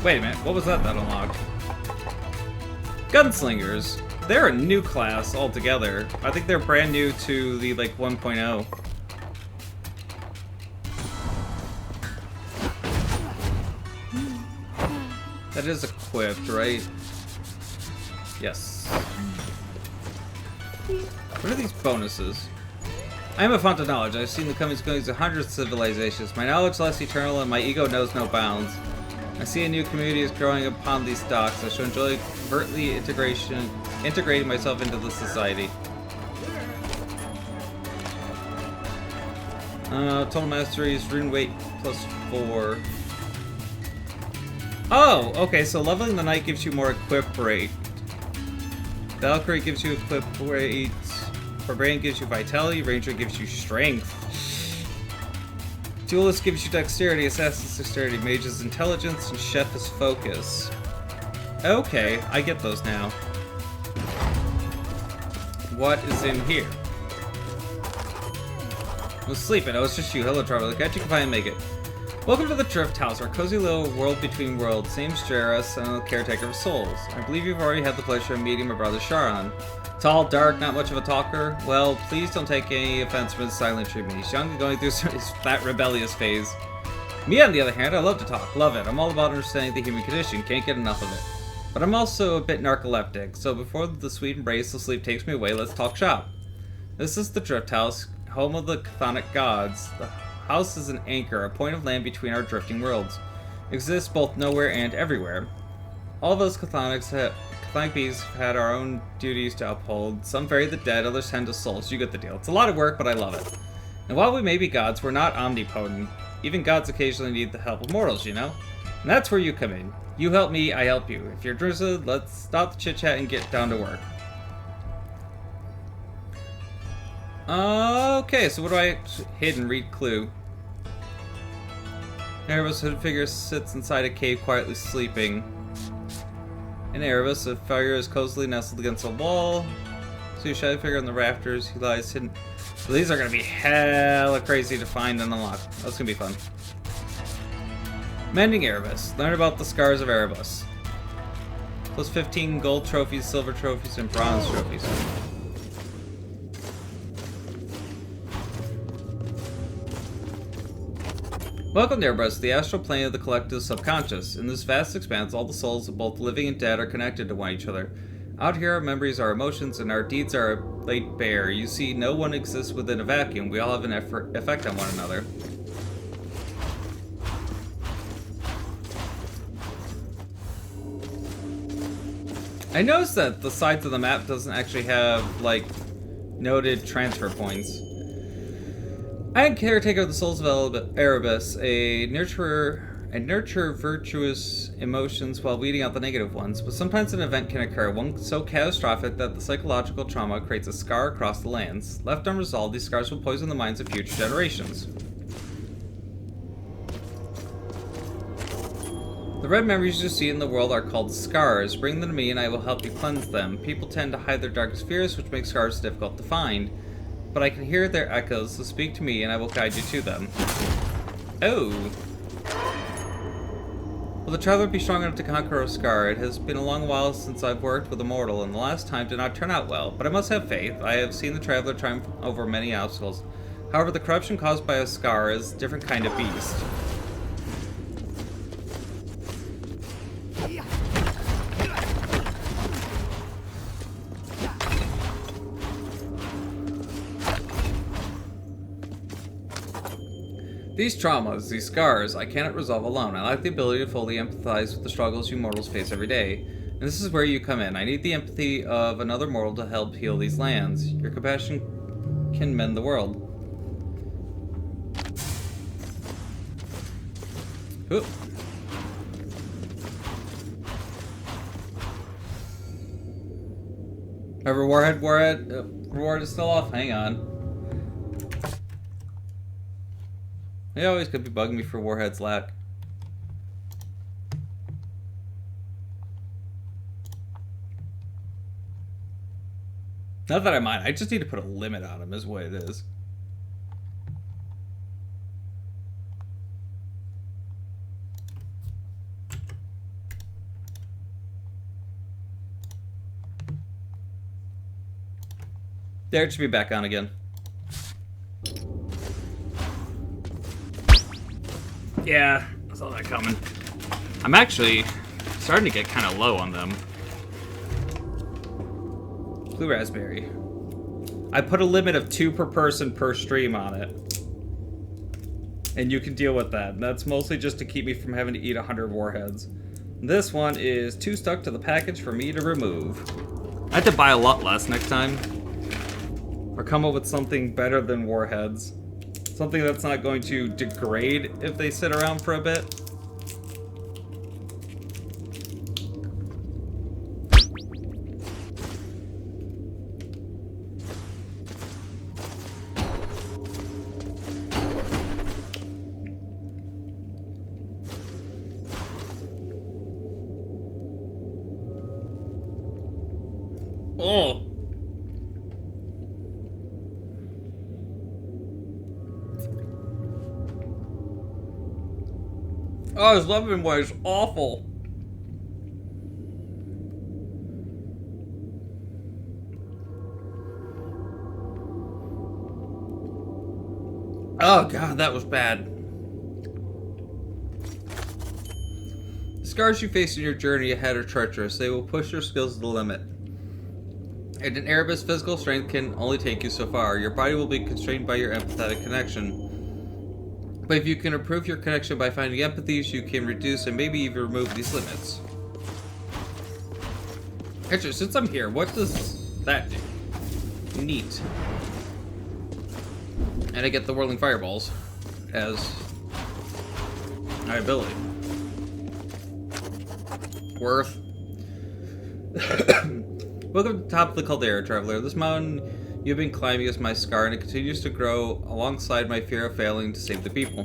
Wait a minute, what was that unlocked? Gunslingers. They're a new class altogether. I think they're brand new to the, like, 1.0. That is equipped, right? Yes. What are these bonuses? I am a font of knowledge. I've seen the comings and goings of hundreds of civilizations. My knowledge lasts eternal and my ego knows no bounds. I see a new community is growing upon these docks. I shall enjoy covertly integrating myself into the society. Total mastery is rune weight plus 4. Oh, okay, so leveling the knight gives you more equip rate. Valkyrie gives you equip rate. Barbarian gives you vitality. Ranger gives you strength. Duelist gives you dexterity. Assassin's dexterity. Mage is intelligence. And chef is focus. Okay, I get those now. What is in here? I was sleeping. Oh, it's just you. Hello, traveler. Catch you can find and make it. Welcome to the Drift House, our cozy little world between worlds. Name's Jairus, and I'm the caretaker of souls. I believe you've already had the pleasure of meeting my brother Sharon. Tall, dark, not much of a talker. Well, please don't take any offense from his silent treatment. He's young and going through that rebellious phase. Me, on the other hand, I love to talk. Love it. I'm all about understanding the human condition. Can't get enough of it. But I'm also a bit narcoleptic, so before the sweet embrace of sleep takes me away, let's talk shop. This is the Drift House, home of the chthonic gods. The house is an anchor, a point of land between our drifting worlds. It exists both nowhere and everywhere. All of us chthonic beings have had our own duties to uphold. Some bury the dead, others tend to souls. You get the deal. It's a lot of work, but I love it. And while we may be gods, we're not omnipotent. Even gods occasionally need the help of mortals, you know? And that's where you come in. You help me, I help you. If you're interested, let's stop the chit-chat and get down to work. Okay, so what do I hit and read clue? Erebus' hooded figure sits inside a cave quietly sleeping. In Erebus, a figure is cozily nestled against a wall. See a shadow figure on the rafters. He lies hidden. So these are going to be hella crazy to find and unlock. That's going to be fun. Mending Erebus. Learn about the scars of Erebus. Plus 15 gold trophies, silver trophies, and bronze trophies. Welcome to Erebus, the astral plane of the collective subconscious. In this vast expanse, all the souls of both living and dead are connected to one another. Out here, our memories, our emotions, and our deeds are laid bare. You see, no one exists within a vacuum. We all have an effect on one another. I noticed that the sides of the map doesn't actually have, like, noted transfer points. I am caretaker of the souls of Erebus, a nurture virtuous emotions while weeding out the negative ones, but sometimes an event can occur, one so catastrophic that the psychological trauma creates a scar across the lands. Left unresolved, these scars will poison the minds of future generations. The red memories you see in the world are called scars. Bring them to me and I will help you cleanse them. People tend to hide their darkest fears, which makes scars difficult to find. But I can hear their echoes, so speak to me and I will guide you to them. Oh. Will the traveler be strong enough to conquer a scar? It has been a long while since I've worked with a mortal, and the last time did not turn out well. But I must have faith. I have seen the traveler triumph over many obstacles. However, the corruption caused by a scar is a different kind of beast. These traumas, these scars, I cannot resolve alone. I lack the ability to fully empathize with the struggles you mortals face every day. And this is where you come in. I need the empathy of another mortal to help heal these lands. Your compassion can mend the world. Oop. Remember Warhead? Reward is still off. Hang on. They always could be bugging me for Warhead's lack. Not that I mind, I just need to put a limit on him is what it is. There, it should be back on again. Yeah, I saw that coming. I'm actually starting to get kind of low on them. Blue raspberry. I put a limit of 2 per person per stream on it. And you can deal with that. That's mostly just to keep me from having to eat 100 warheads. This one is too stuck to the package for me to remove. I have to buy a lot less next time. Or come up with something better than warheads. Something that's not going to degrade if they sit around for a bit. Oh! Oh, his lemon boy is awful. Oh god, that was bad. The scars you face in your journey ahead are treacherous. They will push your skills to the limit. And in Erebus, physical strength can only take you so far. Your body will be constrained by your empathetic connection. But if you can improve your connection by finding empathies, you can reduce and maybe even remove these limits. Actually, since I'm here, what does that do? Neat. And I get the whirling fireballs as my ability. Worth. Welcome to the top of the Caldera, Traveler. This mountain you've been climbing is my scar, and it continues to grow alongside my fear of failing to save the people.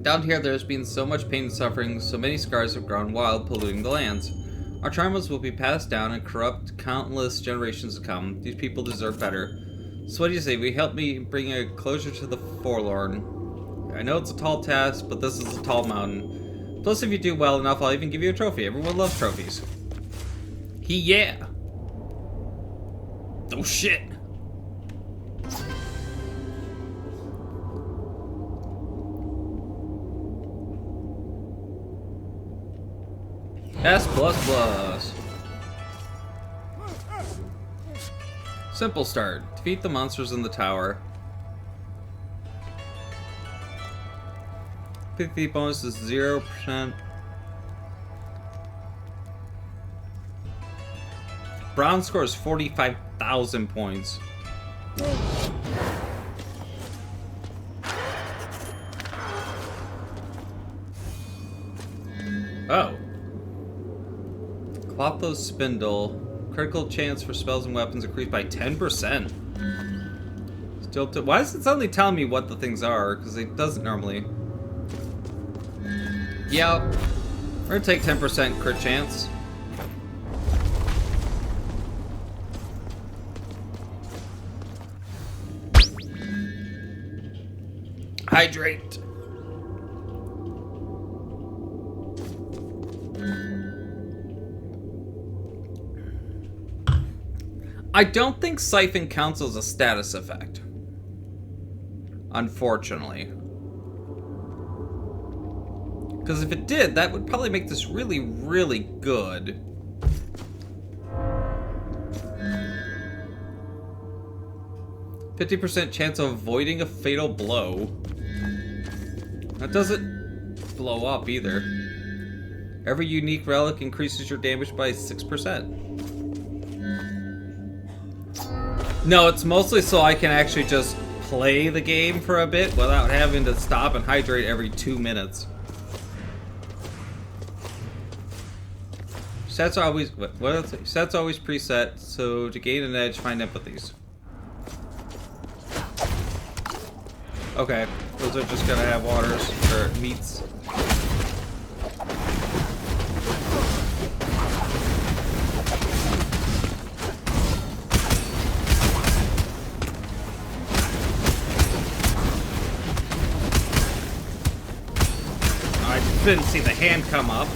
Down here there has been so much pain and suffering, so many scars have grown wild, polluting the lands. Our traumas will be passed down and corrupt countless generations to come. These people deserve better. So what do you say, we help me bring a closure to the forlorn? I know it's a tall task, but this is a tall mountain. Plus, if you do well enough, I'll even give you a trophy. Everyone loves trophies. Yeah! Oh shit! S++. Simple start. Defeat the monsters in the tower. Defeat bonus is 0%. Bronze scores 45,000 points. Oh. Clotho's Spindle. Critical chance for spells and weapons increased by 10%. Still, why is it suddenly telling me what the things are? Because it doesn't normally. Yeah, we're gonna take 10% crit chance. Hydrate. I don't think Siphon counts as a status effect. Unfortunately. Because if it did, that would probably make this really, really good. %50 chance of avoiding a fatal blow. That doesn't blow up either. Every unique relic increases your damage by 6%. No, it's mostly so I can actually just play the game for a bit without having to stop and hydrate every 2 minutes. Stats are always stats always preset, so to gain an edge, find empathies. Okay, those are just gonna have waters or meats. I didn't see the hand come up.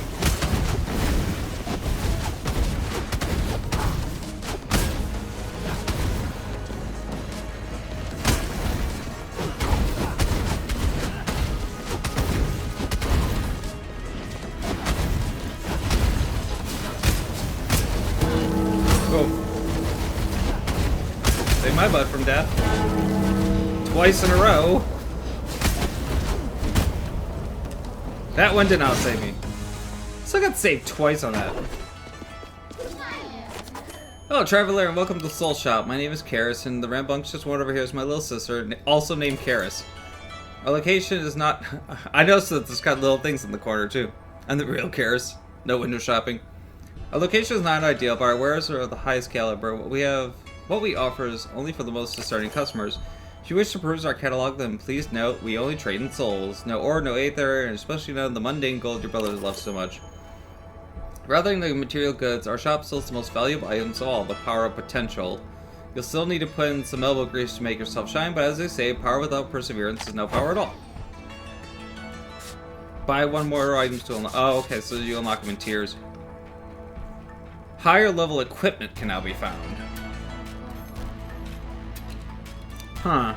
Save my butt from death. Twice in a row. That one did not save me. So I got saved twice on that. Hello, Traveler, and welcome to Soul Shop. My name is Karis, and the rambunctious one over here is my little sister, also named Karis. Our location is not... I noticed that there's got little things in the corner, too. I'm the real Karis. No window shopping. Our location is not ideal, but our wares are of the highest caliber. What we offer is only for the most discerning customers. If you wish to peruse our catalog, then please note we only trade in souls. No ore, no aether, and especially none of the mundane gold your brothers love so much. Rather than the material goods, our shop sells the most valuable items of all, the power of potential. You'll still need to put in some elbow grease to make yourself shine, but as they say, power without perseverance is no power at all. Buy one more items to unlock. Oh, okay, so you unlock them in tiers. Higher level equipment can now be found. Huh.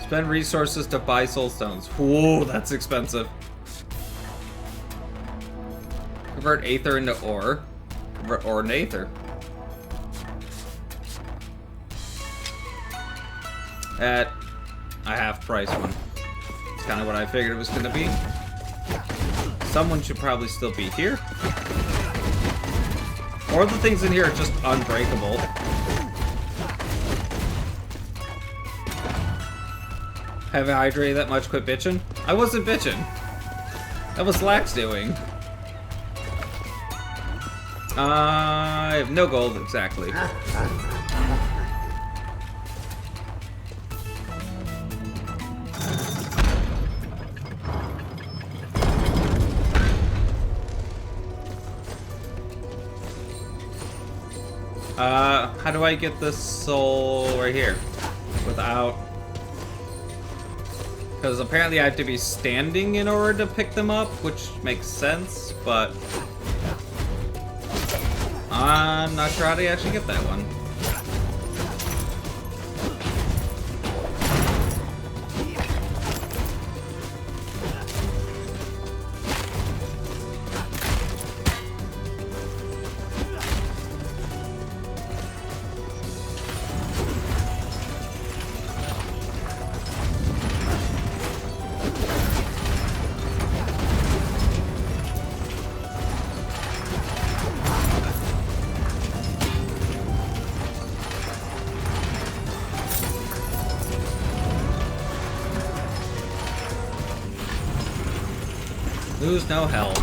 Spend resources to buy soul stones. Whoa, that's expensive. Convert aether into ore. Convert ore into aether. At a half price one. It's kind of what I figured it was going to be. Someone should probably still be here. Or the things in here are just unbreakable. Have I hydrated that much? Quit bitching? I wasn't bitching. That was Lax doing. I have no gold, exactly. How do I get this soul right here? Without... Because apparently I have to be standing in order to pick them up, which makes sense, but... I'm not sure how to actually get that one. Lose no health.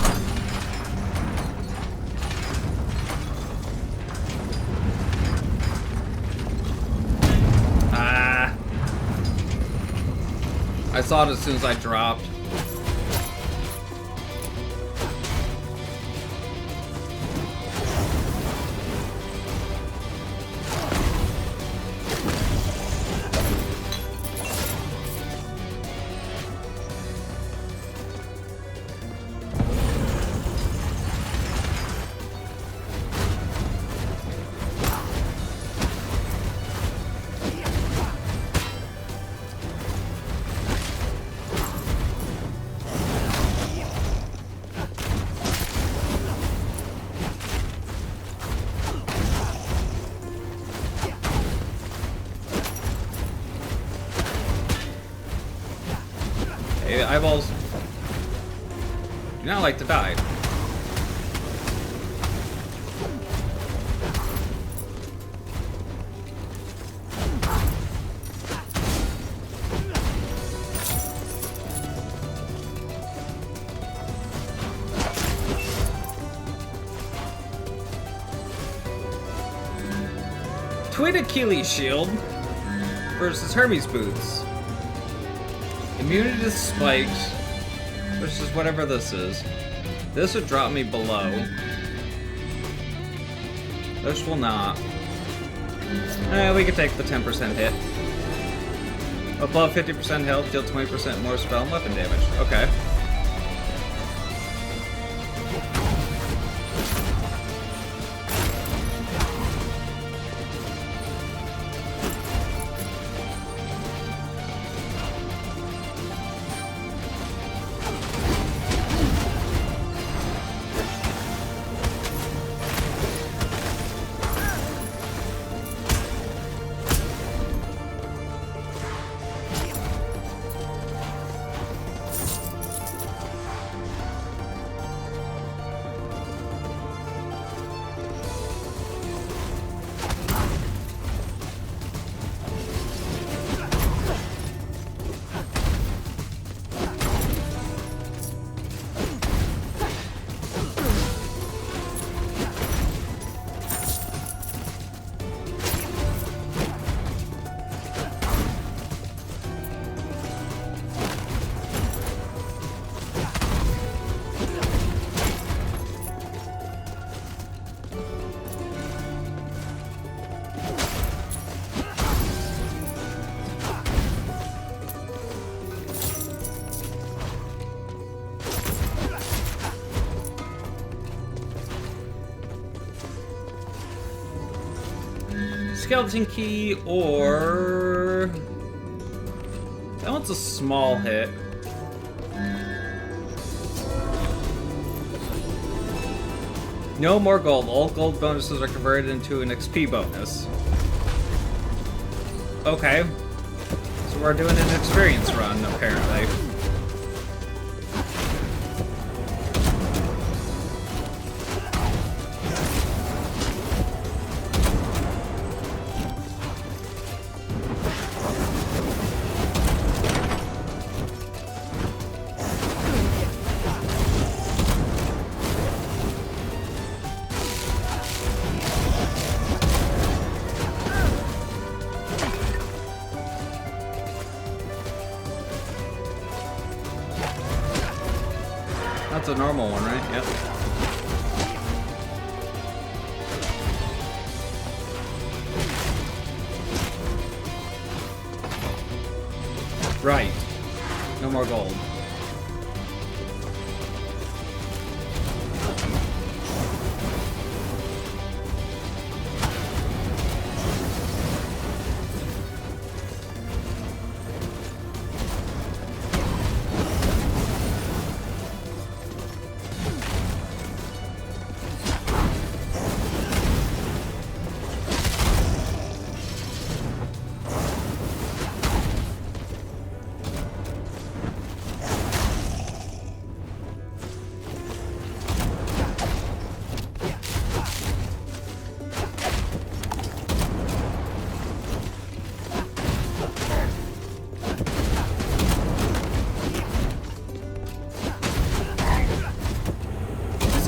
Ah. I saw it as soon as I dropped. Eyeballs do not like to die. Twin Achilles shield versus Hermes boots. Immunity to spikes versus whatever this is. This would drop me below. This will not. We could take the 10% hit. Above 50% health, deal 20% more spell and weapon damage. Okay. Skeleton key, or that one's a small hit. No more gold. All gold bonuses are converted into an XP bonus. Okay. So we're doing an experience run, apparently. That's a normal one, right? Yep. Right. No more gold.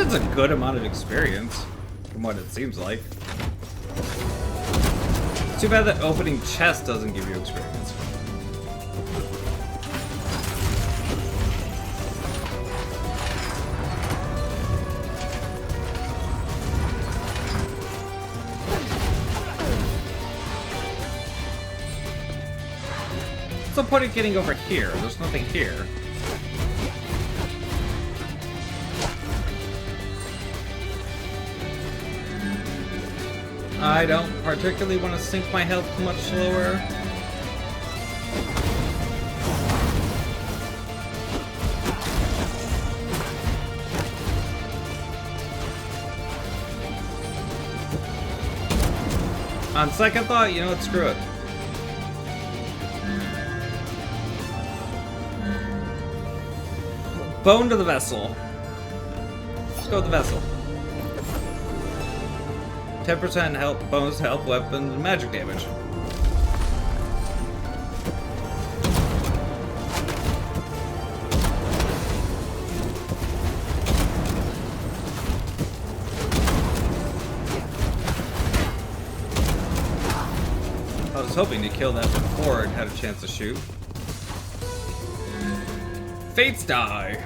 It's a good amount of experience, from what it seems like. It's too bad that opening chest doesn't give you experience. What's the point of getting over here? There's nothing here. I don't particularly want to sink my health much slower. On second thought, you know what, screw it. Bone to the vessel. Let's go with the vessel. 10% health bonus to health, weapon, and magic damage. I was hoping to kill that before it had a chance to shoot. Fates die.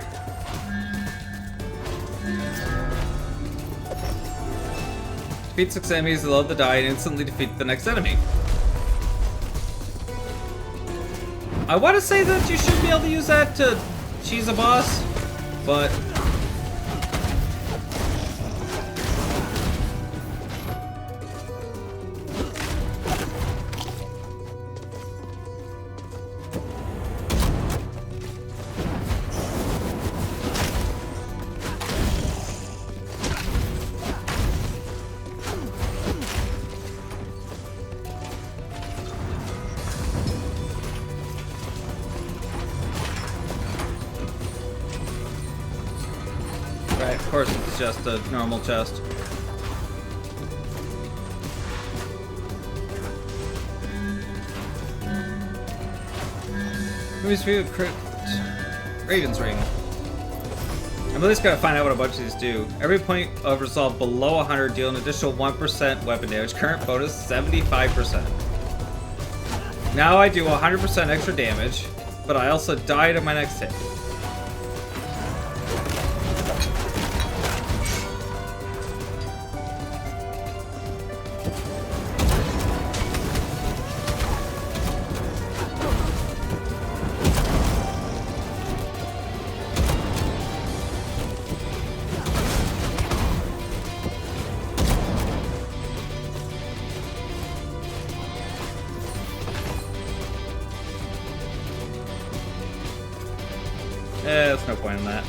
Defeat 6 enemies, load the die, and instantly defeat the next enemy. I want to say that you should be able to use that to cheese a boss, but... Right, of course it's just a normal chest. Movies view crit Raven's Ring. I'm at least gonna find out what a bunch of these do. Every point of resolve below 100 deal an additional 1% weapon damage. Current bonus 75%. Now I do 100% extra damage, but I also die to my next hit. There's no point in that.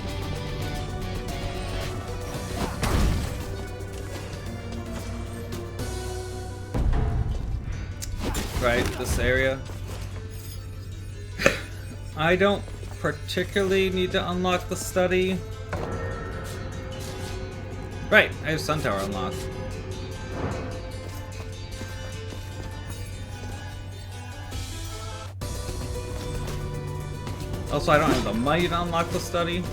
Right, this area. I don't particularly need to unlock the study. Right, I have Sun Tower unlocked. Also, I don't have the money to unlock the study.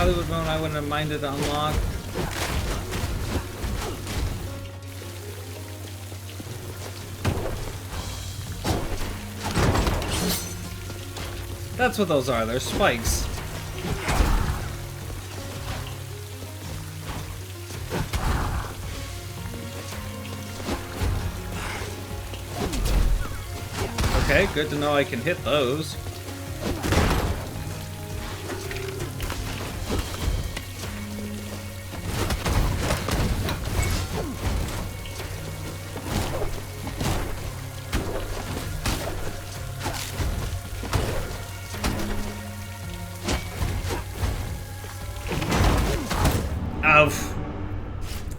probably would have known I wouldn't have minded to unlock. That's what those are, they're spikes. Okay, good to know I can hit those. Oof.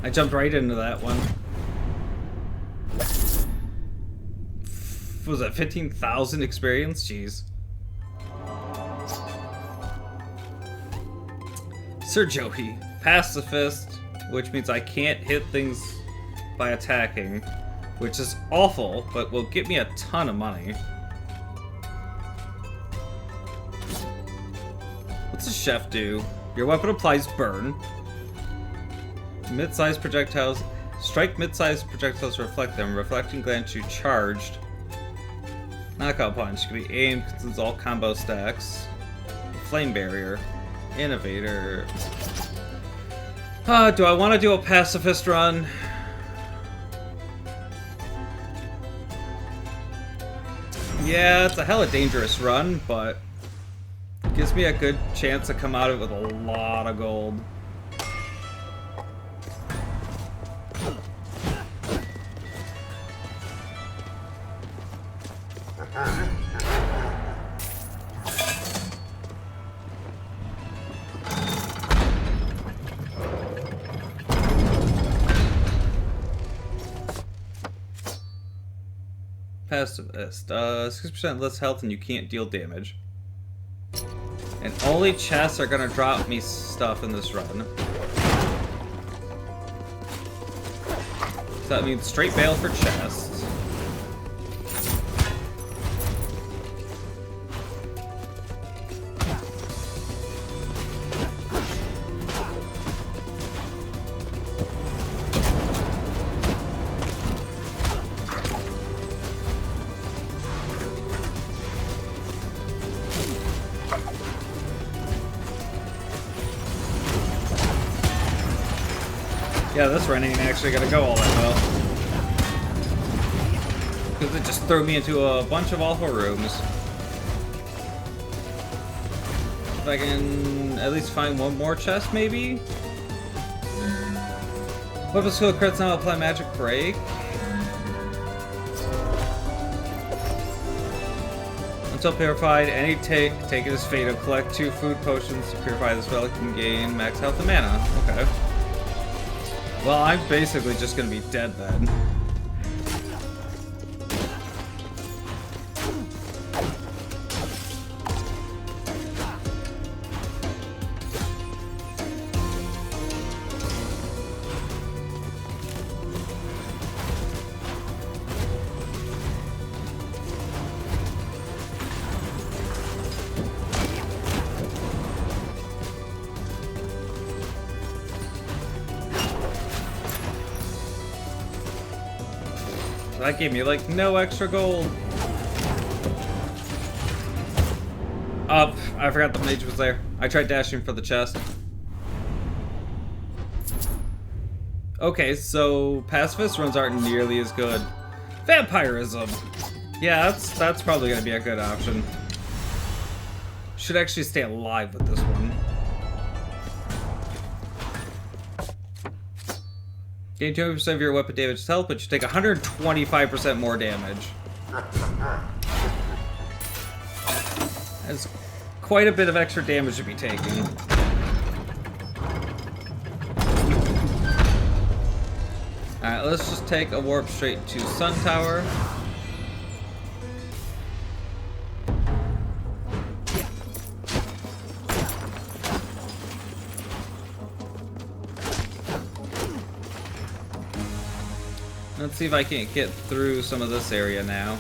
I jumped right into that one. What was that, 15,000 experience? Jeez. Sir Joey, pacifist, which means I can't hit things by attacking, which is awful, but will get me a ton of money. What's a chef do? Your weapon applies burn. Mid-sized projectiles. Strike mid-sized projectiles to reflect them. Reflecting glance you charged. Knockout punch can be aimed, consumes all combo stacks. Flame barrier. Innovator. Do I want to do a pacifist run? Yeah, it's a hella dangerous run, but gives me a good chance to come out of it with a lot of gold. Pacifist. 6% less health and you can't deal damage. And only chests are gonna drop me stuff in this run. So that means straight bail for chests. Yeah, this run ain't actually gonna go all that well. Because it just threw me into a bunch of awful rooms. If I can at least find one more chest, maybe? Weapon skill crits now apply magic break. Until purified, any take it as fatal. Collect 2 food potions to purify this relic and gain max health and mana. Okay. Well, I'm basically just gonna be dead then. That gave me, like, no extra gold. Oh, I forgot the mage was there. I tried dashing for the chest. Okay, so pacifist runs aren't nearly as good. Vampirism! Yeah, that's probably gonna be a good option. Should actually stay alive with this one. Gain 20% of your weapon damage health, but you take 125% more damage. That's quite a bit of extra damage to be taking. Alright, let's just take a warp straight to Sun Tower. Let's see if I can't get through some of this area now.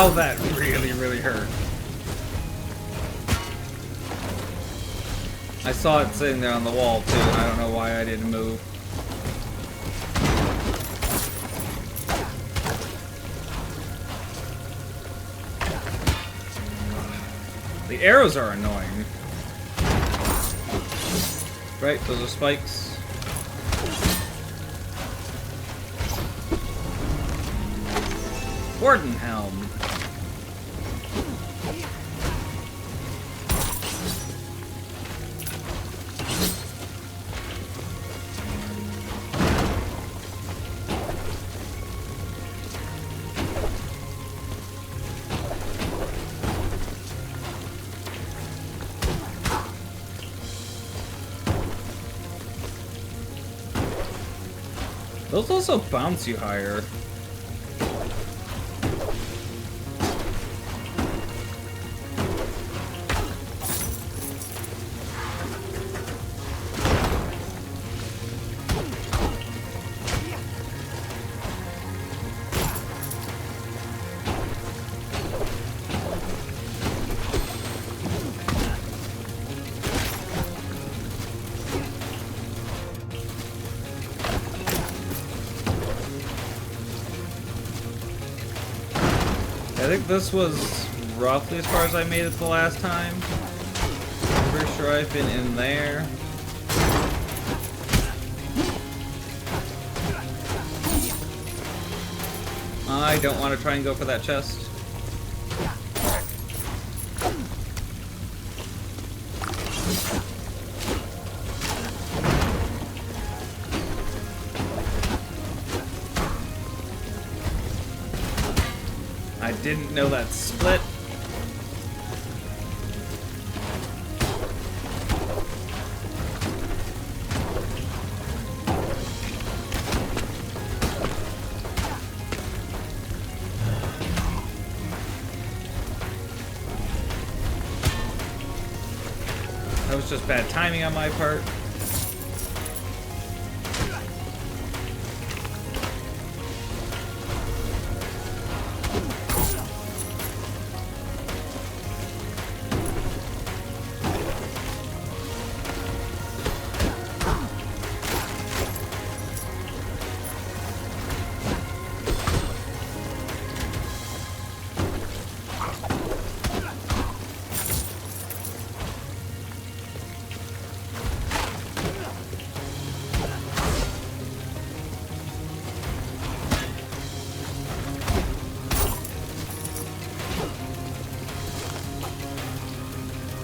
Ow, that really, really hurt. I saw it sitting there on the wall too, and I don't know why I didn't move. The arrows are annoying. Right, those are spikes. Warden Helm. Those also bounce you higher. I think this was roughly as far as I made it the last time. I'm pretty sure I've been in there. I don't want to try and go for that chest. I didn't know that split. That was just bad timing on my part.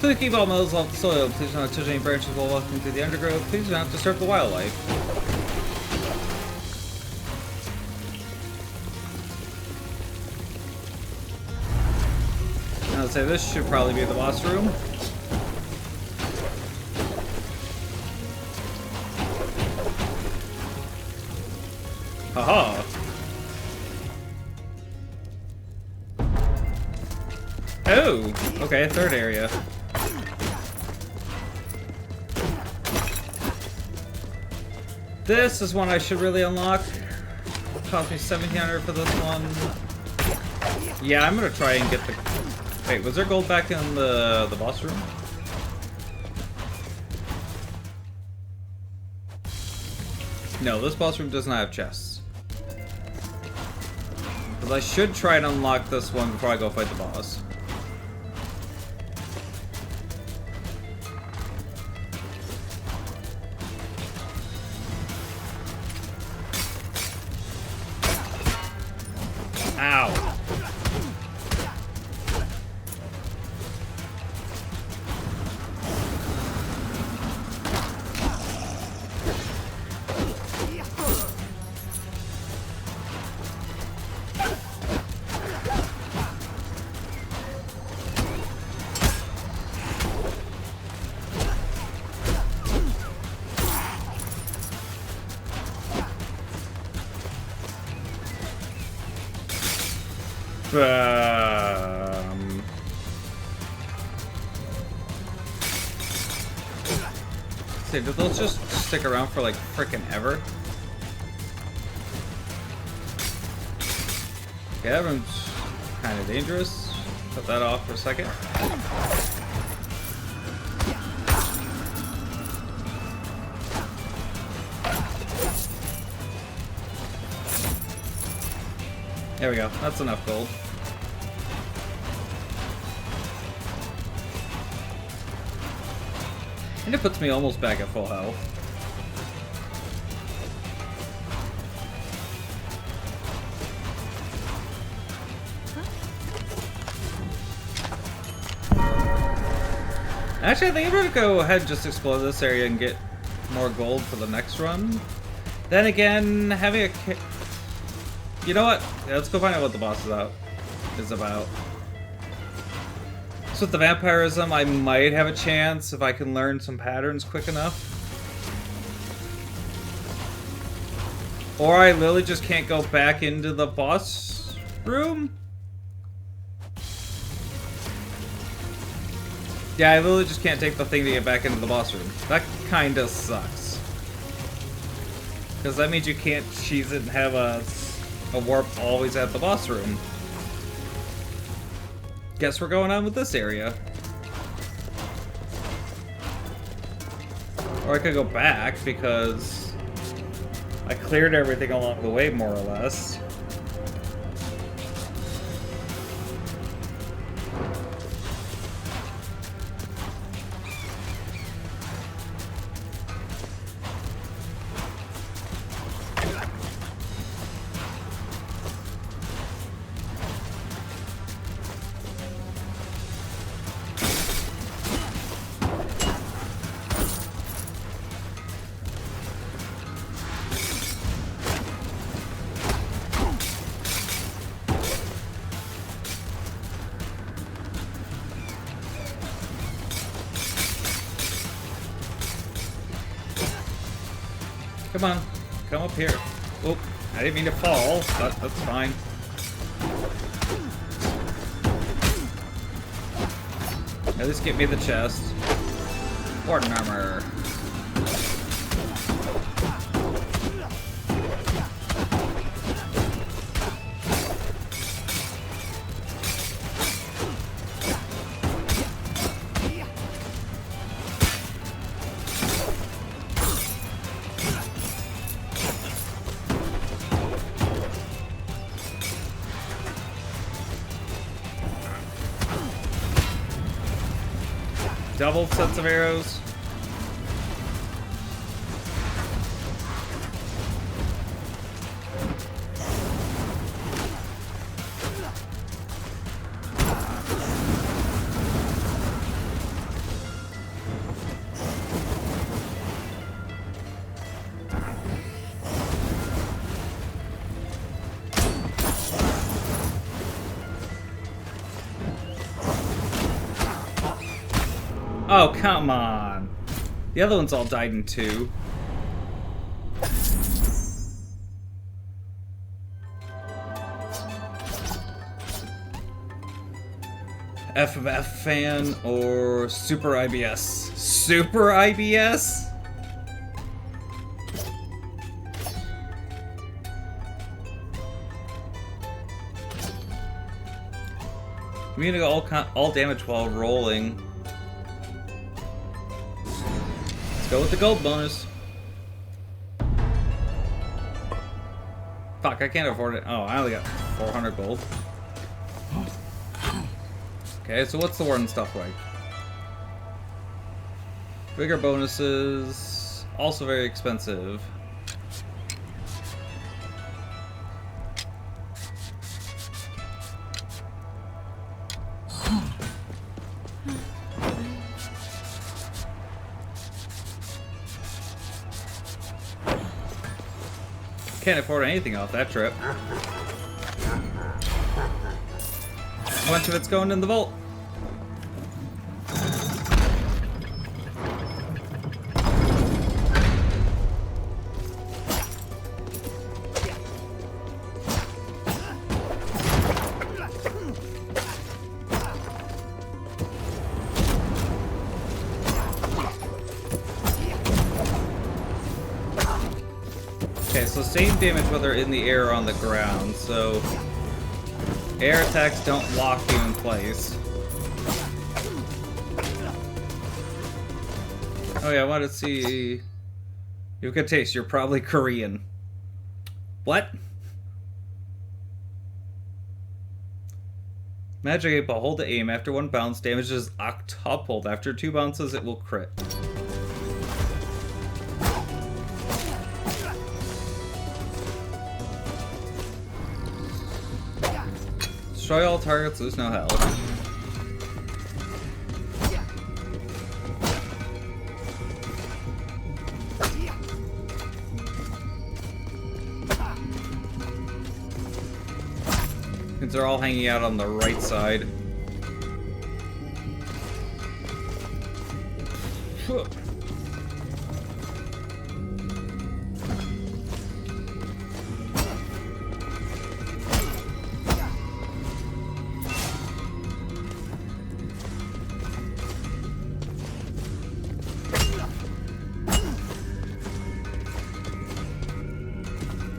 Please keep all metals off the soil. Please do not touch any branches while walking through the undergrowth. Please do not disturb the wildlife. I'd say this should probably be the boss room. Haha. Oh, okay, third area. This is one I should really unlock. Cost me 1,700 for this one. Yeah, I'm gonna try and get the... Wait, was there gold back in the boss room? No, this boss room does not have chests. Because I should try and unlock this one before I go fight the boss. Ow. See, do those just stick around for like frickin' ever? Yeah, everyone's... kind of dangerous. Put that off for a second. There we go. That's enough gold. And it puts me almost back at full health. Actually, I think I'm gonna go ahead and just explore this area and get more gold for the next run. Then again, having a... You know what? Yeah, let's go find out what the boss is about. So with the vampirism, I might have a chance if I can learn some patterns quick enough. Or I literally just can't go back into the boss room. Yeah, I literally just can't take the thing to get back into the boss room. That kinda sucks. Because that means you can't cheese it and have a warp always at the boss room. Guess we're going on with this area. Or I could go back because I cleared everything along the way, more or less. Come on, come up here. Oh, I didn't mean to fall, but that's fine. At least get me the chest. Warden armor. Double sets of arrows. Oh, come on. The other ones all died in 2. FF fan or Super IBS? Super IBS? I'm gonna go all damage while rolling. Let's go with the gold bonus. Fuck, I can't afford it. Oh, I only got 400 gold. Okay, so what's the warden stuff like? Bigger bonuses, also very expensive. Can't afford anything off that trip. A bunch of it's going in the vault. Okay, so same damage whether in the air or on the ground, so Air attacks don't lock you in place. Oh yeah, I wanted to see... You have a good taste, you're probably Korean. What? Magic 8 Ball, hold to aim. After one bounce, damage is octupled. After 2 bounces, it will crit. Destroy all targets, lose no health. They're all hanging out on the right side.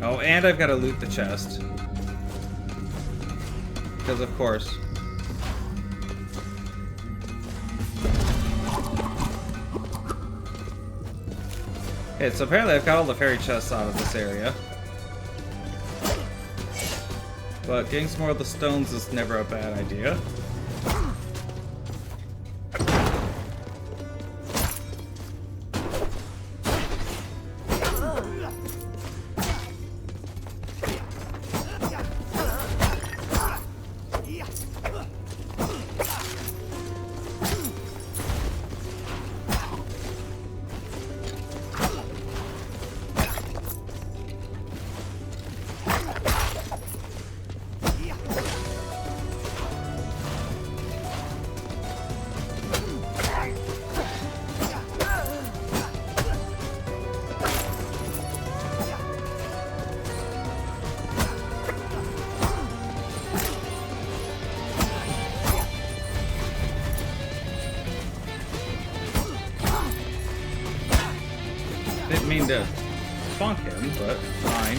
Oh, and I've got to loot the chest. Because of course. Okay, so apparently I've got all the fairy chests out of this area. But getting some more of the stones is never a bad idea. Didn't mean to bonk him, but fine.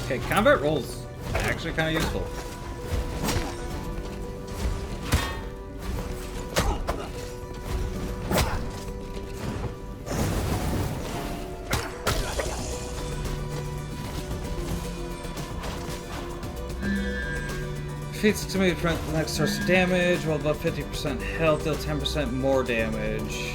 Okay, combat rolls actually kind of useful. Defeats to me the next source of damage, while above 50% health, deal 10% more damage.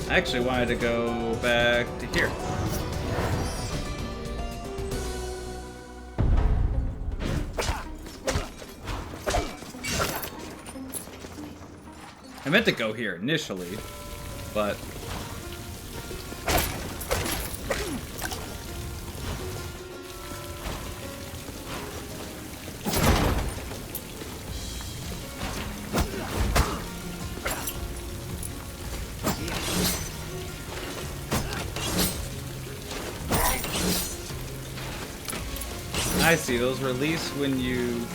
I actually wanted to go back to here. I meant to go here initially, but... I see. Those release when you...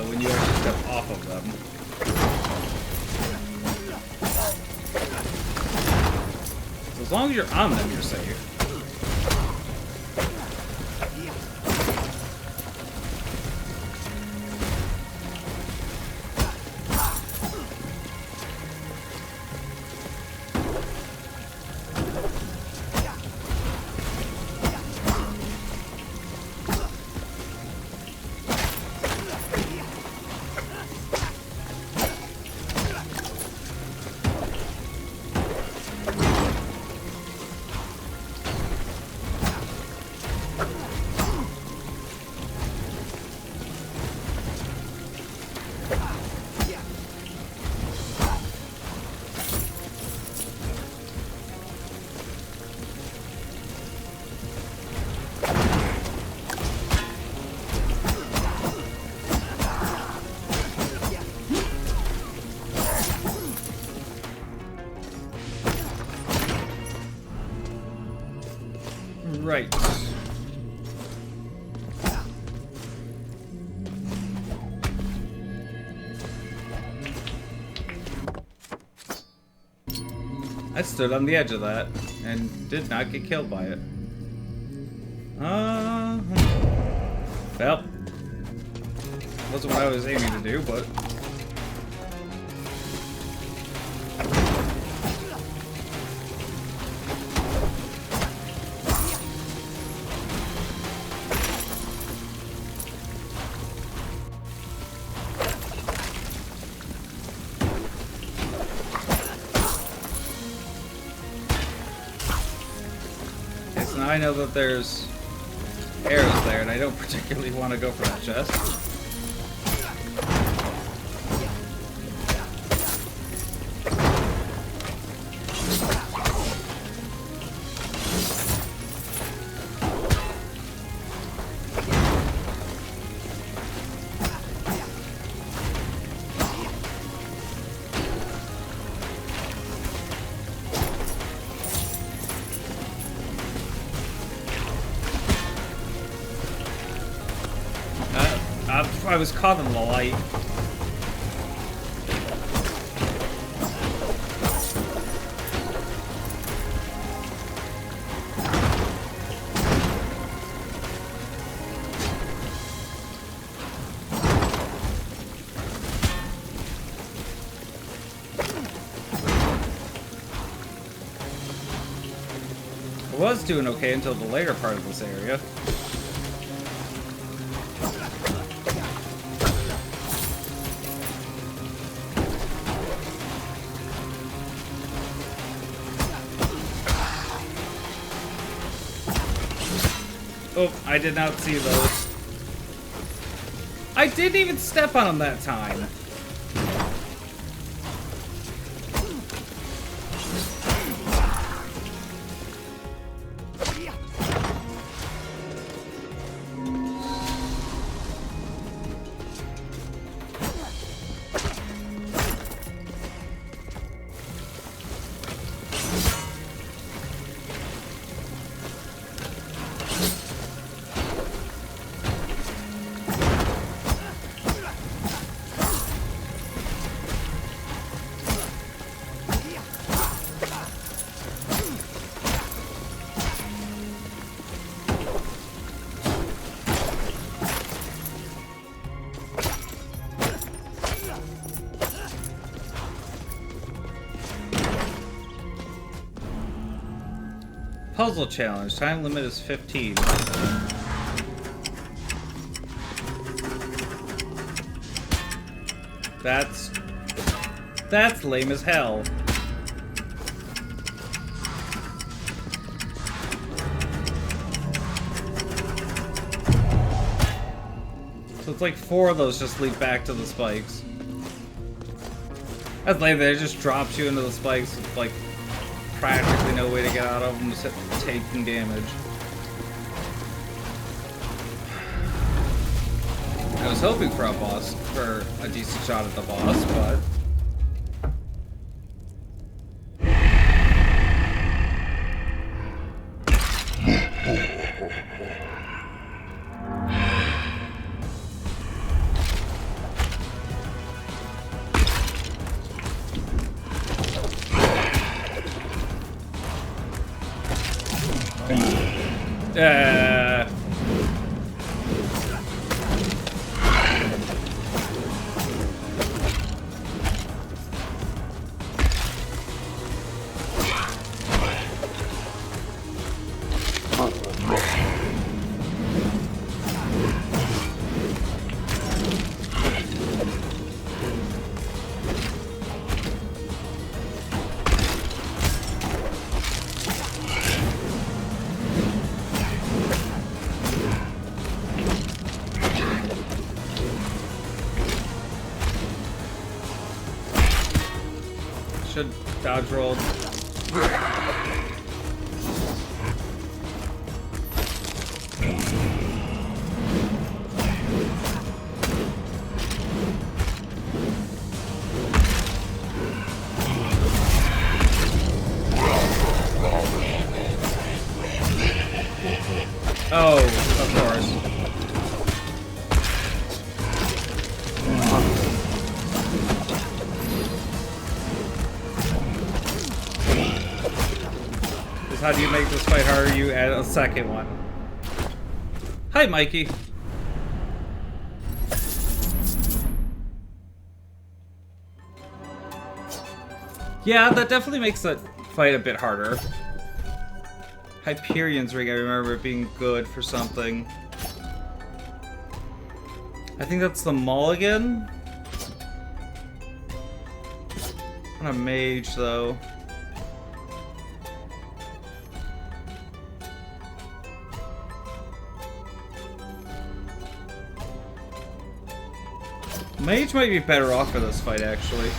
when you actually step off of them. So as long as you're on them, you're safe. Right. I stood on the edge of that and did not get killed by it. Well, wasn't what I was aiming to do, but I know that there's arrows there, and I don't particularly want to go for that chest. I was caught in the light. I was doing okay until the later part of this area. Oh, I did not see those. I didn't even step on them that time. Puzzle challenge. Time limit is 15. That's lame as hell. So it's like 4 of those just lead back to the spikes. That's lame. They just dropped you into the spikes with like practically no way to get out of them except taking damage. I was hoping for a decent shot at the boss, but Uh... Should dodge roll. Oh, of course. How do you make this fight harder? You add a second one. Hi, Mikey. Yeah, that definitely makes that fight a bit harder. Hyperion's Ring, I remember it being good for something. I think that's the Mulligan. I'm a mage, though. Mage might be better off for this fight, actually.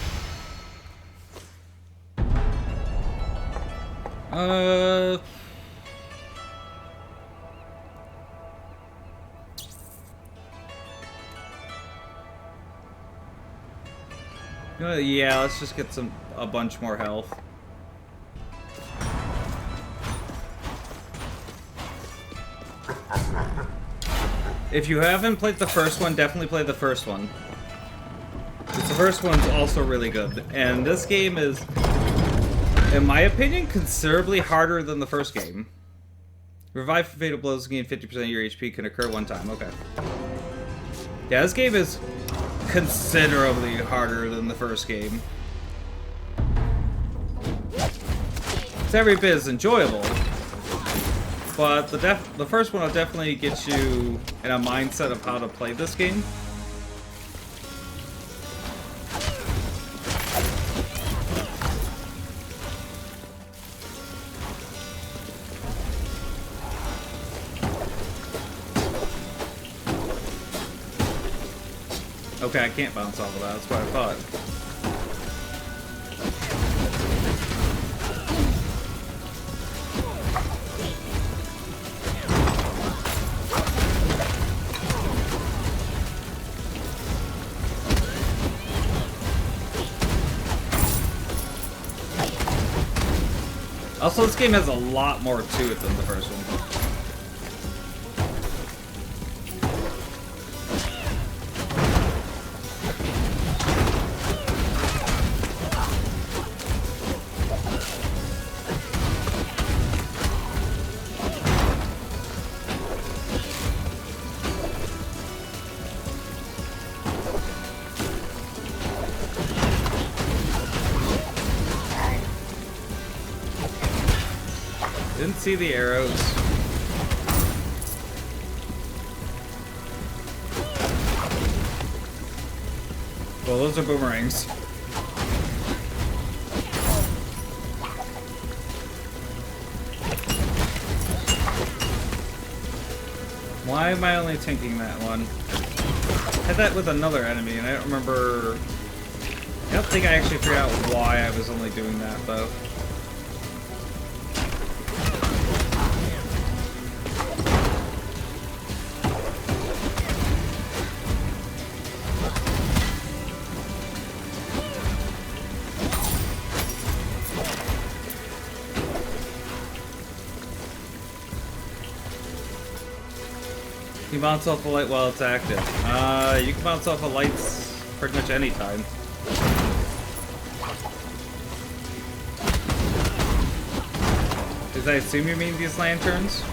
Yeah, let's just get a bunch more health. If you haven't played the first one, definitely play the first one. The first one's also really good, and this game is, in my opinion, considerably harder than the first game. Revive for fatal blows, gain 50% of your HP, can occur one time. Okay. Yeah, this game is considerably harder than the first game. It's every bit as enjoyable, but the first one will definitely get you in a mindset of how to play this game. Okay, I can't bounce off of that, that's what I thought. Also, this game has a lot more to it than the first one. Didn't see the arrows. Well, those are boomerangs. Why am I only tanking that one? I had that with another enemy, and I don't remember... I don't think I actually figured out why I was only doing that, though. You can bounce off a light while it's active. You can bounce off of lights pretty much any time. Does I assume you mean these lanterns?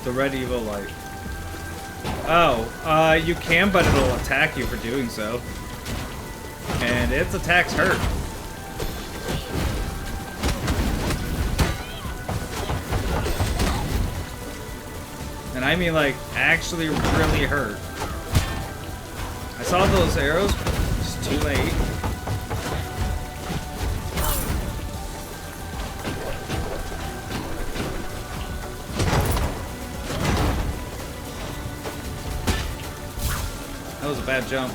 The red evil light. Oh, you can, but it'll attack you for doing so. And its attacks hurt. And I mean, like, actually really hurt. I saw those arrows, but it's too late. That was a bad jump.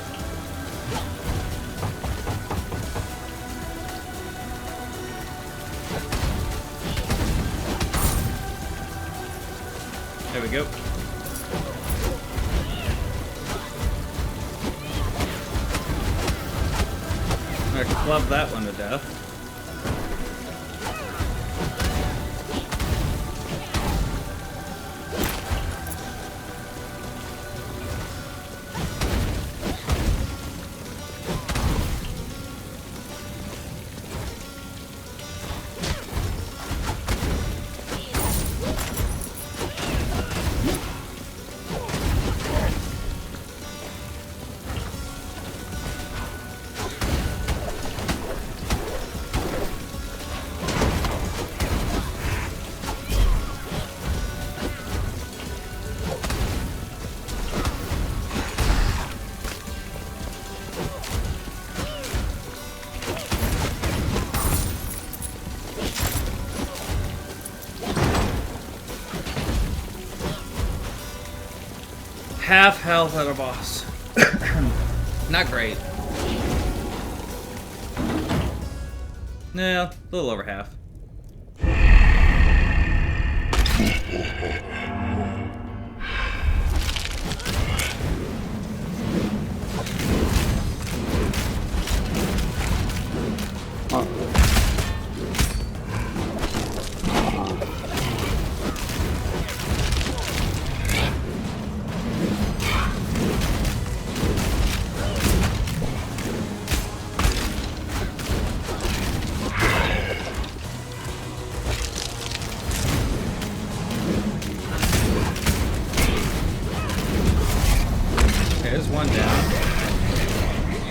There we go. I clubbed that one to death. Half health at a boss. Not great. Nah, a little over half. There's one down.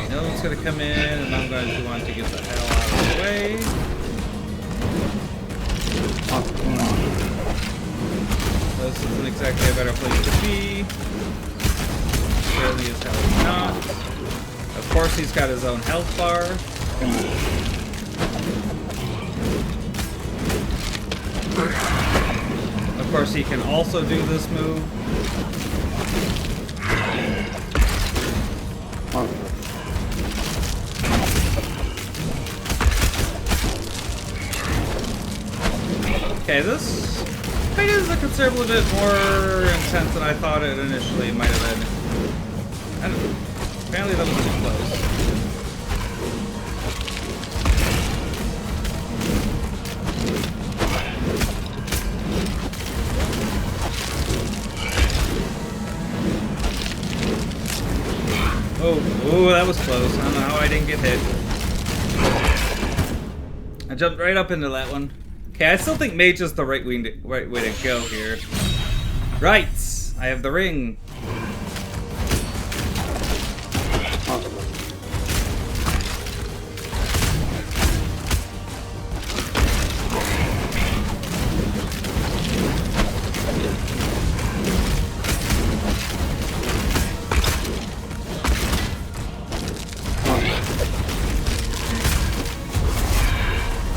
The other one's gonna come in, and I'm going to want to get the hell out of the way. This isn't exactly a better place to be. Really as hell is not. Of course, he's got his own health bar. Of course, he can also do this move. Okay, this fight is a considerable bit more intense than I thought it initially might have been. I don't know. Apparently that was too close. Oh, that was close. I don't know how I didn't get hit. I jumped right up into that one. Okay, I still think mage is the right way to go here. Right! I have the ring.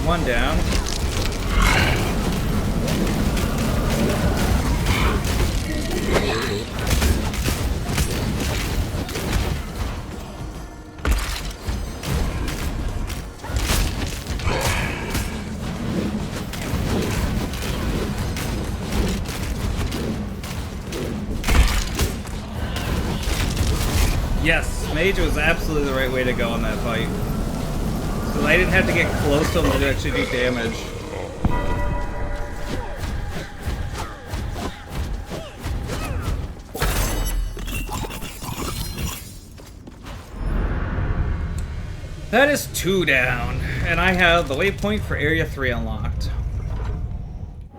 One down. Yes, mage was absolutely the right way to go in that fight. So I didn't have to get close to him to actually do damage. That is 2 down, and I have the waypoint for Area 3 unlocked.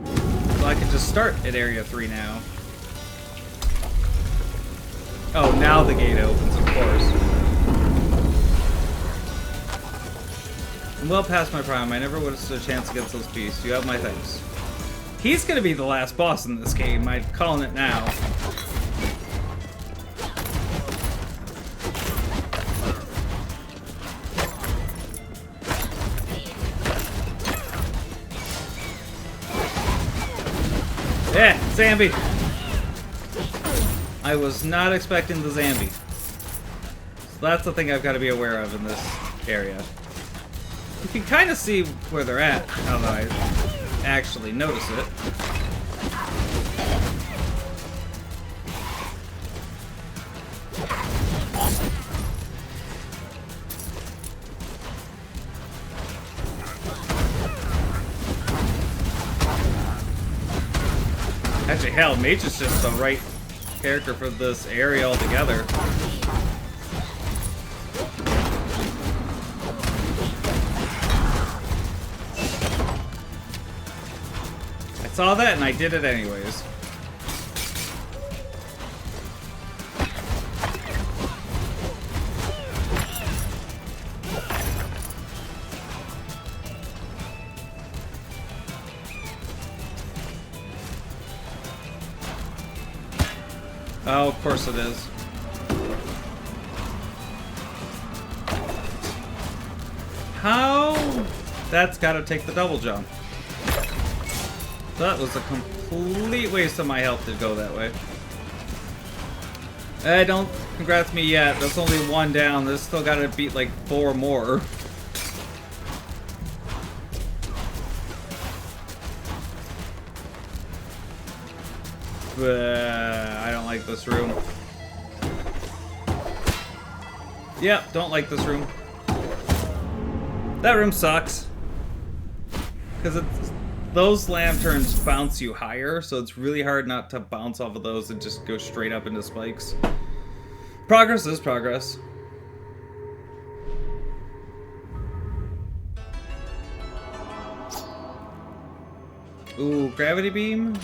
So I can just start at Area 3 now. Oh, now the gate opens, of course. I'm well past my prime. I never would have stood a chance against those beasts. You have my thanks. He's gonna be the last boss in this game. I'm calling it now. Yeah, Zambi! I was not expecting the Zambi. So that's the thing I've got to be aware of in this area. You can kind of see where they're at, now that I actually notice it. Actually, hell, Mage is just the right character for this area altogether. I saw that and I did it anyways. Oh, of course it is. How? That's gotta take the double jump. That was a complete waste of my health to go that way. Don't congrats me yet. That's only one down. There's still gotta beat like 4 more. I don't like this room. Yep, don't like this room. That room sucks. Because those lanterns bounce you higher, so it's really hard not to bounce off of those and just go straight up into spikes. Progress is progress. Ooh, gravity beam?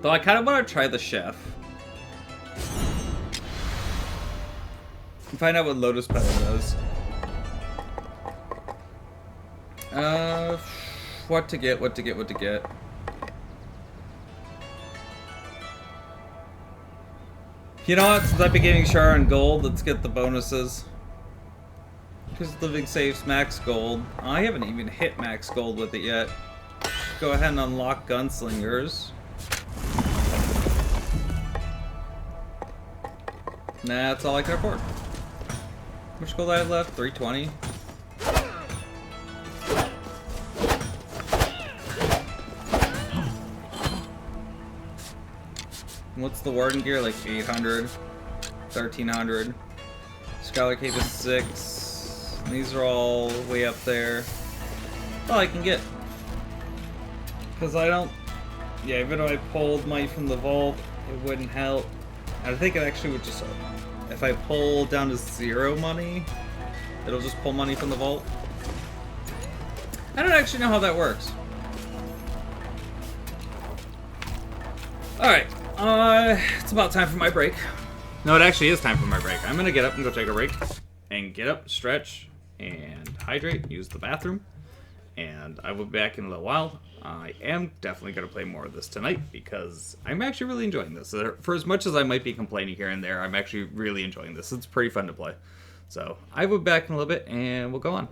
Though I kind of want to try the chef. And find out what Lotus Petal does. What to get. You know what? Since I've been getting Char and gold, let's get the bonuses. Because living saves max gold. I haven't even hit max gold with it yet. Go ahead and unlock gunslingers. Nah, that's all I can afford. How much gold I have left? 320. What's the Warden gear? Like 800, 1300. Scholar Cape is 6. These are all way up there. All I can get. Because I don't... Yeah, even if I pulled money from the vault, it wouldn't help. I think it actually would just... If I pull down to 0 money, it'll just pull money from the vault. I don't actually know how that works. Alright, it's about time for my break. No, it actually is time for my break. I'm gonna get up and go take a break. And get up, stretch, and hydrate, use the bathroom. And I will be back in a little while. I am definitely going to play more of this tonight because I'm actually really enjoying this. For as much as I might be complaining here and there, I'm actually really enjoying this. It's pretty fun to play. So I will be back in a little bit and we'll go on.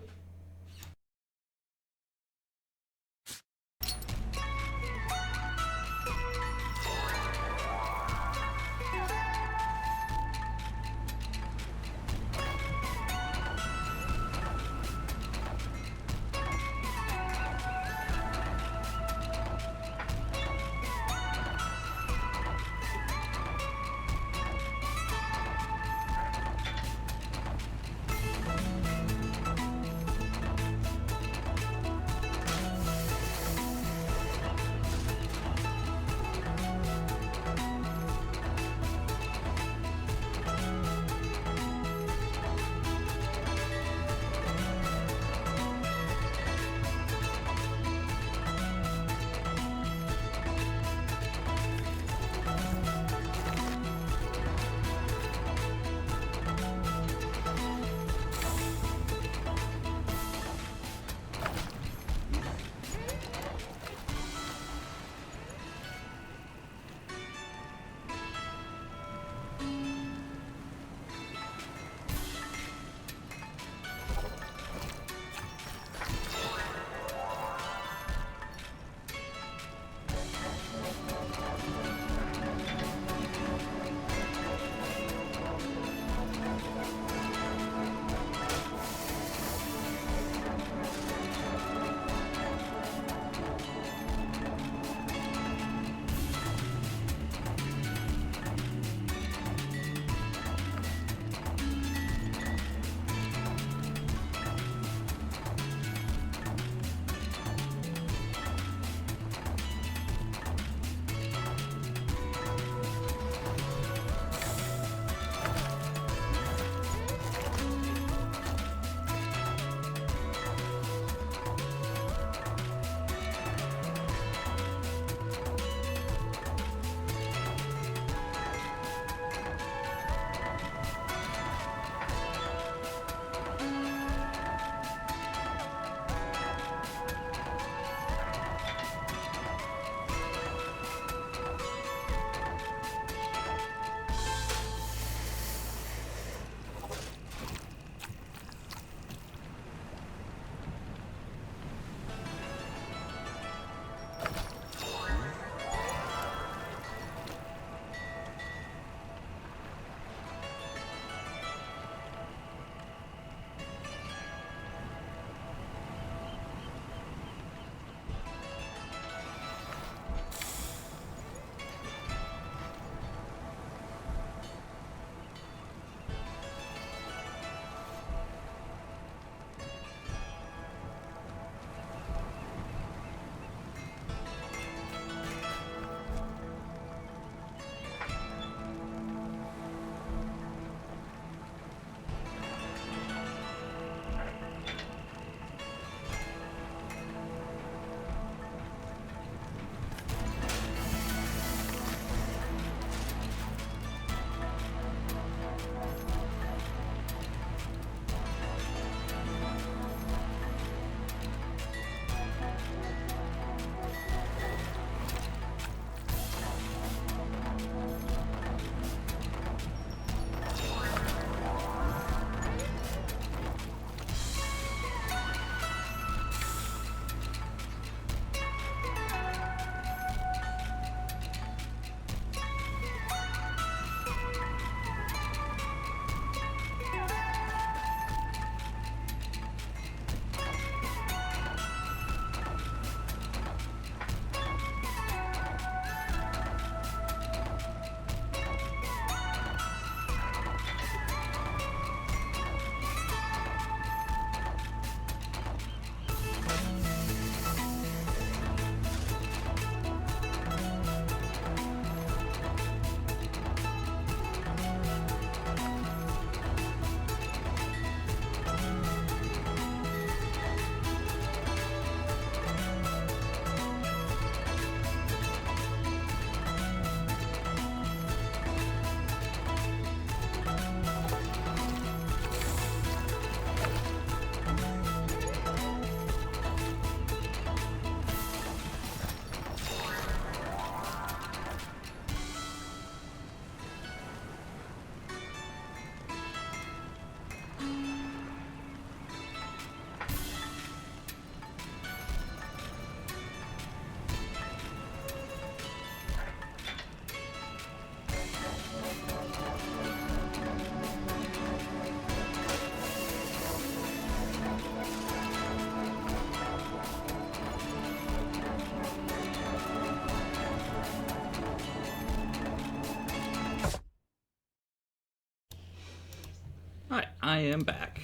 Alright, I am back.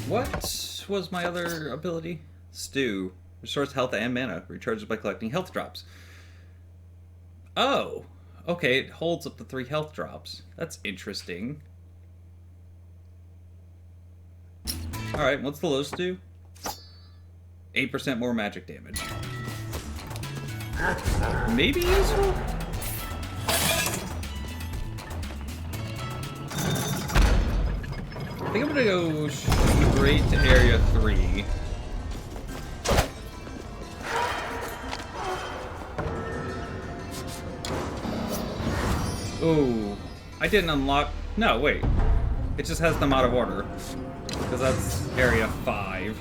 What was my other ability? Stew. Restores health and mana. Recharges by collecting health drops. Oh! Okay, it holds up to 3 health drops. That's interesting. Alright, what's the low stew? 8% more magic damage. Maybe useful? I think I'm gonna go straight to area 3. Oh, I didn't unlock... No, wait. It just has them out of order. Because that's area 5.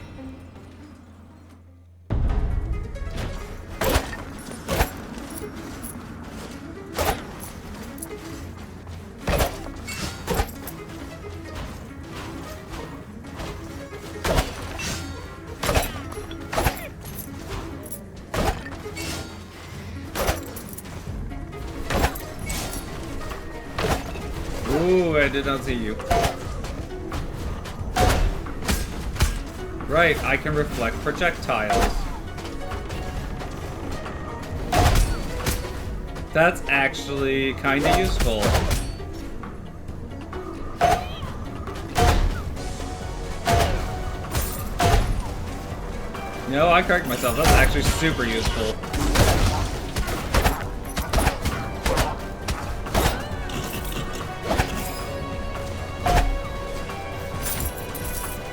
Ooh, I did not see you. Right, I can reflect projectiles. That's actually kind of useful. No, I correct myself. That's actually super useful.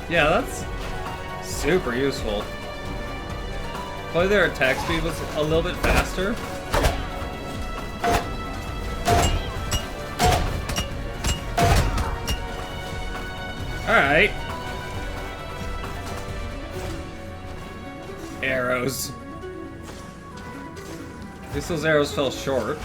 Yeah, that's super useful. Probably their attack speed was a little bit faster. Alright. Arrows. At least those arrows fell short.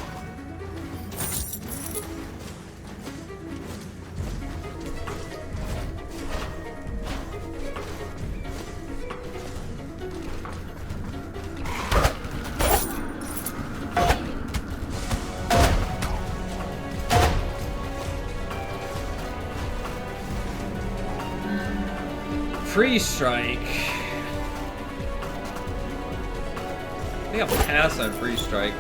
Free strike. I think I'll pass on free strike.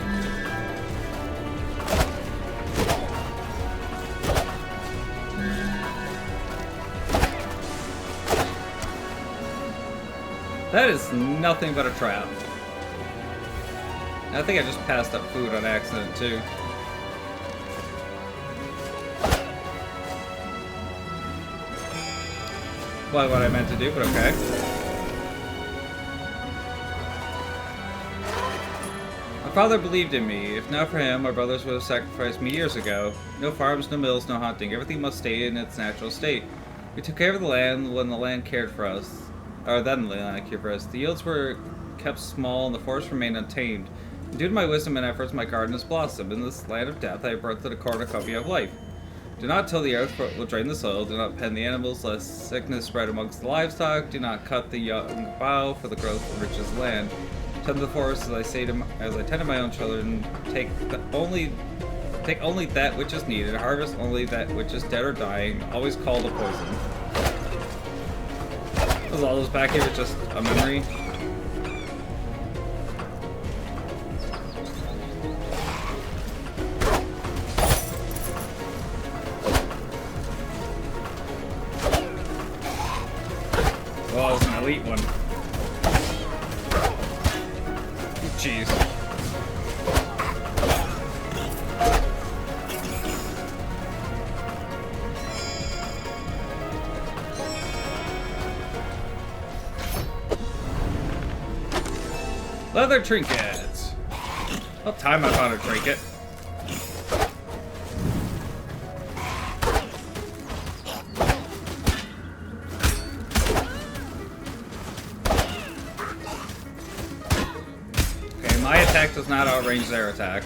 That is nothing but a trap. I think I just passed up food on accident too. Probably what I meant to do, but okay. My father believed in me. If not for him, my brothers would have sacrificed me years ago. No farms, no mills, no hunting. Everything must stay in its natural state. We took care of the land when the land cared for us. Or then the land cared for us. The yields were kept small and the forest remained untamed. And due to my wisdom and efforts, my garden has blossomed. In this land of death, I have birthed a cornucopia of life. Do not till the earth will drain the soil. Do not pen the animals, lest sickness spread amongst the livestock. Do not cut the young bough for the growth of riches land. Tend the forest as I tend to my own children. Take only that which is needed. Harvest only that which is dead or dying. Always call the poison. Was all those back here just a memory? Oh, it's an elite one. Jeez. Leather trinkets. About time I found a trinket. My attack does not outrange their attack.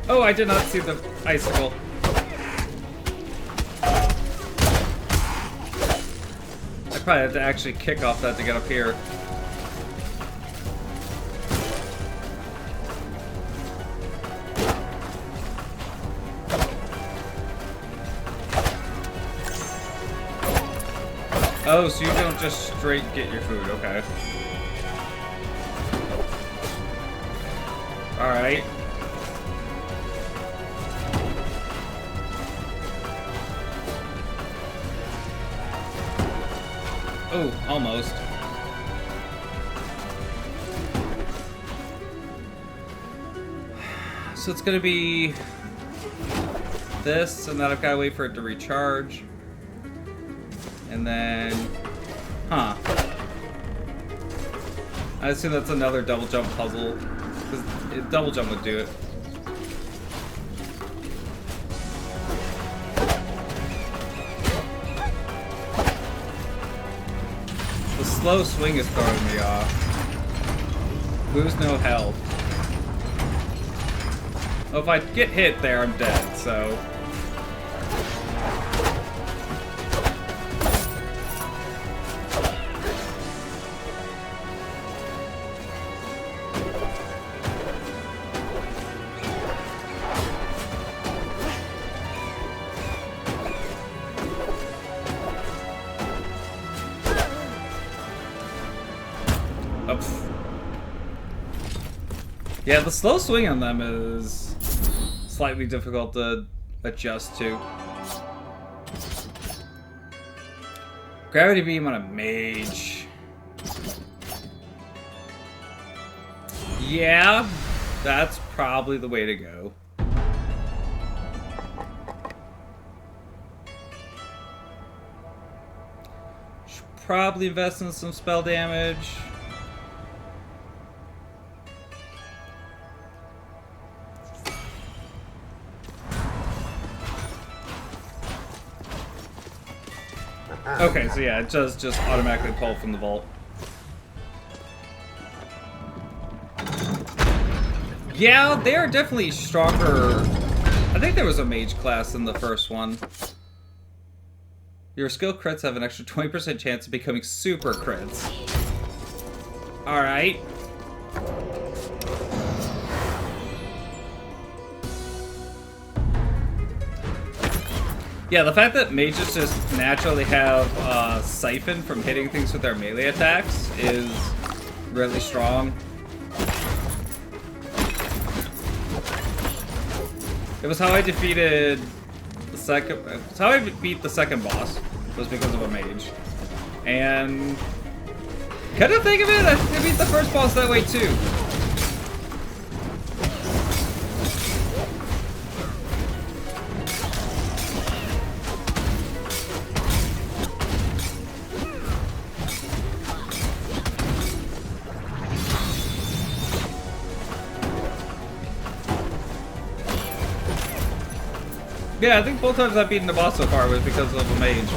Oh, I did not see the icicle. I probably had to actually kick off that to get up here. Oh, so you don't just straight get your food, okay. Alright. Oh, almost. So it's gonna be this, and then I've gotta wait for it to recharge. And then, huh. I assume that's another double jump puzzle. Because double jump would do it. The slow swing is throwing me off. Lose no health. Oh, if I get hit there, I'm dead, so... Yeah, the slow swing on them is slightly difficult to adjust to. Gravity beam on a mage. Yeah, that's probably the way to go. Should probably invest in some spell damage. Okay, so yeah, it does just automatically pull from the vault. Yeah, they are definitely stronger. I think there was a mage class in the first one. Your skill crits have an extra 20% chance of becoming super crits. Alright. Yeah, the fact that mages just naturally have siphon from hitting things with their melee attacks is really strong. It was how I defeated the second. It's how I beat the second boss. Was because of a mage. And come to think of it, I think I beat the first boss that way too. Yeah, I think both times I've beaten the boss so far was because of a mage.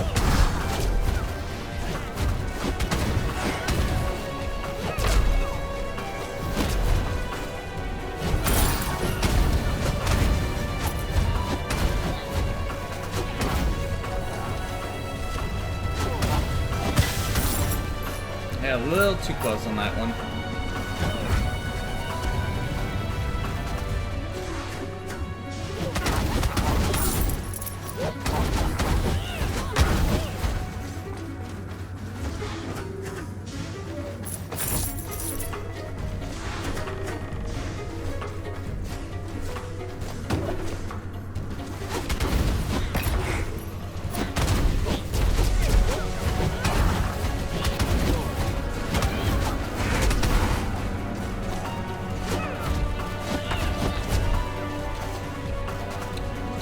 Yeah, a little too close on that one.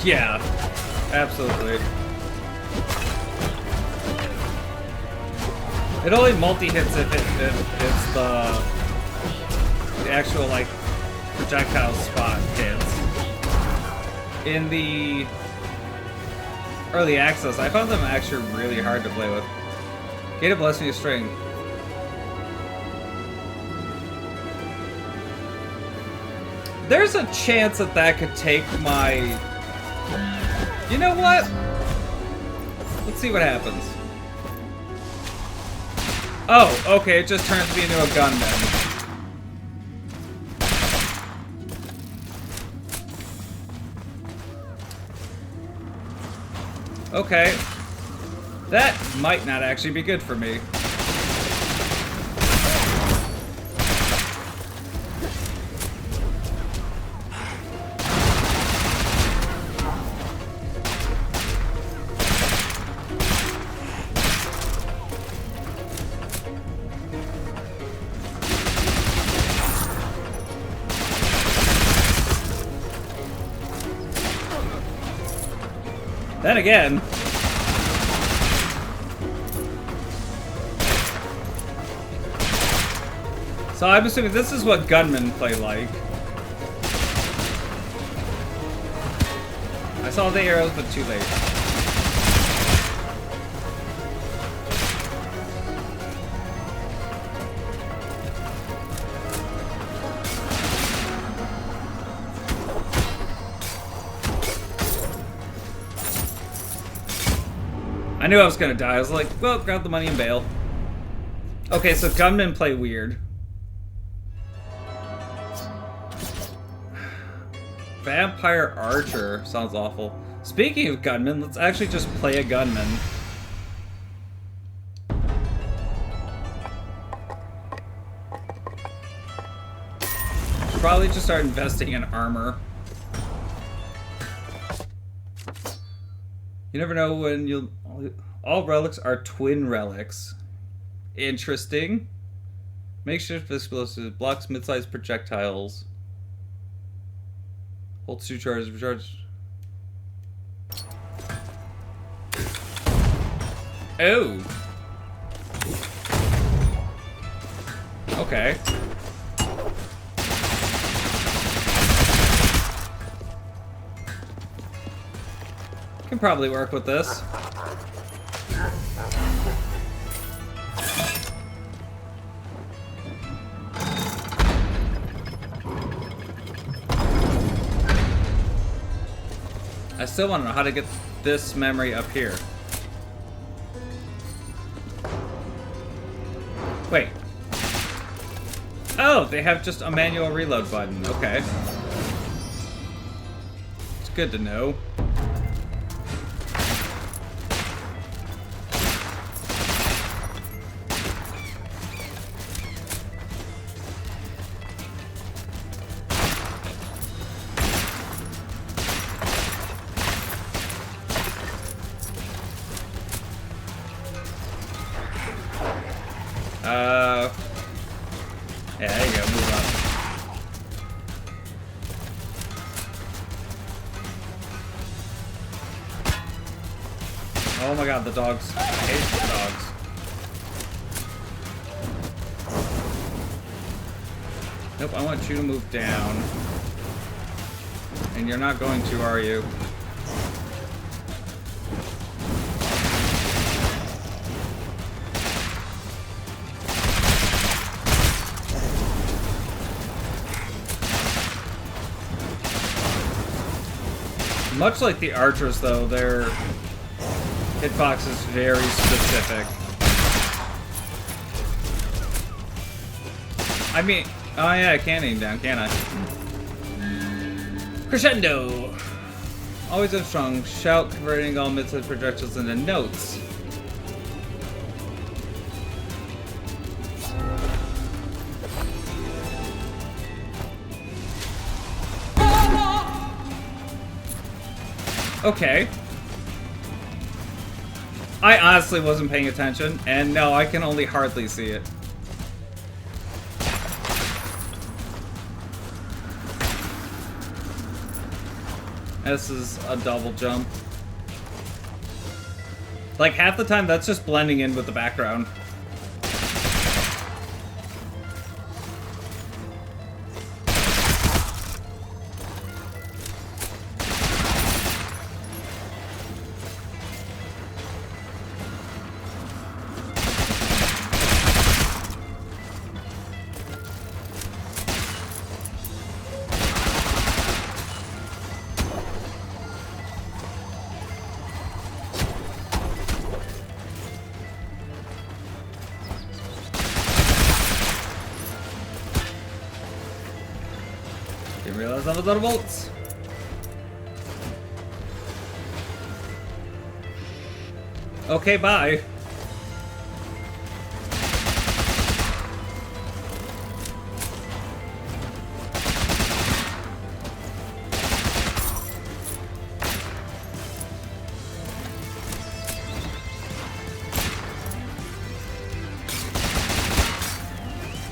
Yeah, absolutely. It only multi-hits if it's the actual, like, projectile spot hits. In the early access, I found them actually really hard to play with. Gain a blessing of string. There's a chance that that could take my... You know what? Let's see what happens. Oh, okay, it just turns me into a gunman. Okay. That might not actually be good for me. Then again... So I'm assuming this is what gunmen play like. I saw the arrows, but too late. I knew I was gonna die. I was like, well, grab the money and bail. Okay, so gunmen play weird. Vampire Archer sounds awful. Speaking of gunmen, let's actually just play a gunman. Should probably just start investing in armor. You never know when you'll... All relics are twin relics. Interesting. Makeshift explosive. Blocks mid-sized projectiles. Holds 2 charges. Recharge. Oh. Okay. Can probably work with this. I still want to know how to get this memory up here. Wait. Oh, they have just a manual reload button. Okay. It's good to know. Yeah, there you go, move up. Oh my god, the dogs. I hate the dogs. Nope, I want you to move down. And you're not going to, are you? Much like the archers, though, their hitbox is very specific. I mean, oh yeah, I can't aim down, can I? Crescendo! Always have strong. Shout, converting all mid-sized projectiles into notes. Okay. I honestly wasn't paying attention, and no, I can only hardly see it. This is a double jump. Like, half the time, that's just blending in with the background. Summon Thunderbolts! Okay, bye.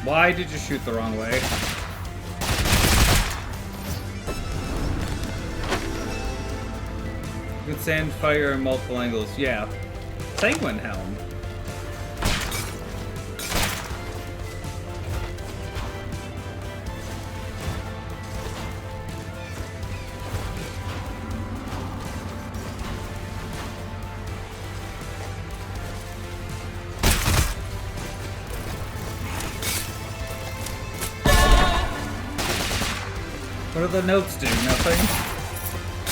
Why did you shoot the wrong way? You can send fire in multiple angles. Yeah. Sanguine Helm. What do the notes do? Nothing?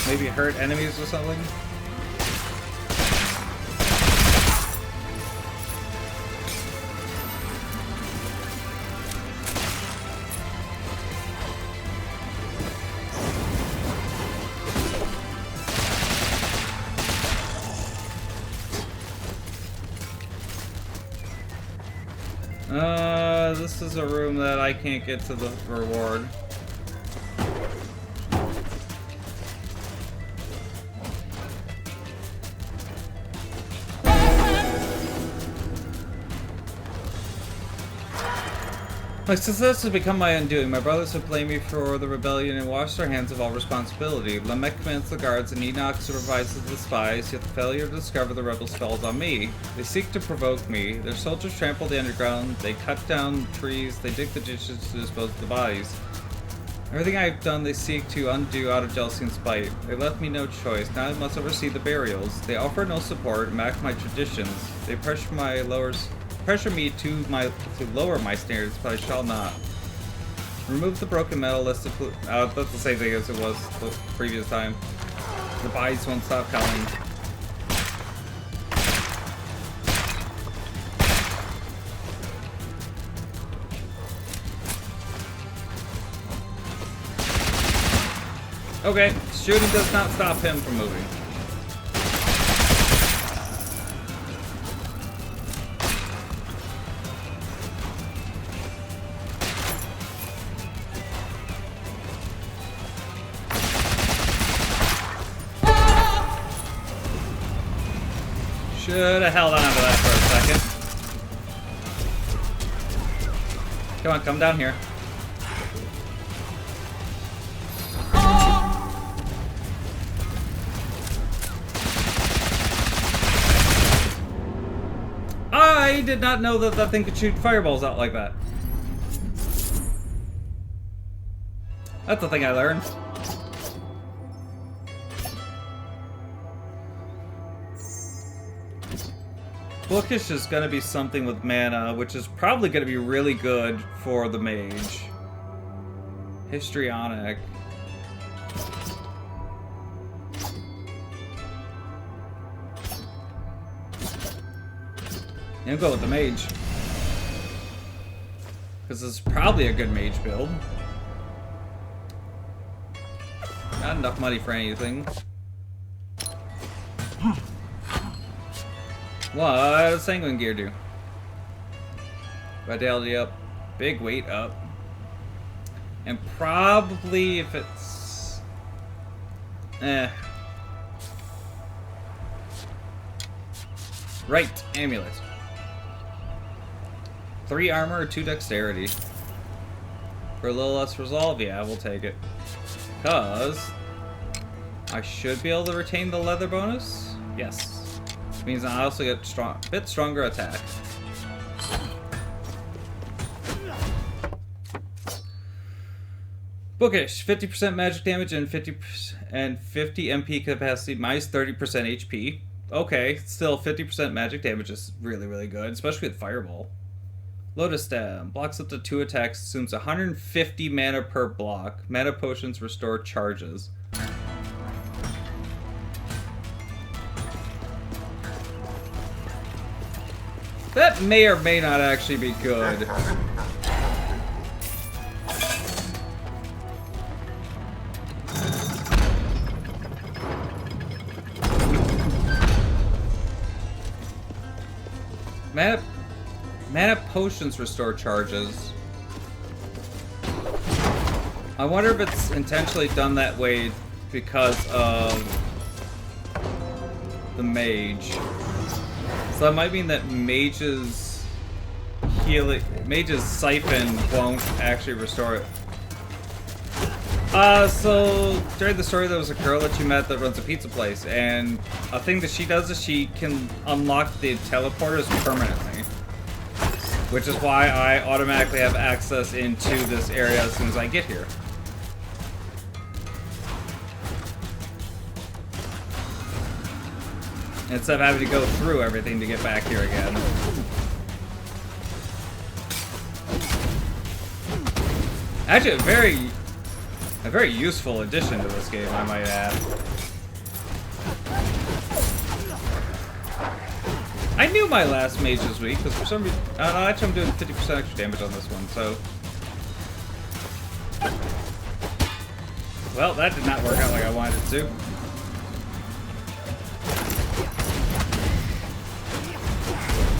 Maybe hurt enemies or something? This is a room that I can't get to the reward. My success has become my undoing. My brothers have blamed me for the rebellion and washed their hands of all responsibility. Lamech commands the guards and Enoch supervises the spies, yet the failure to discover the rebels falls on me. They seek to provoke me. Their soldiers trample the underground, they cut down trees, they dig the ditches to dispose of the bodies. Everything I've done they seek to undo out of jealousy and spite. They left me no choice. Now I must oversee the burials. They offer no support and mock my traditions. They pressure me to lower my standards, but I shall not. Remove the broken metal list of that's the same thing as it was the previous time. The bodies won't stop coming. Okay, shooting does not stop him from moving. Should have held on to that for a second. Come on, come down here. I did not know that that thing could shoot fireballs out like that. That's the thing I learned. Bookish is going to be something with mana, which is probably going to be really good for the mage. Histrionic. I'm going to go with the mage. Because it's probably a good mage build. Not enough money for anything. What does Sanguine Gear do? Vitality up, big weight up. And probably if it's... Right, Amulet. 3 armor or 2 dexterity. For a little less resolve, yeah, we'll take it. Because I should be able to retain the leather bonus? Yes. Which means I also get a bit stronger attack. Bookish, 50% magic damage and 50 MP capacity, minus 30% HP. Okay, still 50% magic damage is really, really good, especially with Fireball. Lotus Stem, blocks up to 2 attacks, assumes 150 mana per block. Mana potions restore charges. That may or may not actually be good. mana potions restore charges. I wonder if it's intentionally done that way because of the mage. So that might mean that mage's siphon won't actually restore it. So during the story there was a girl that you met that runs a pizza place, and a thing that she does is she can unlock the teleporters permanently. Which is why I automatically have access into this area as soon as I get here. Instead of having to go through everything to get back here again. Actually, a very useful addition to this game, I might add. I knew my last mage was weak, because for some reason... actually I'm doing 50% extra damage on this one, so... Well, that did not work out like I wanted it to.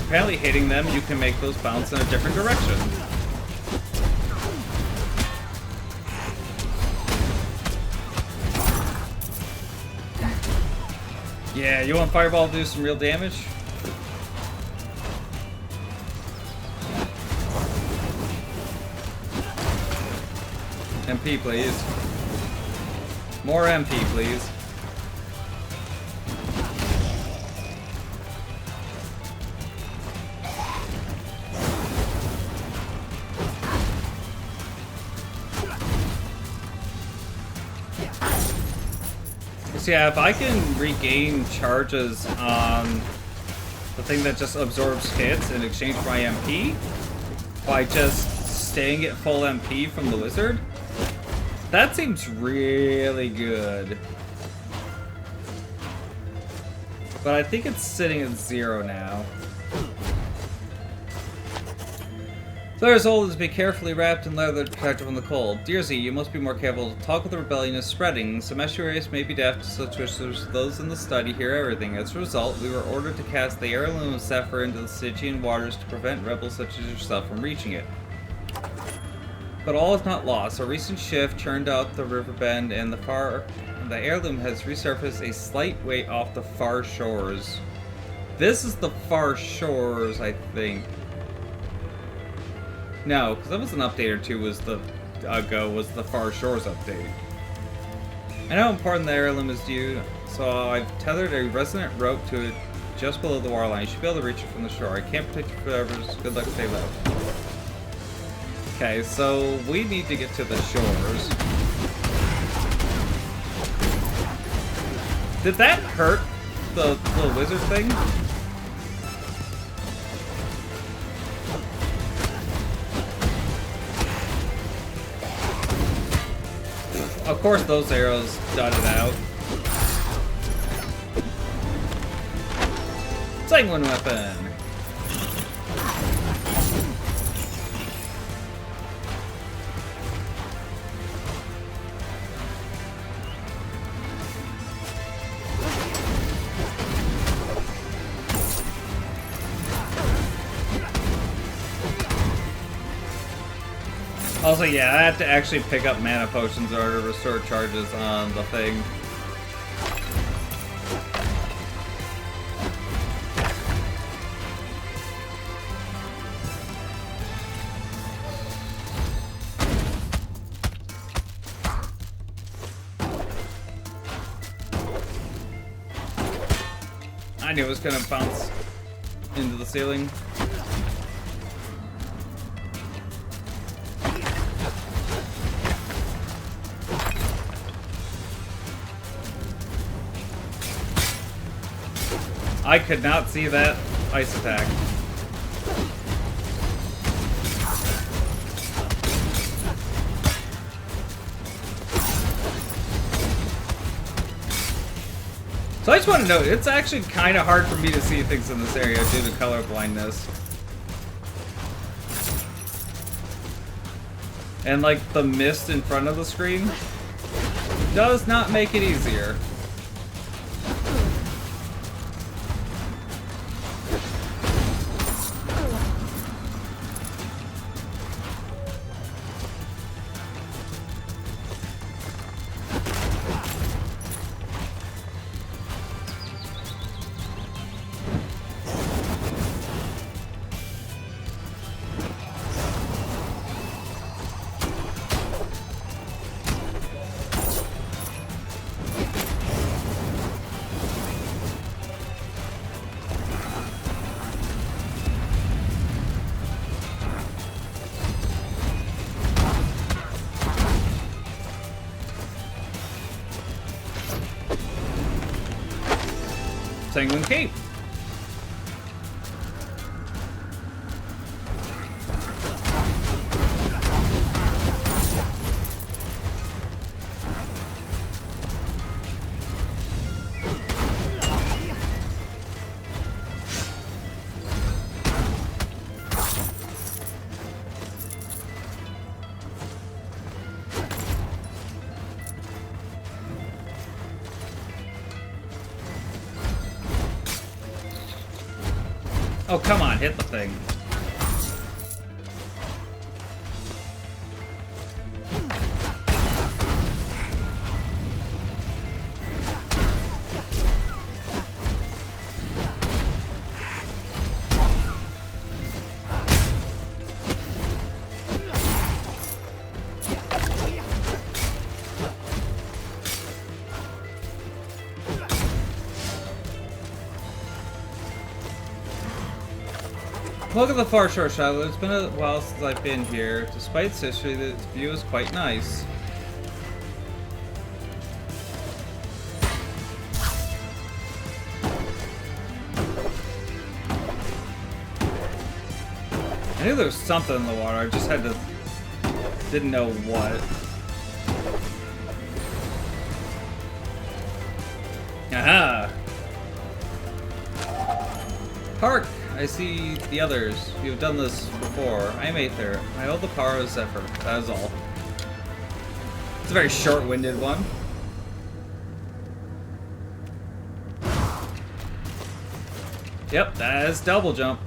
Apparently hitting them, you can make those bounce in a different direction. Yeah, you want Fireball to do some real damage? MP, please. More MP, please. So yeah, if I can regain charges on the thing that just absorbs hits in exchange for my MP by just staying at full MP from the wizard, that seems really good. But I think it's sitting at 0 now. Player's old is to be carefully wrapped in leather to protect from the cold. Dear Z, you must be more careful. Talk of the rebellion is spreading. Some estuaries may be deaf to such whispers. Those in the study hear everything. As a result, we were ordered to cast the heirloom of Zephyr into the Stygian waters to prevent rebels such as yourself from reaching it. But all is not lost. A recent shift churned out the river bend, and the heirloom has resurfaced a slight way off the far shores. This is the far shores, I think. No, because that was an update or two ago was the Far Shores update. I know how important the heirloom is to you, so I've tethered a resonant rope to it just below the waterline. You should be able to reach it from the shore. I can't protect you forever, so good luck, stay low. Okay, so we need to get to the shores. Did that hurt the little wizard thing? Of course those arrows dotted out. Sanguine weapon! Also, yeah, I have to actually pick up mana potions in order to restore charges on the thing. I knew it was gonna bounce into the ceiling. I could not see that ice attack. So I just want to note, it's actually kind of hard for me to see things in this area due to color blindness. And like the mist in front of the screen does not make it easier. Penguin Cape. Oh, come on, hit the thing. Look at the far shore shot. It's been a while since I've been here. Despite its history, the view is quite nice. I knew there was something in the water. I just didn't know what. Aha! Hark! I see the others. You've done this before. I am Aether. I hold the power of Zephyr. That is all. It's a very short-winded one. Yep, that is double jump.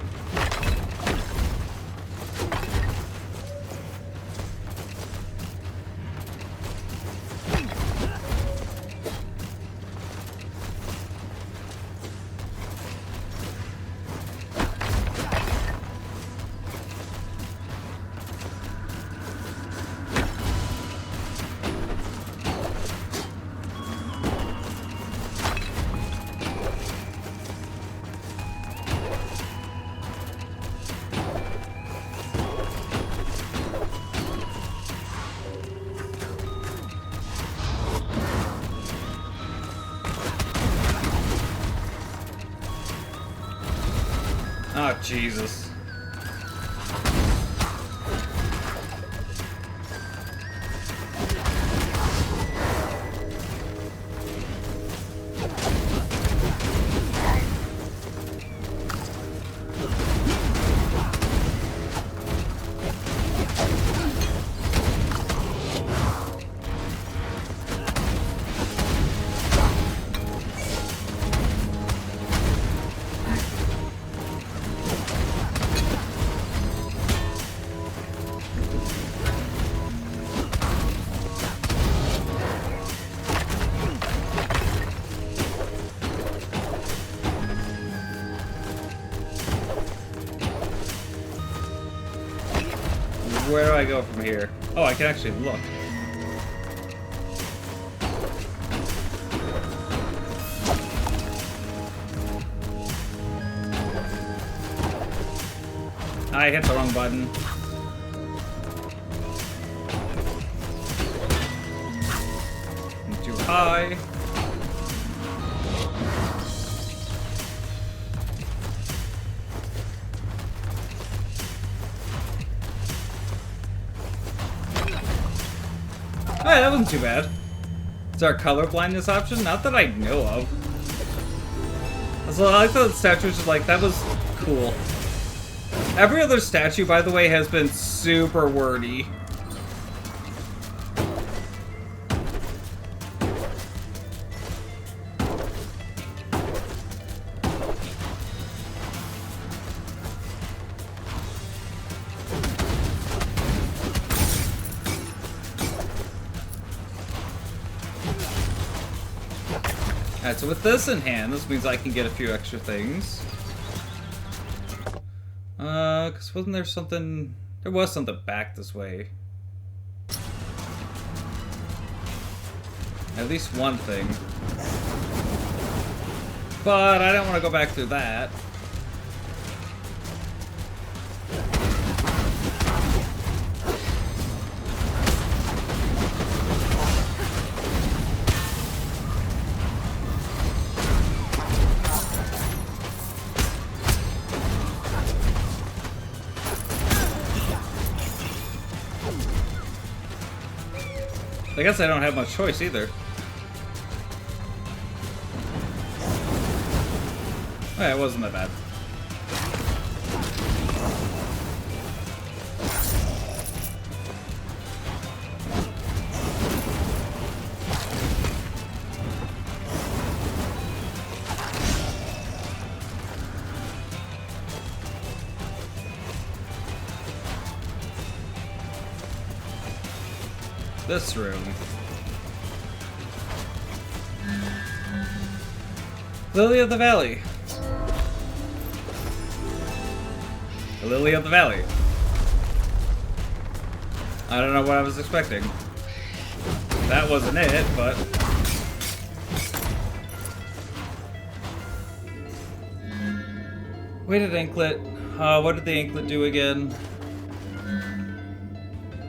Oh, Jesus. Where do I go from here? Oh, I can actually look. I hit the wrong button. I'm too high. Alright, that wasn't too bad. Is there a color blindness option? Not that I know of. So I like that the statue was just like, that was cool. Every other statue, by the way, has been super wordy. Alright, so with this in hand, this means I can get a few extra things. Cause wasn't there something... There was something back this way. At least one thing. But I don't want to go back through that. guess I don't have much choice either. Oh, it wasn't that bad. This room. Lily of the Valley. The Lily of the Valley. I don't know what I was expecting. That wasn't it, but... Weighted anklet. What did the anklet do again?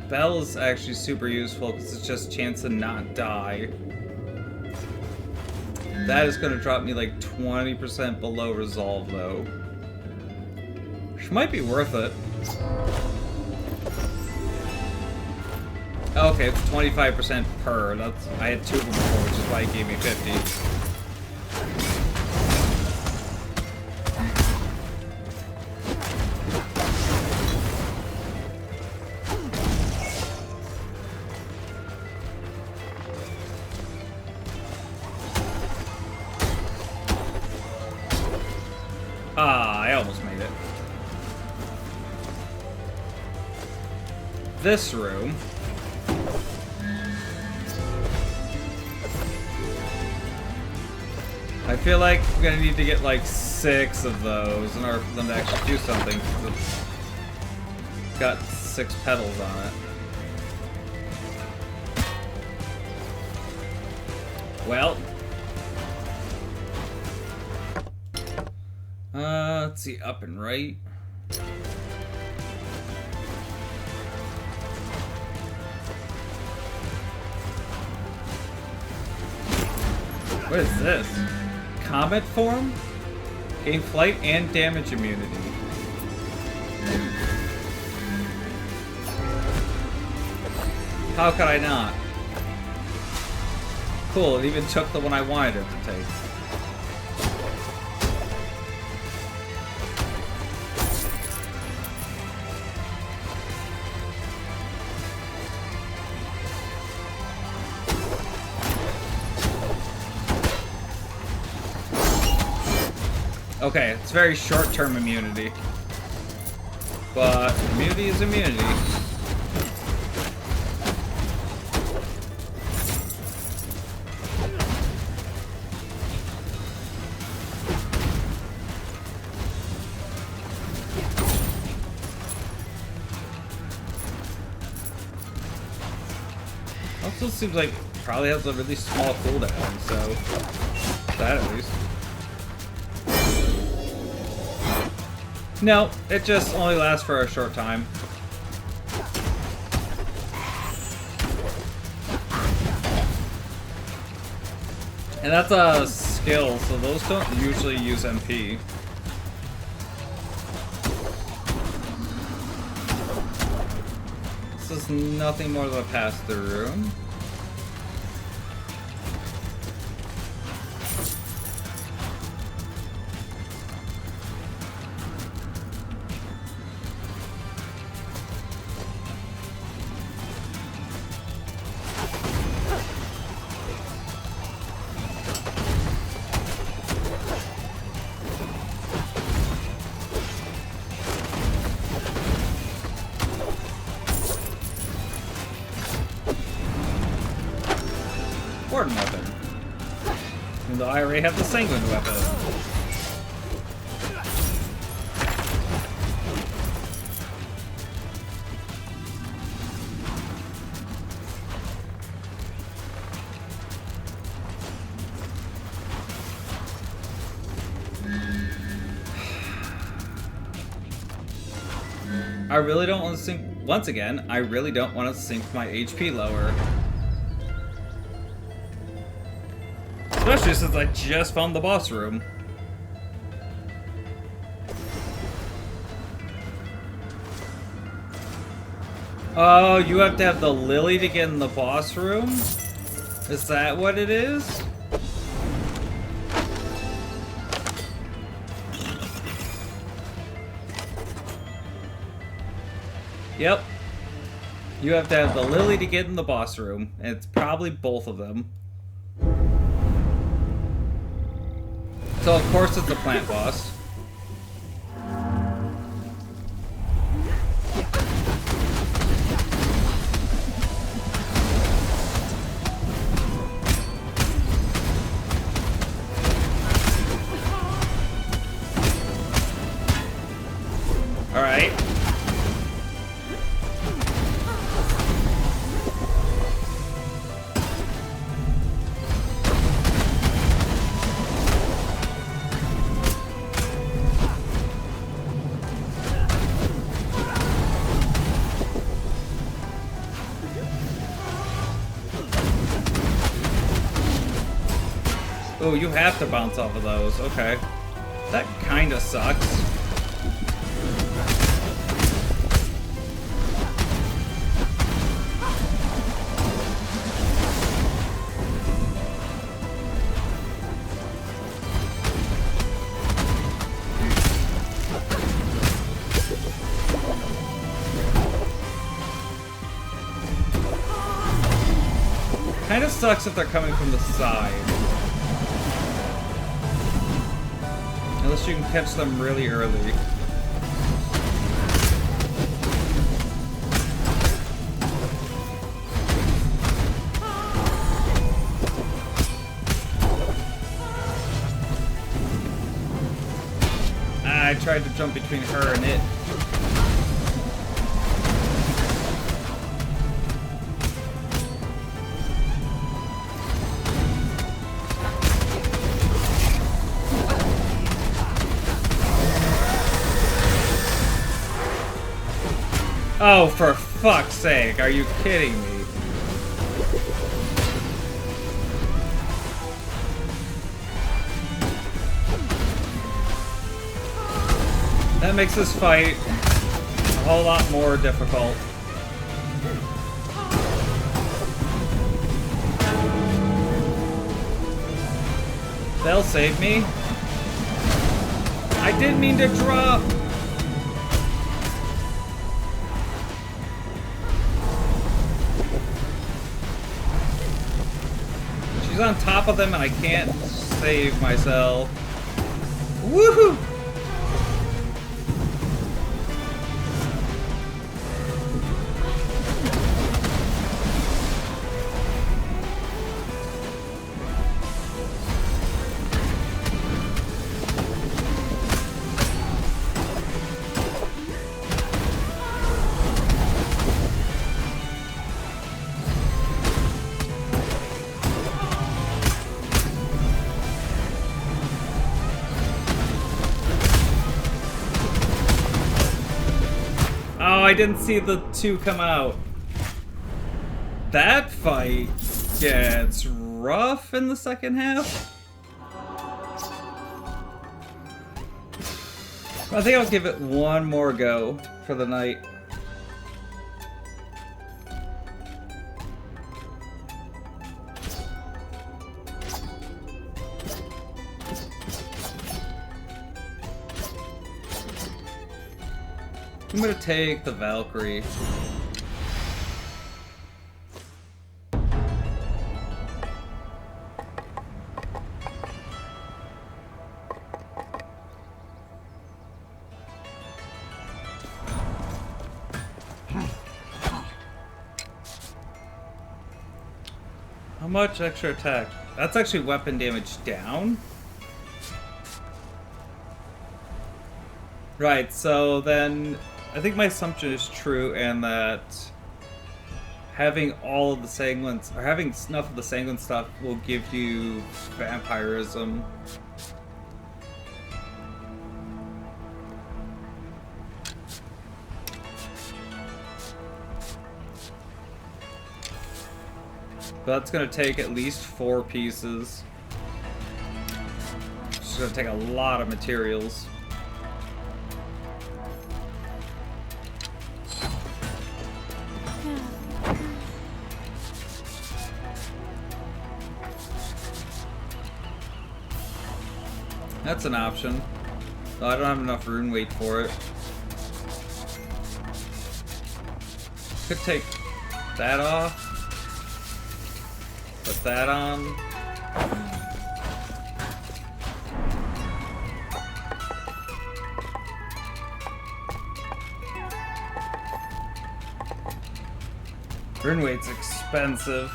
Bell is actually super useful because it's just a chance to not die. That is going to drop me like 20% below resolve though. Which might be worth it. Okay, it's 25% per. That's, I had 2 of them before, which is why it gave me 50. I almost made it. This room. I feel like I'm gonna need to get like 6 of those in order for them to actually do something. It's got 6 petals on it. Well. Let's see, up and right. What is this? Comet form? Gain flight and damage immunity. How could I not? Cool, it even took the one I wanted it to take. Okay, it's very short-term immunity. But immunity is immunity. Also seems like it probably has a really small cooldown, so that at least. No, it just only lasts for a short time. And that's a skill, so those don't usually use MP. This is nothing more than a pass-through room. Weapon. Even though I already have the sanguine weapon. I really don't want to sink. Once again, I really don't want to sink my HP lower. Especially since I just found the boss room. Oh, you have to have the lily to get in the boss room? Is that what it is? Yep. You have to have the lily to get in the boss room, and it's probably both of them. So of course it's a plant boss. Alright. Oh, you have to bounce off of those. Okay. That kinda sucks. Kinda sucks if they're coming from the side. Unless you can catch them really early. I tried to jump between her and it. Oh, for fuck's sake, are you kidding me? That makes this fight a whole lot more difficult. They'll save me. I didn't mean to drop. She's on top of them and I can't save myself. Woohoo! I didn't see the two come out. That fight gets rough in the second half. I think I'll give it one more go for the night. I'm gonna take the Valkyrie. How much extra attack? That's actually weapon damage down. Right, so then I think my assumption is true, and that having all of the sanguine, or having enough of the sanguine stuff will give you vampirism. But that's gonna take at least 4 pieces. It's gonna take a lot of materials. That's an option. Though I don't have enough rune weight for it. Could take that off. Put that on. Rune weight's expensive.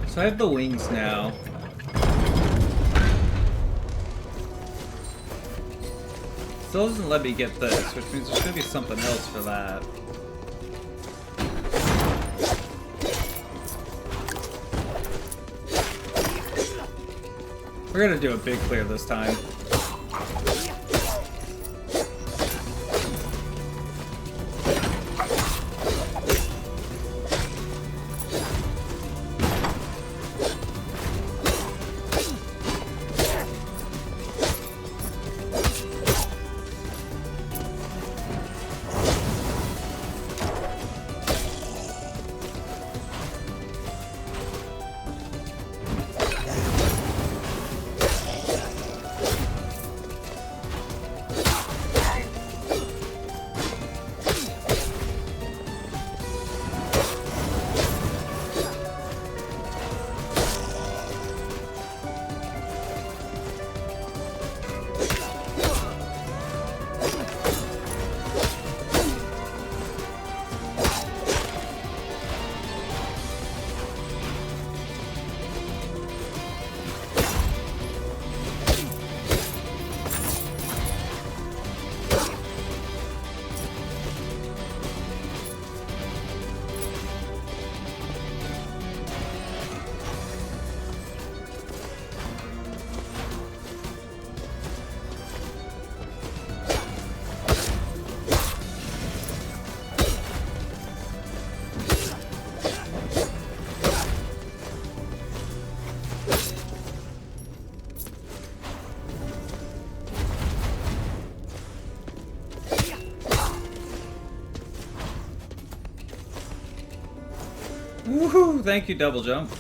So I have the wings now. Still doesn't let me get this, which means there's gonna be something else for that. We're gonna do a big clear this time. Woohoo! Thank you, double jump.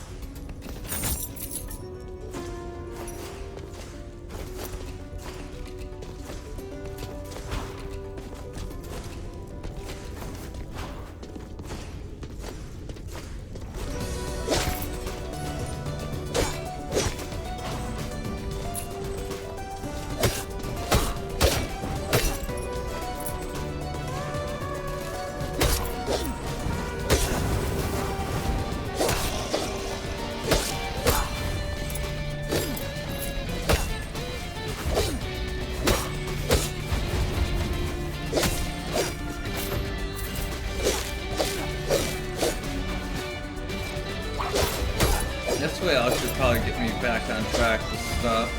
This way I'll should probably get me back on track with stuff.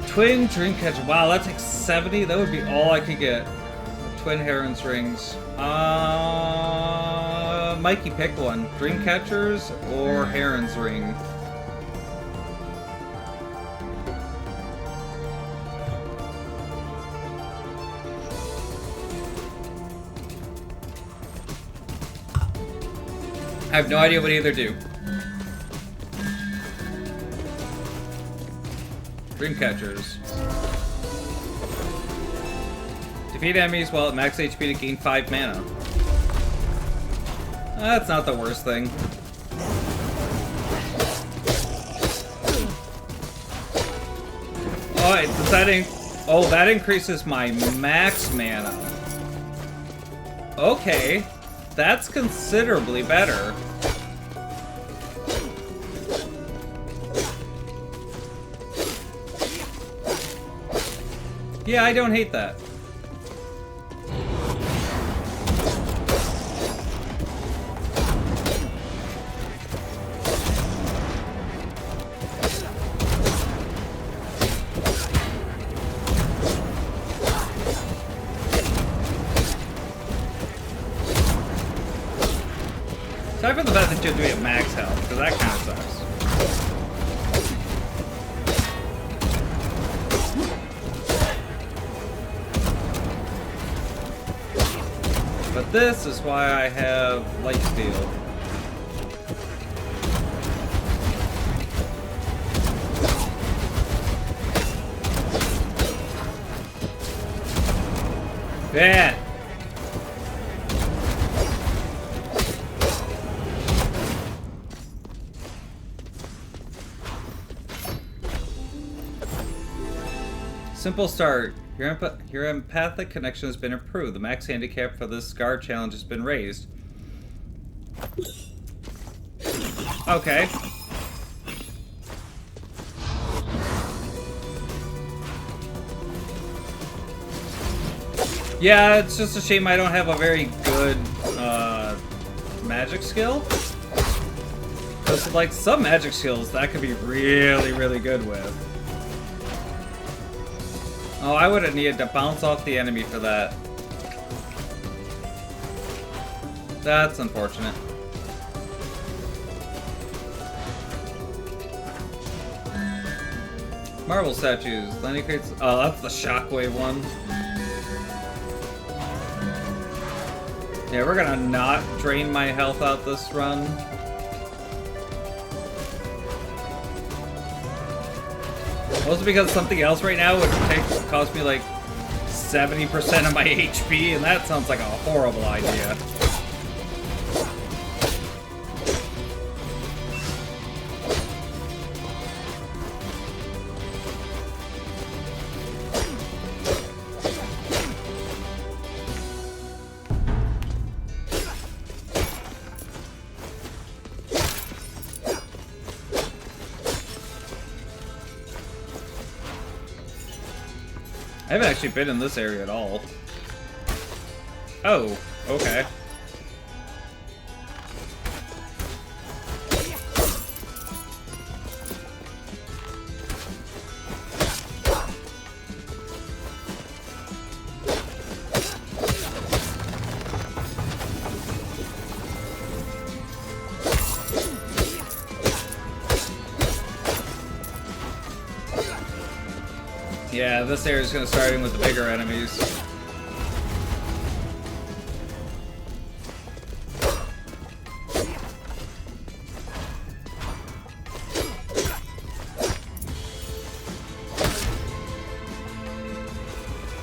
Twin Dreamcatcher. Wow, that takes 70? That would be all I could get. Twin Heron's Rings. Mikey, pick one. Dreamcatchers or Heron's Ring? I have no idea what either do. Dreamcatchers. Defeat enemies while at max HP to gain 5 mana. That's not the worst thing. Oh, that increases my max mana. Okay. That's considerably better. Yeah, I don't hate that. Aside from the fact that you're doing at max health, because that kind of sucks. But this is why I have lifesteal. Yeah. Simple start. Your empathic connection has been improved. The max handicap for this scar challenge has been raised. Okay. Yeah, it's just a shame I don't have a very good magic skill. Because, like, some magic skills that could be really, really good with. Oh, I would have needed to bounce off the enemy for that. That's unfortunate. Marble statues. Lenny creates. Oh, that's the shockwave one. Yeah, we're gonna not drain my health out this run. Mostly because something else right now would cost me like 70% of my HP, and that sounds like a horrible idea. I haven't actually been in this area at all. Oh, okay. Yeah, this area is going to start in with the bigger enemies.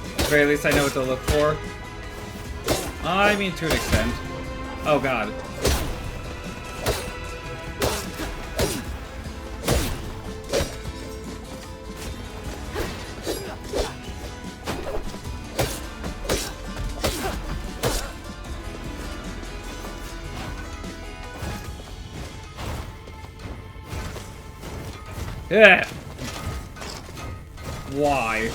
At the very least, I know what to look for. I mean, to an extent. Oh, God. Yeah. Why?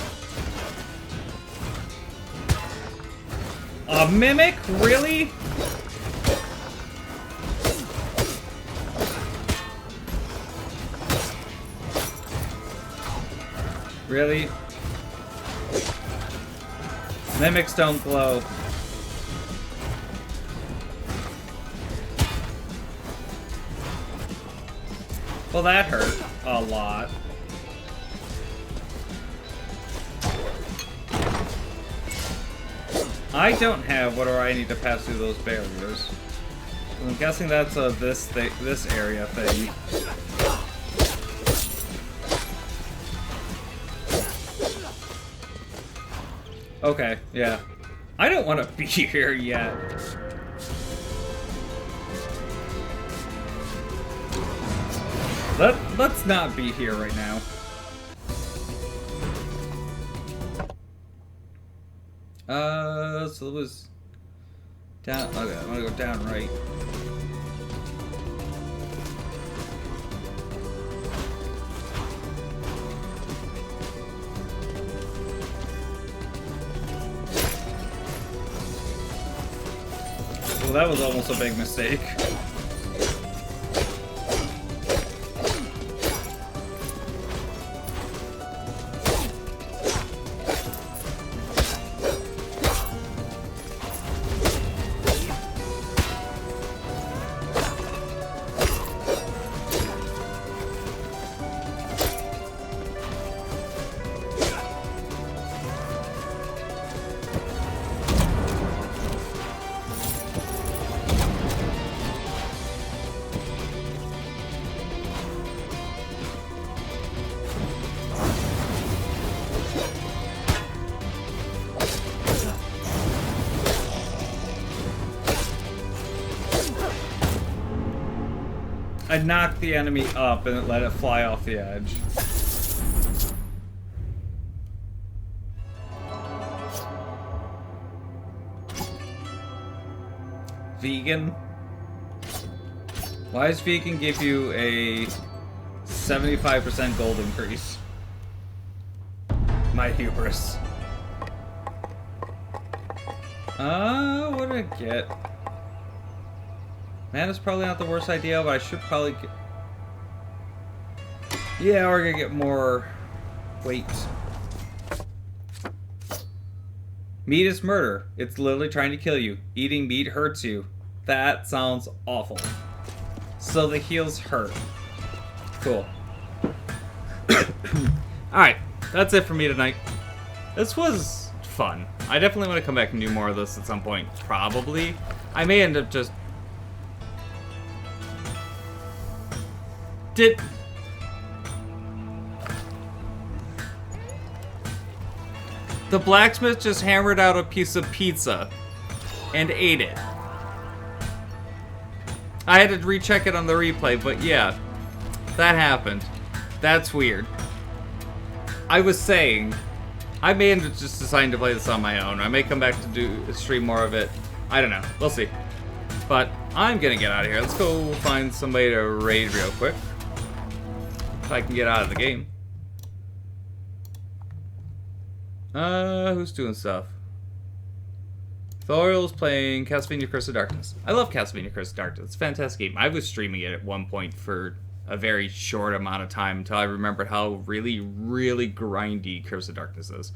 A mimic? Really? Really? Mimics don't glow. Well, that hurt a lot. I don't have what do I need to pass through those barriers. I'm guessing that's a this area thing. Okay, yeah. I don't want to be here yet. Let's not be here right now. So it was down. Okay, I'm gonna go down right. Well, that was almost a big mistake. I knocked the enemy up and it let it fly off the edge. Vegan? Why does vegan give you a 75% gold increase? My hubris. What did I get? Mana's probably not the worst idea, but I should probably get... Yeah, we're gonna get more weight. Meat is murder. It's literally trying to kill you. Eating meat hurts you. That sounds awful. So the heals hurt. Cool. Alright, that's it for me tonight. This was fun. I definitely want to come back and do more of this at some point. Probably. I may end up just... The blacksmith just hammered out a piece of pizza and ate it. I had to recheck it on the replay, but yeah, that happened. That's weird. I was saying, I may end up just deciding to play this on my own. I may come back to stream more of it. I don't know. We'll see. But I'm gonna get out of here. Let's go find somebody to raid real quick. If I can get out of the game. Who's doing stuff? Thoriel's playing Castlevania Curse of Darkness. I love Castlevania Curse of Darkness. It's a fantastic game. I was streaming it at one point for a very short amount of time until I remembered how really, really grindy Curse of Darkness is.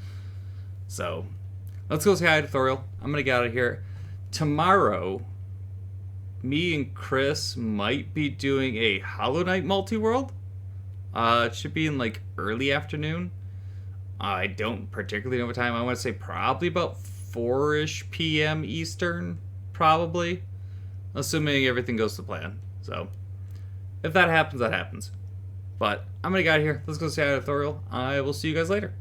So, let's go say hi to Thoriel. I'm gonna get out of here. Tomorrow, me and Chris might be doing a Hollow Knight multi-world. It should be in like early afternoon. I don't particularly know what time. I want to say probably about 4-ish p.m. Eastern, probably. Assuming everything goes to plan. So, if that happens, that happens. But, I'm going to get out of here. Let's go say hi to Thoriel. I will see you guys later.